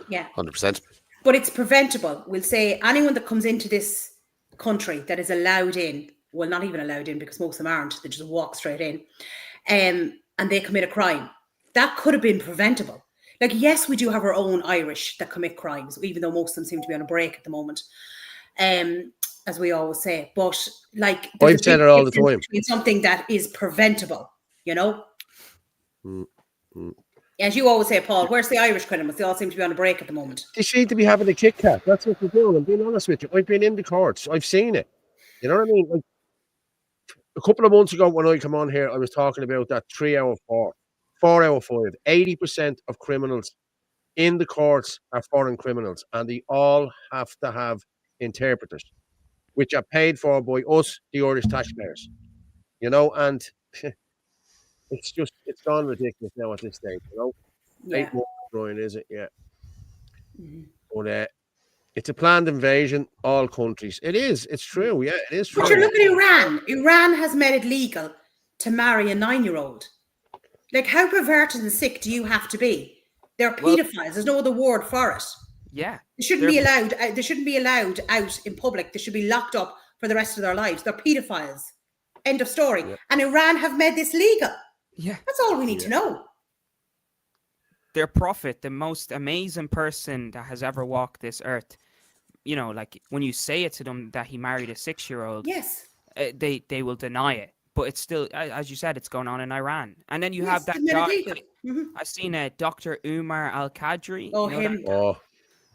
Yeah. 100%. But it's preventable. We'll say anyone that comes into this country that is allowed in, well, not even allowed in because most of them aren't, they just walk straight in, and they commit a crime. That could have been preventable. Like, yes, we do have our own Irish that commit crimes, even though most of them seem to be on a break at the moment, as we always say. But, like, I've said it all the time. It's something that is preventable, As you always say, Paul, where's the Irish criminals? They all seem to be on a break at the moment. They seem to be having a Kit Kat. That's what they're doing. I'm being honest with you. I've been in the courts. I've seen it. You know what I mean? Like, a couple of months ago when I come on here, I was talking about that 3 hour 4 hour 5. 80% of criminals in the courts are foreign criminals, and they all have to have interpreters, which are paid for by us, the Irish taxpayers. And it's gone ridiculous now at this stage, Yeah. 8 months, Brian, is it? Yeah. But it's a planned invasion, all countries. It is. It's true. Yeah, it is true. But you're looking at Iran. Iran has made it legal to marry a 9-year-old. Like, how perverted and sick do you have to be? They're pedophiles. There's no other word for it. Yeah. They shouldn't be allowed. They shouldn't be allowed out in public. They should be locked up for the rest of their lives. They're paedophiles. End of story. Yeah. And Iran have made this legal. Yeah. That's all we need to know. Their prophet, the most amazing person that has ever walked this earth, you know, like when you say it to them that he married a 6-year-old, yes, they will deny it. But it's still, as you said, it's going on in Iran. And then you have that it's guy. illegal. I've seen Dr. Umar Al-Qadri. Oh, you know him.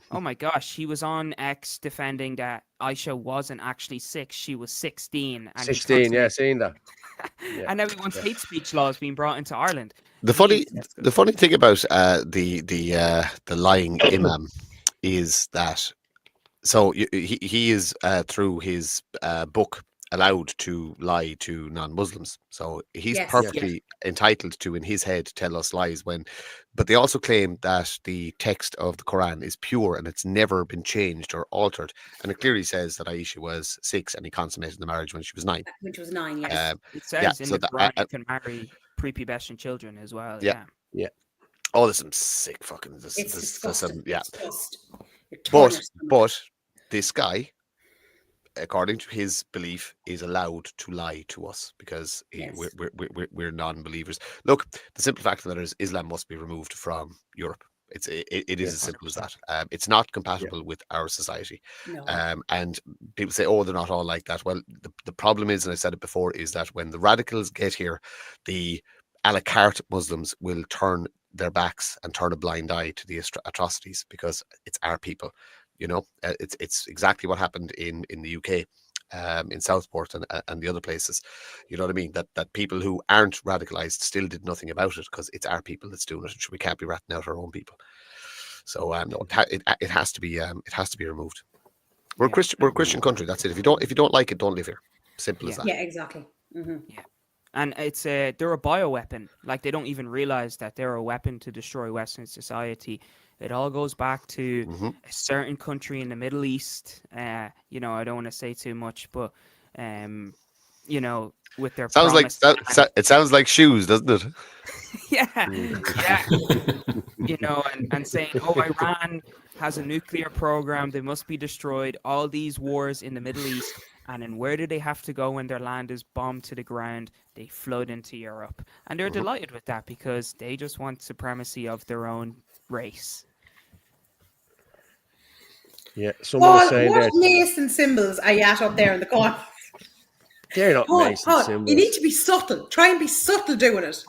Oh my gosh, he was on X defending that Aisha wasn't actually 6, she was 16. And 16, yeah, seen that. Yeah. And now he wants hate speech laws being brought into Ireland. The funny thing about the lying imam is that he is through his book allowed to lie to non-Muslims, so he's perfectly entitled to, in his head, tell us lies but they also claim that the text of the Quran is pure and it's never been changed or altered, and it clearly says that Aisha was 6 and he consummated the marriage when she was 9. When she was 9, yes. It says in the Quran you can marry prepubescent children as well. Yeah. Oh, there's some sick fucking but this guy, according to his belief, is allowed to lie to us because we're non-believers. Look, the simple fact of the matter is Islam must be removed from Europe. It is as simple as that. It's not compatible with our society. No. And people say, oh, they're not all like that. Well, the problem is, and I said it before, is that when the radicals get here, the a la carte Muslims will turn their backs and turn a blind eye to the atrocities because it's our people. You know, it's exactly what happened in the UK, in Southport and the other places. You know what I mean? That people who aren't radicalized still did nothing about it because it's our people that's doing it. And we can't be ratting out our own people. So no, it has to be removed. We're a Christian country. That's it. If you don't like it, don't live here. Simple as that. Yeah, exactly. Mm-hmm. Yeah. And it's they're a bioweapon. Like they don't even realize that they're a weapon to destroy Western society. It all goes back to a certain country in the Middle East. You know, I don't want to say too much, but you know, with their it sounds like shoes, doesn't it? Yeah. You know, and saying, oh, Iran has a nuclear program, they must be destroyed. All these wars in the Middle East, and then where do they have to go when their land is bombed to the ground? They flood into Europe, and they're delighted with that because they just want supremacy of their own race. Yeah, someone saying what Mason symbols are you at up there in the corner? They're not Mason symbols. You need to be subtle. Try and be subtle doing it.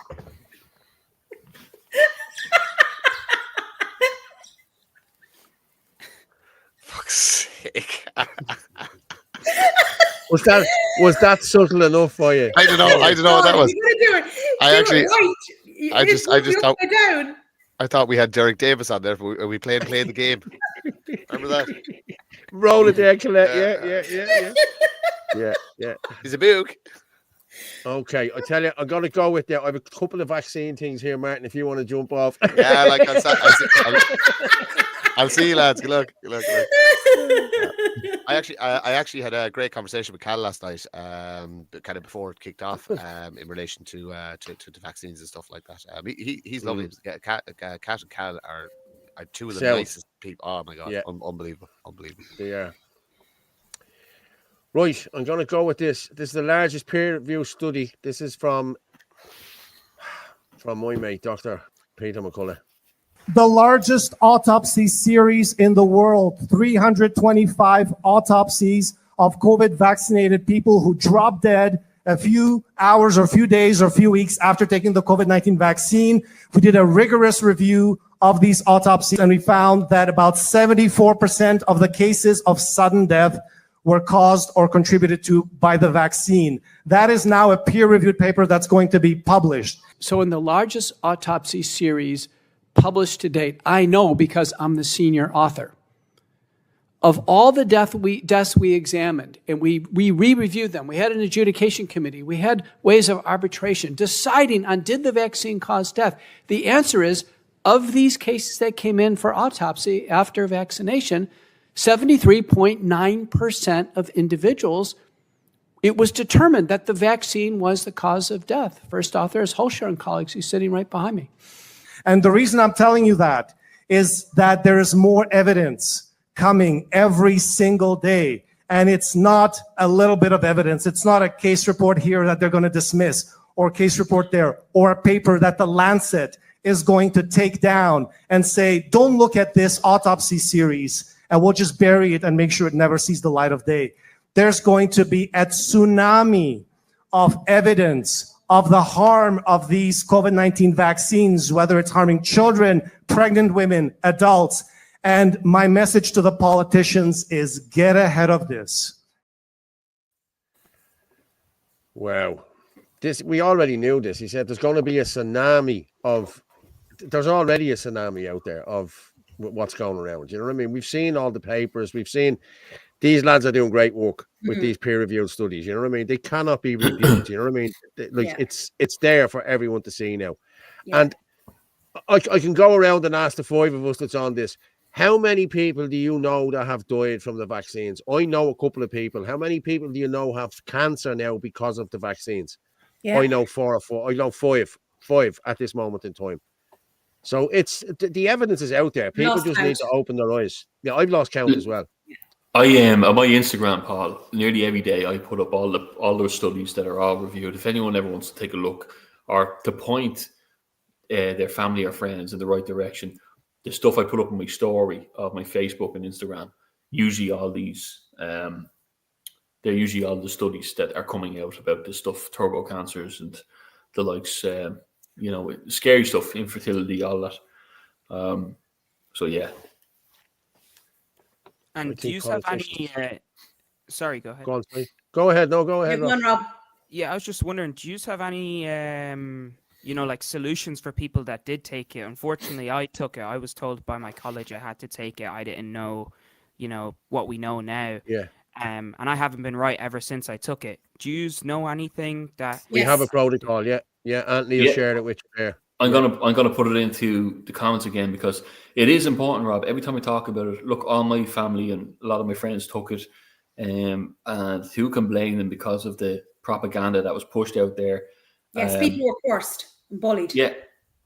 Fuck's sake. Was that subtle enough for you? I don't know what that was. I thought we had Derek Davis on there. We playing the game. Remember that? Roll it there, Colette. Yeah. He's a book. Okay, I tell you, I'm gonna go with that. I have a couple of vaccine things here, Martin. If you want to jump off. Yeah, like I'll see you, lads. Good luck. I actually had a great conversation with Cal last night, kind of before it kicked off, in relation to vaccines and stuff like that. He's lovely. Cat and Cal are two of the nicest people. Oh my god, unbelievable. They are. Right, I'm going to go with this. This is the largest peer-reviewed study. This is from my mate, Dr. Peter McCullough. The largest autopsy series in the world, 325 autopsies of COVID-vaccinated people who dropped dead a few hours or few days or few weeks after taking the COVID-19 vaccine. We did a rigorous review of these autopsies, and we found that about 74% of the cases of sudden death were caused or contributed to by the vaccine. That is now a peer-reviewed paper that's going to be published. So in the largest autopsy series published to date, I know because I'm the senior author, of all the deaths we examined, and we re-reviewed them. We had an adjudication committee. We had ways of arbitration deciding on did the vaccine cause death. The answer is, of these cases that came in for autopsy after vaccination, 73.9% of individuals, it was determined that the vaccine was the cause of death. First author is Holscher and colleagues. He's sitting right behind me. And the reason I'm telling you that is that there is more evidence coming every single day. And it's not a little bit of evidence. It's not a case report here that they're going to dismiss, or a case report there, or a paper that the Lancet is going to take down and say, don't look at this autopsy series, and we'll just bury it and make sure it never sees the light of day. There's going to be a tsunami of evidence of the harm of these COVID-19 vaccines, whether it's harming children, pregnant women, adults. And my message to the politicians is get ahead of this. Wow. We already knew this. He said there's going to be a tsunami of, there's already a tsunami out there of what's going around. You know what I mean? We've seen all the papers. We've seen these lads are doing great work with these peer-reviewed studies. You know what I mean? They cannot be reviewed. You know what I mean? Like it's there for everyone to see now. Yeah. And I can go around and ask the five of us that's on this. How many people do you know that have died from the vaccines? I know a couple of people. How many people do you know have cancer now because of the vaccines? Yeah. I know 4 or 5. I know five at this moment in time. So it's the evidence is out there. People just need to open their eyes. Yeah, I've lost count as well. I am on my Instagram, Paul. Nearly every day, I put up all those studies that are all reviewed. If anyone ever wants to take a look or to point their family or friends in the right direction, the stuff I put up on my story of my Facebook and Instagram, usually all these, they're usually all the studies that are coming out about this stuff, turbo cancers and the likes, scary stuff, infertility, all that. So yeah. And do you have any? Sorry, go ahead. Go ahead. No, go ahead, Rob. Yeah, I was just wondering, do you have any, like solutions for people that did take it? Unfortunately, I took it. I was told by my college I had to take it. I didn't know, what we know now. Yeah. And I haven't been right ever since I took it. Do you know anything that we have a protocol? Yeah. Anthony shared it with you there. I'm gonna put it into the comments again because it is important, Rob. Every time we talk about it, look, all my family and a lot of my friends took it, and who can blame them because of the propaganda that was pushed out there? Yes, people were forced and bullied. Yeah,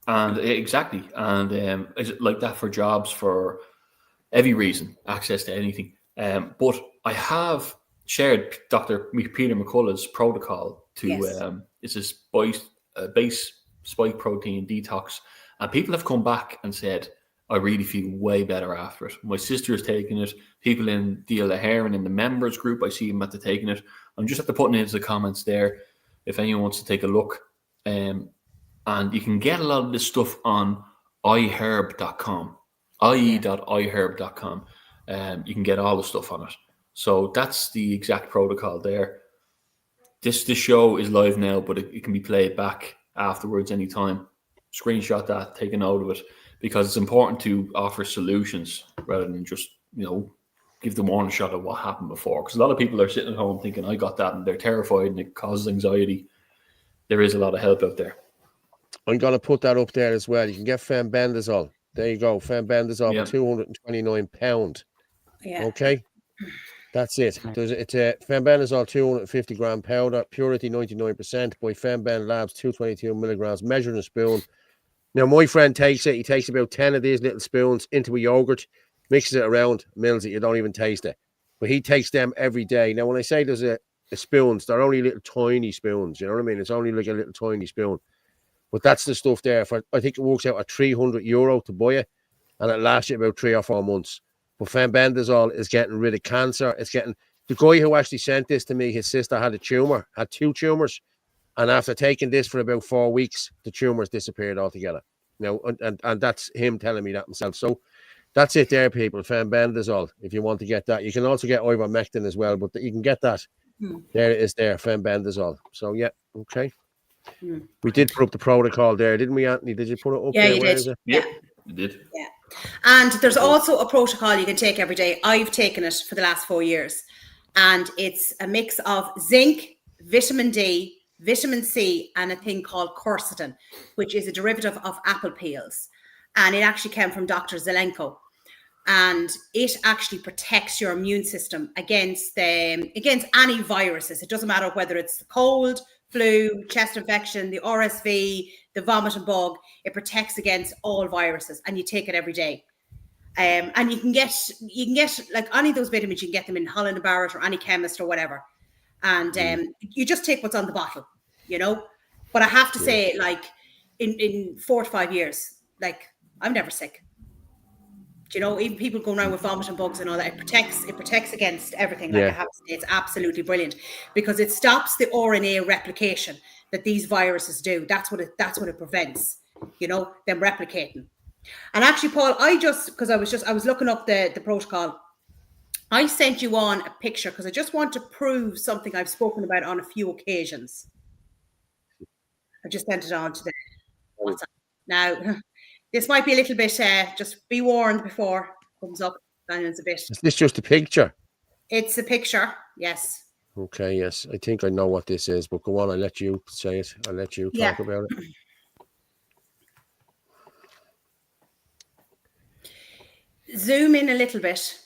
and exactly, and is it like that for jobs, for every reason, access to anything? But I have shared Dr. Peter McCullough's protocol to it's a base spike protein detox, and people have come back and said, I really feel way better after it. My sister is taking it. People in the O'Hare in the members group, I see them at the taking it. I'm just at the putting it into the comments there if anyone wants to take a look. And you can get a lot of this stuff on iherb.com, ie.iherb.com. You can get all the stuff on it. So that's the exact protocol there. This show is live now, but it can be played back afterwards anytime. Screenshot that, take a note of it, because it's important to offer solutions rather than just give them one shot of what happened before, because a lot of people are sitting at home thinking I got that and they're terrified and it causes anxiety. There is a lot of help out there. I'm going to put that up there as well. You can get fenbendazole. There you go, fenbendazole for £229. Yeah. Okay, that's it. It's a fenbendazole 250 gram powder, purity 99%, by Fenben Labs, 222 milligrams, measured in a spoon. Now my friend takes it. He takes about 10 of these little spoons into a yogurt, mixes it around, mills it. You don't even taste it, but he takes them every day. Now when I say there's a spoons, they're only little tiny spoons. You know what I mean? It's only like a little tiny spoon, but that's the stuff there. For I think it works out at €300 to buy it, and it lasts you about 3 or 4 months. But fenbendazole is getting rid of cancer. It's getting, the guy who actually sent this to me, his sister had 2 tumors, and after taking this for about 4 weeks, the tumors disappeared altogether. Now, and that's him telling me that himself. So that's it there, people. Fenbendazole, if you want to get that. You can also get ivermectin as well, but you can get that. There it is there, fenbendazole. So yeah, okay. We did put up the protocol there, didn't we, Anthony? Did you put it up there? You Where did. is it? Yep, you did. Yeah. And there's also a protocol you can take every day. I've taken it for the last 4 years. And it's a mix of zinc, vitamin D, vitamin C, and a thing called quercetin, which is a derivative of apple peels. And it actually came from Dr. Zelenko. And it actually protects your immune system against any viruses. It doesn't matter whether it's the cold, flu, chest infection, the RSV, the vomit and bug. It protects against all viruses, and you take it every day. And you can get like any of those vitamins, you can get them in Holland and Barrett or any chemist or whatever. And you just take what's on the bottle, you know. But I have to say, like, in 4 to 5 years, like, I'm never sick. You know, even people going around with vomiting bugs and all that, it protects against everything. Like I have to say, it's absolutely brilliant because it stops the RNA replication that these viruses do. That's what it prevents, you know, them replicating. And actually, Paul, I was looking up the protocol. I sent you on a picture because I just want to prove something I've spoken about on a few occasions. I just sent it on to the WhatsApp. Now, this might be a little bit, just be warned before it comes up. It's a bit. Is this just a picture? It's a picture, yes. Okay, yes. I think I know what this is, but go on, I'll let you say it. I'll let you talk about it. Zoom in a little bit.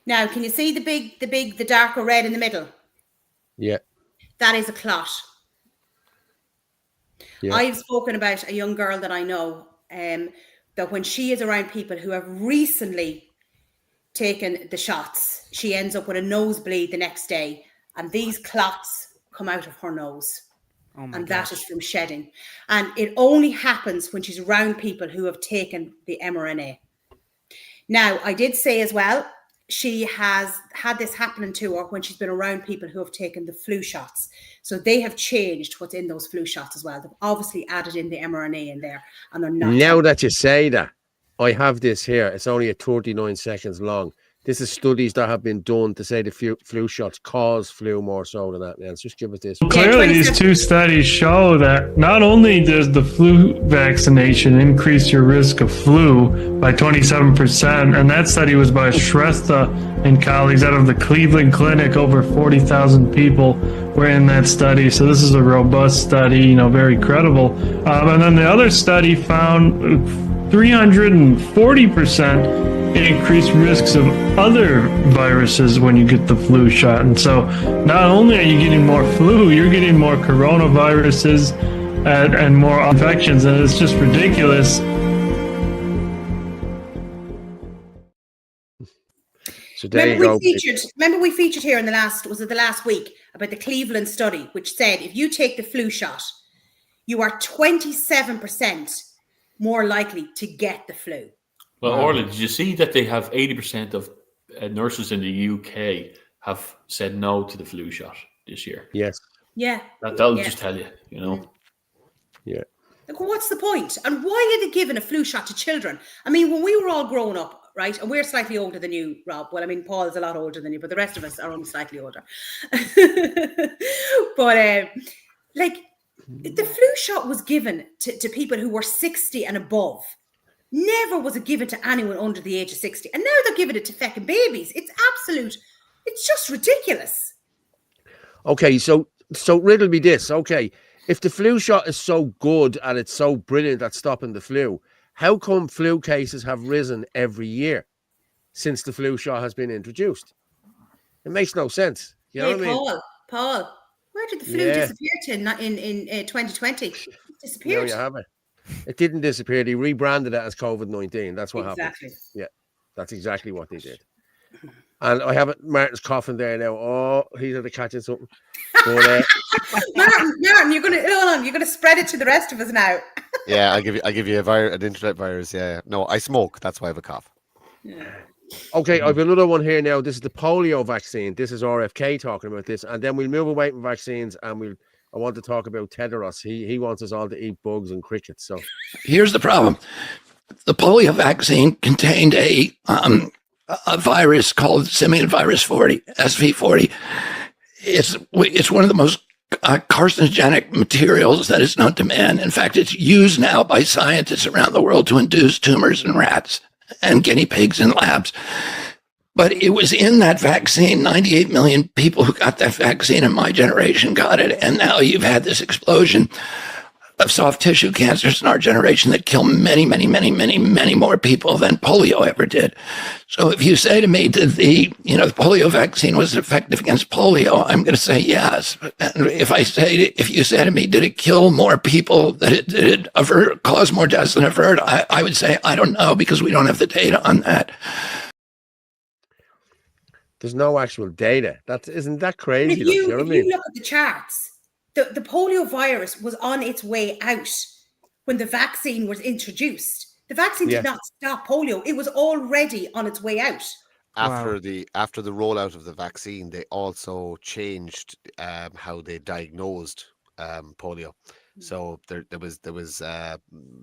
Now, can you see the darker red in the middle? Yeah. That is a clot. Yeah. I've spoken about a young girl that I know that when she is around people who have recently taken the shots, she ends up with a nosebleed the next day, and these clots come out of her nose. Oh my and gosh. that is from shedding. And it only happens when she's around people who have taken the mRNA. Now, I did say as well, she has had this happening to her when she's been around people who have taken the flu shots. So they have changed what's in those flu shots as well. They've obviously added in the mRNA in there, and they're not. Now that you say that, I have this here. It's only at 39 seconds long. This is studies that have been done to say the flu shots cause flu more so than that. Now, let's just give it this. Clearly, these two studies show that not only does the flu vaccination increase your risk of flu by 27%, and that study was by Shrestha and colleagues out of the Cleveland Clinic. Over 40,000 people were in that study. So this is a robust study, very credible. And then the other study found 340% increased risks of other viruses when you get the flu shot. And so not only are you getting more flu, you're getting more coronaviruses and more infections, and it's just ridiculous. So remember we featured here in the last week about the Cleveland study, which said if you take the flu shot, you are 27% more likely to get the flu. Well, Orla, did you see that they have 80% of nurses in the UK have said no to the flu shot this year? Yes. Yeah. That'll just tell you, Yeah. Like, what's the point? And why are they giving a flu shot to children? I mean, when we were all growing up, right, and we're slightly older than you, Rob. Well, I mean, Paul is a lot older than you, but the rest of us are only slightly older. But, the flu shot was given to people who were 60 and above. Never was it given to anyone under the age of 60. And now they're giving it to feckin' babies. It's just ridiculous. Okay, so riddle me this. Okay, if the flu shot is so good and it's so brilliant at stopping the flu, how come flu cases have risen every year since the flu shot has been introduced? It makes no sense. You know what I mean? Paul, where did the flu disappear to in 2020? It disappeared. No, you haven't. It didn't disappear. They rebranded it as COVID-19. That's what happened. Yeah, that's exactly what they did. And I have it. Martin's coughing there now. Oh, he's at the catching something. But, Martin, you're gonna spread it to the rest of us now. Yeah, I give you an internet virus. Yeah. No, I smoke. That's why I have a cough. Yeah. Okay, I've another one here now. This is the polio vaccine. This is RFK talking about this, and then we'll move away from vaccines, and I want to talk about Tedros. He wants us all to eat bugs and crickets. So here's the problem: the polio vaccine contained a virus called simian virus 40, SV40. It's one of the most carcinogenic materials that is known to man. In fact, it's used now by scientists around the world to induce tumors in rats and guinea pigs in labs. But it was in that vaccine. 98 million people who got that vaccine in my generation got it. And now you've had this explosion of soft tissue cancers in our generation that kill many, many, many, many, many more people than polio ever did. So if you say to me that the polio vaccine was effective against polio, I'm going to say yes. And if you say to me, did it kill more people, did it cause more deaths than avert, I would say, I don't know, because we don't have the data on that. There's no actual data. Isn't that crazy? If you know what I mean? look at the charts, the polio virus was on its way out when the vaccine was introduced. The vaccine did not stop polio. It was already on its way out. After the rollout of the vaccine, they also changed how they diagnosed polio. So there was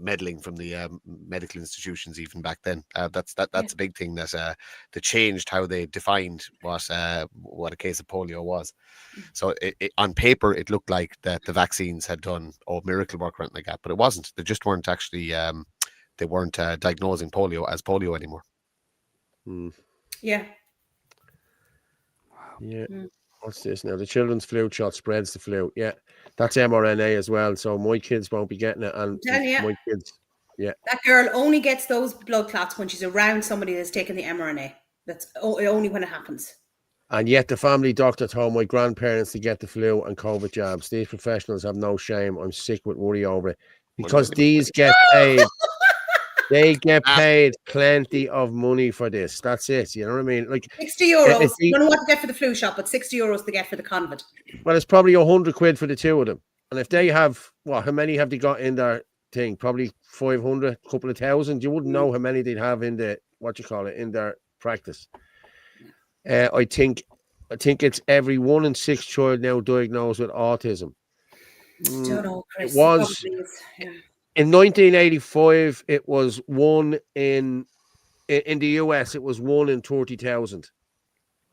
meddling from the medical institutions even back then. That's a big thing, that they changed how they defined what a case of polio was. So on paper, it looked like that the vaccines had done miracle work or anything like that, but it wasn't. They just weren't actually they weren't diagnosing polio as polio anymore. Yeah. Yeah. What's this now? The children's flu shot spreads the flu. Yeah, that's mRNA as well. So my kids won't be getting it, and my kids, that girl only gets those blood clots when she's around somebody that's taken the mRNA. That's only when it happens. And yet the family doctor told my grandparents to get the flu and COVID jabs. These professionals have no shame. I'm sick with worry over it, because these get paid. They get paid plenty of money for this. That's it. You know what I mean? Like €60. I don't know what to get for the flu shot, but €60 to get for the COVID. Well, it's probably £100 for the two of them. And if they have, how many have they got in their thing? Probably 500, a couple of thousand. You wouldn't know how many they'd have in in their practice. I think it's every 1 in 6 child now diagnosed with autism. Don't know, Chris. It was. In 1985, it was 1 in the US. It was 1 in 30,000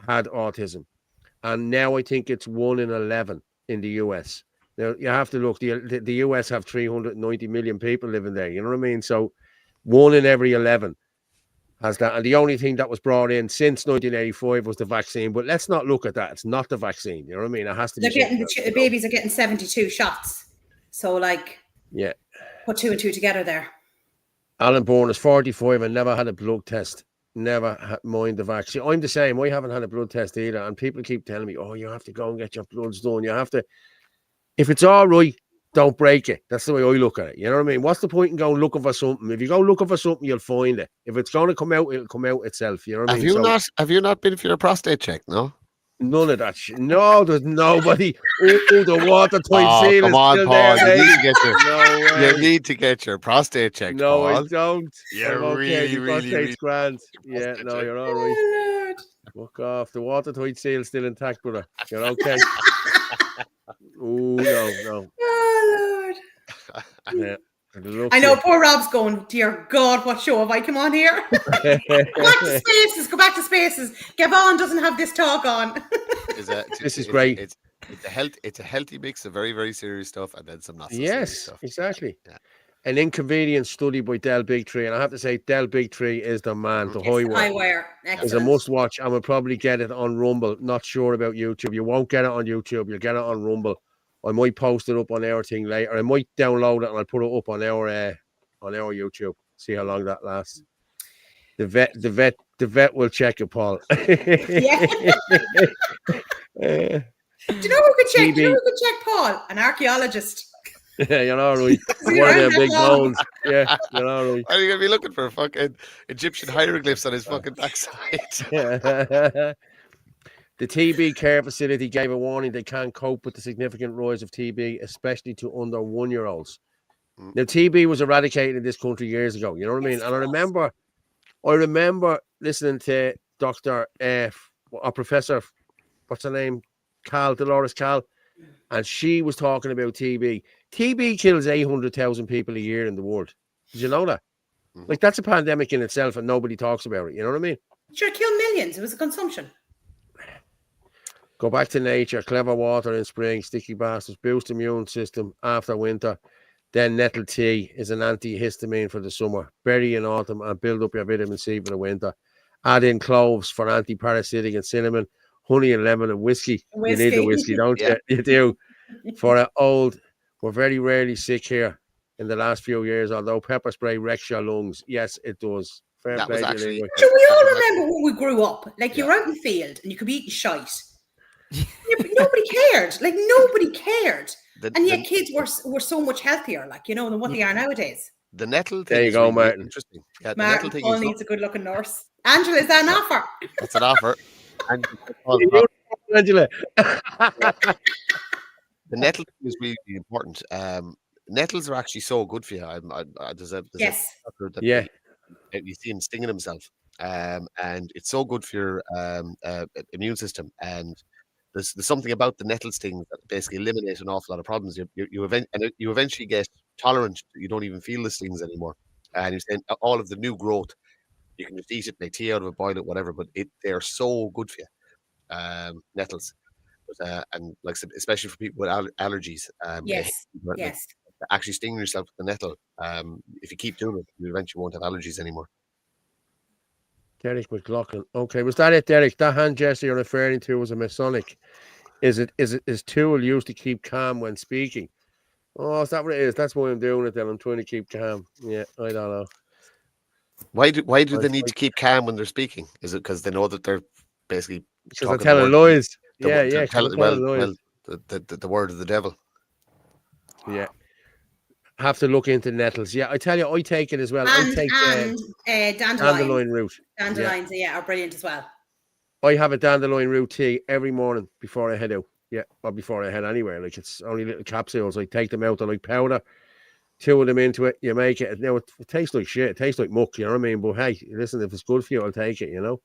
had autism, and now I think it's 1 in 11 in the US. Now you have to look. The US have 390 million people living there. You know what I mean? So 1 in every 11 has that, and the only thing that was brought in since 1985 was the vaccine. But let's not look at that. It's not the vaccine. You know what I mean? It has to be. The babies are getting 72 shots. So yeah. Put 2 and 2 together there. Alan Bourne is 45 and never had a blood test. Never mind the vaccine. I'm the same. I haven't had a blood test either. And people keep telling me, you have to go and get your bloods done. You have to. If it's all right, don't break it. That's the way I look at it. You know what I mean? What's the point in going looking for something? If you go looking for something, you'll find it. If it's going to come out, it'll come out itself. You know what I mean? Have you not been for your prostate check? No. None of that shit. No, there's nobody. The watertight seal come is on, still Paul. there. You need to get your prostate checked. No, Paul. I don't. You're really really grand. Yeah, no, you're all right. Fuck off. The watertight seal is still intact, brother. You're okay. Oh no. Oh Lord. Yeah. I know poor Rob's going, dear God, what show have I come on here? Go back to spaces. Gavon doesn't have this talk on. This is great. It's a healthy mix of very, very serious stuff and then some not so serious stuff. Exactly. Yeah. An inconvenience study by Del Bigtree, and I have to say Del Bigtree is the man. The Highwire is a must watch, and we'll probably get it on Rumble. Not sure about YouTube. You won't get it on YouTube. You'll get it on Rumble. I might post it up on our thing later. I might download it and I'll put it up on our YouTube. See how long that lasts. The vet will check it, Paul. Yeah. Do you know who could check? Do you know who could check Paul? An archaeologist. Yeah, you're all right. One of them big bones. Yeah, you're all right. Are you gonna be looking for fucking Egyptian hieroglyphs on his fucking backside? The TB care facility gave a warning they can't cope with the significant rise of TB, especially to under 1-year-olds. Now, TB was eradicated in this country years ago. You know what I mean? And I remember listening to Dr. or Professor, what's her name? Dolores Cal. And she was talking about TB. TB kills 800,000 people a year in the world. Did you know that? Like, that's a pandemic in itself and nobody talks about it. You know what I mean? Sure, kill millions. It was a consumption. Go back to nature, clever water in spring, sticky bastards, boost immune system after winter. Then nettle tea is an antihistamine for the summer. Berry in autumn and build up your vitamin C for the winter. Add in cloves for anti-parasitic and cinnamon, honey and lemon and whiskey. You need the whiskey, don't you? You do. For an old We're very rarely sick here in the last few years, although pepper spray wrecks your lungs. Yes, it does. Fair That play was to you, actually. Leroy. So we all remember when we grew up. Like you're Yeah. out in the field and you could be eating shite. Nobody cared. Like nobody cared. And yet kids were so much healthier, like, you know, than what they are nowadays. The nettle thing There you is go, really Martin. interesting. Yeah, the Martin nettle thing Paul is needs a good looking nurse. Angela, is that an offer? that's an offer. And Angela. the nettle thing is really important. Nettles are actually so good for you. There's a Yes. doctor that Yeah. you see him stinging himself, and it's so good for your immune system. And there's something about the nettle stings that basically eliminate an awful lot of problems. You eventually get tolerant. You don't even feel the stings anymore, and you're saying all of the new growth. You can just eat it, make tea out of it, boil it, whatever. But they're so good for you, nettles. But, and like I said, especially for people with allergies. Yes. Yes. Actually stinging yourself with the nettle. If you keep doing it, you eventually won't have allergies anymore. Derek McLaughlin. Okay, was that it, Derek? That hand gesture you're referring to was a Masonic. Is tool used to keep calm when speaking? Oh, is that what it is? That's why I'm doing it then. I'm trying to keep calm. Yeah, I don't know. Why do they need to keep calm when they're speaking? Is it because they know that they're basically because they're telling lies? Yeah, well, the word of the devil. Yeah. Have to look into nettles. Yeah, I tell you, I take it as well. And, I take dandelion root. Dandelions, yeah, are brilliant as well. I have a dandelion root tea every morning before I head out. Yeah, or before I head anywhere. Like it's only little capsules. I take them out. I like powder. 2 of them into it. You make it. Now it tastes like shit. It tastes like muck. You know what I mean? But hey, listen, if it's good for you, I'll take it. You know.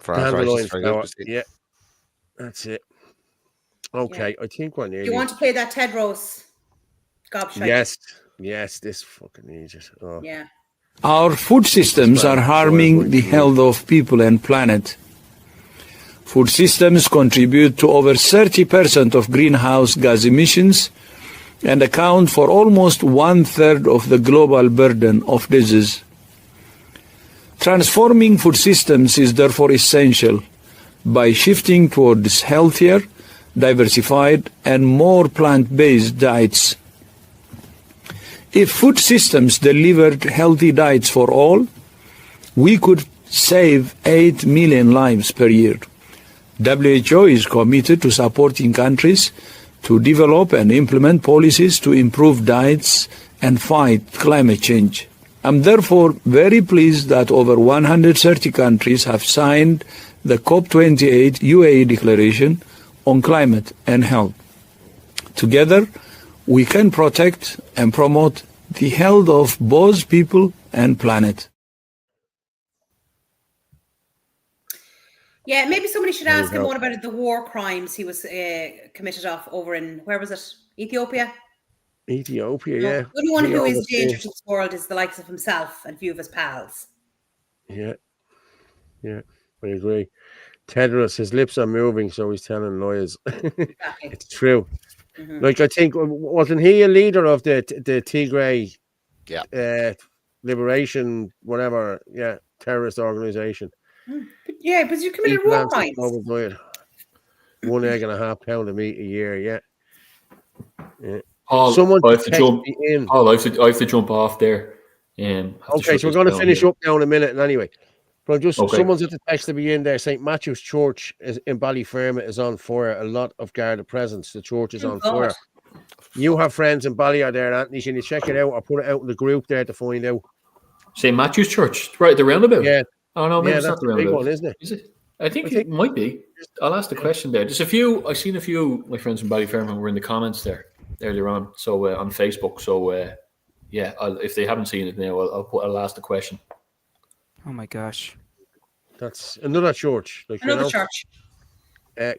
For dandelion flower. Yeah, that's it. Okay, I think we're nearly. Do you want to play that Ted Rose? Yes, this fucking needs it. Oh. Yeah. Our food systems are harming the health of people and planet. Food systems contribute to over 30% of greenhouse gas emissions and account for almost 1/3 of the global burden of disease. Transforming food systems is therefore essential by shifting towards healthier, diversified, and more plant-based diets. If food systems delivered healthy diets for all, we could save 8 million lives per year. WHO is committed to supporting countries to develop and implement policies to improve diets and fight climate change. I'm therefore very pleased that over 130 countries have signed the COP28 UAE Declaration on Climate and Health. Together, we can protect and promote the health of both people and planet. Yeah, maybe somebody should ask him what about the war crimes he was committed off over in, where was it? Ethiopia? Ethiopia, yeah. The only one who is a danger to this world is the likes of himself and a few of his pals. Yeah, I agree. Tedros, his lips are moving, so he's telling lies. Exactly. It's true. Mm-hmm. Like, I think, wasn't he a leader of the Tigray liberation, whatever, terrorist organization? Yeah, but you committed war crimes. 1.5 pounds of meat a year, yeah. Paul, I have to jump off there. Okay, so we're going to finish up now in a minute. And anyway, but just someone's at the text to be in there. St. Matthew's Church in Ballyfermot is on fire. A lot of Garda presence. The church is on fire. You have friends in Bally there, Anthony. Can you check it out or put it out in the group there to find out? St. Matthew's Church, right? The roundabout. Yeah. Oh no, maybe it's not the roundabout. Big one, isn't it? Is it? I think it might be. I'll ask the question there. There's a few. I've seen a few. My friends from Ballyfermot were in the comments there earlier on. So on Facebook. So if they haven't seen it now, I'll ask the question. Oh my gosh. That's another church. Another church.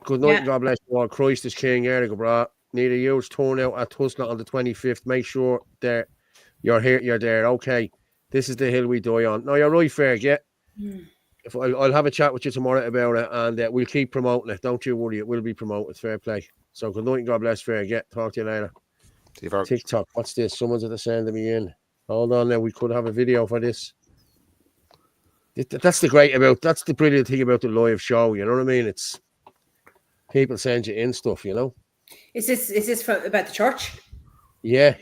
Good night, God bless you all. Christ is King, Eric, bro. Need a huge turnout at Tusla on the 25th. Make sure that you're here, you're there. Okay. This is the hill we die on. No, you're right, Ferg, yeah. If I'll have a chat with you tomorrow about it, and we'll keep promoting it. Don't you worry, it will be promoted. Fair play. So good night, God bless, Ferg. Yeah, talk to you later. TikTok, what's this? Someone's at the send me in. Hold on now, we could have a video for this. That's the brilliant thing about the live show, you know what I mean? It's people send you in stuff, you know. Is this about the church? Yeah.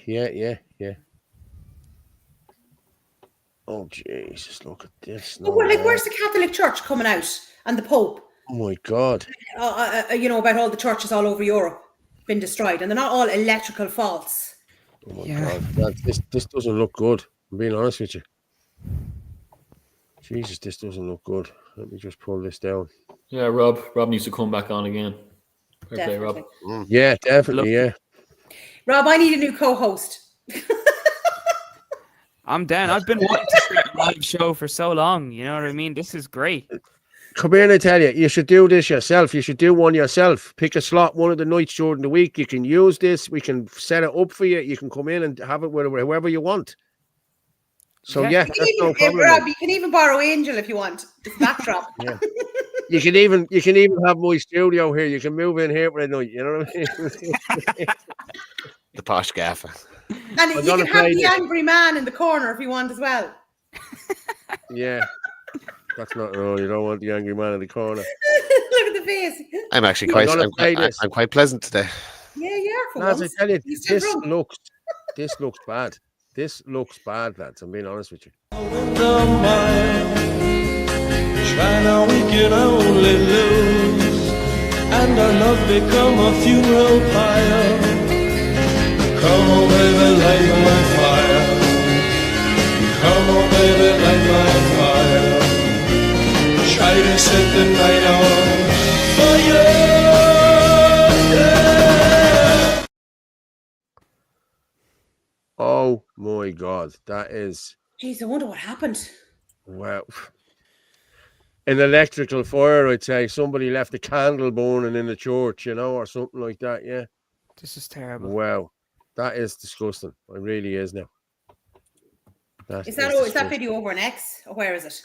Oh Jesus! Look at this. No, where's the Catholic Church coming out and the Pope? Oh my God! About all the churches all over Europe been destroyed, and they're not all electrical faults. Oh my God! This doesn't look good. I'm being honest with you. Jesus, this doesn't look good. Let me just pull this down. Yeah, Rob needs to come back on again. Fair play, Rob. Yeah, definitely. Yeah. Rob, I need a new co-host. I'm down. I've been wanting to see a live show for so long. You know what I mean? This is great. Come here and I tell you, you should do this yourself. You should do one yourself. Pick a slot one of the nights during the week. You can use this. We can set it up for you. You can come in and have it with whoever you want. So that's no problem. Rob, you can even borrow Angel if you want. It's backdrop. Yeah. You can even have my studio here. You can move in here for a night. You know what I mean? The posh gaffer. And you can have the angry man in the corner if you want as well. Yeah. That's not wrong. You don't want the angry man in the corner. Look at the face. I'm actually I'm quite pleasant today. Yeah, you are. Lads, I tell you, this looks bad. This looks bad, lads. I'm being honest with you. Trying to we can only lose, and our love become a funeral pyre. Come on, baby, light my fire. Come on, baby, light my fire. Try to set the night on fire. Yeah. Oh my God, that is. Jeez, I wonder what happened. Well, an electrical fire, I'd say. Somebody left a candle burning in the church, or something like that. Yeah. This is terrible. Wow. That is disgusting. It really is now. Is that video over on X, or where is it?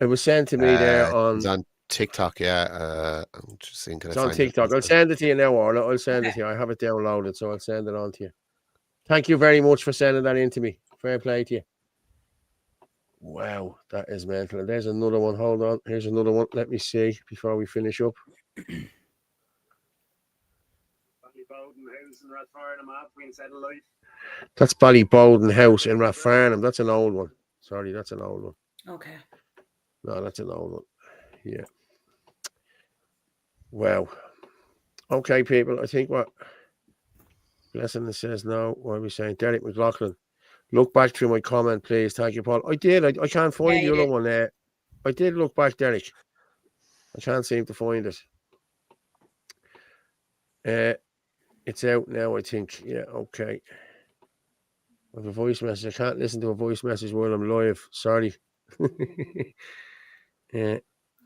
It was sent to me there on. It's on TikTok, yeah. I'm just seeing. It's on TikTok. I'll send it to you now, Orla. I'll send it to you. I have it downloaded, so I'll send it on to you. Thank you very much for sending that in to me. Fair play to you. Wow, that is mental. And there's another one. Hold on. Here's another one. Let me see before we finish up. That's Ballybowden House in Rathfarnham. That's an old one. Sorry, that's an old one. Okay. No, that's an old one. Yeah. Wow. Okay, people. I think what Blessing says no. What are we saying? Derek McLaughlin. Look back through my comment, please. Thank you, Paul. I did. I can't find the other one there. I did look back, Derek. I can't seem to find it. It's out now, I think. Yeah, okay. I have a voice message. I can't listen to a voice message while I'm live. Sorry.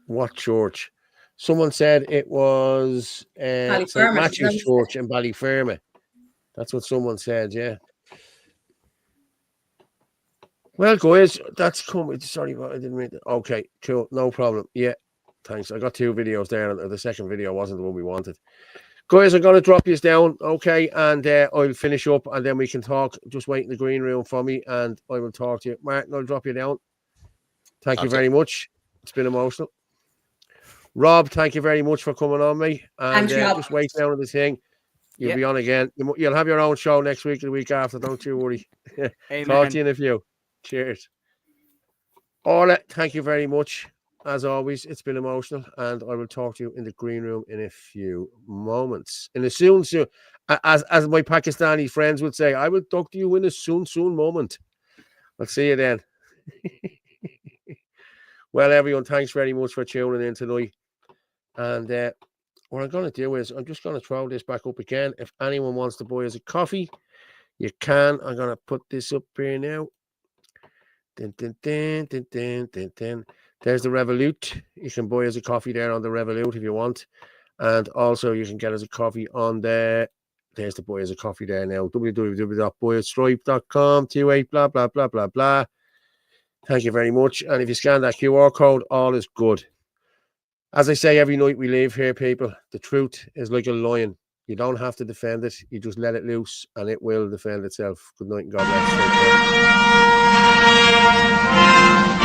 What church? Someone said it was St. Matthew's Church in Ballyferma. That's what someone said, yeah. Well, guys, that's coming. Sorry, but I didn't mean to. Okay, cool. No problem. Yeah, thanks. I got 2 videos there, and the second video wasn't the one we wanted. Guys, I'm going to drop you down, okay, and I'll finish up, and then we can talk. Just wait in the green room for me, and I will talk to you. Martin, I'll drop you down. Thank you very much. It's been emotional. Rob, thank you very much for coming on, mate. And just wait down on the thing. You'll be on again. You'll have your own show next week or the week after. Don't you worry. Talk to you in a few. Cheers. Orla, thank you very much. As always, it's been emotional, and I will talk to you in the green room in a few moments. In a soon, as my Pakistani friends would say, I will talk to you in a soon moment. I'll see you then. Well, everyone, thanks very much for tuning in tonight. And what I'm going to do is I'm just going to throw this back up again. If anyone wants to buy us a coffee, you can. I'm going to put this up here now. Dun, dun, dun, dun, dun, dun, dun. There's the Revolut. You can buy us a coffee there on the Revolut if you want. And also you can get us a coffee on there. There's the buy us a coffee there now. www.buyasstripe.com 28 blah, blah, blah, blah, blah. Thank you very much. And if you scan that QR code, all is good. As I say every night we leave here, people, the truth is like a lion. You don't have to defend it. You just let it loose and it will defend itself. Good night and God bless you.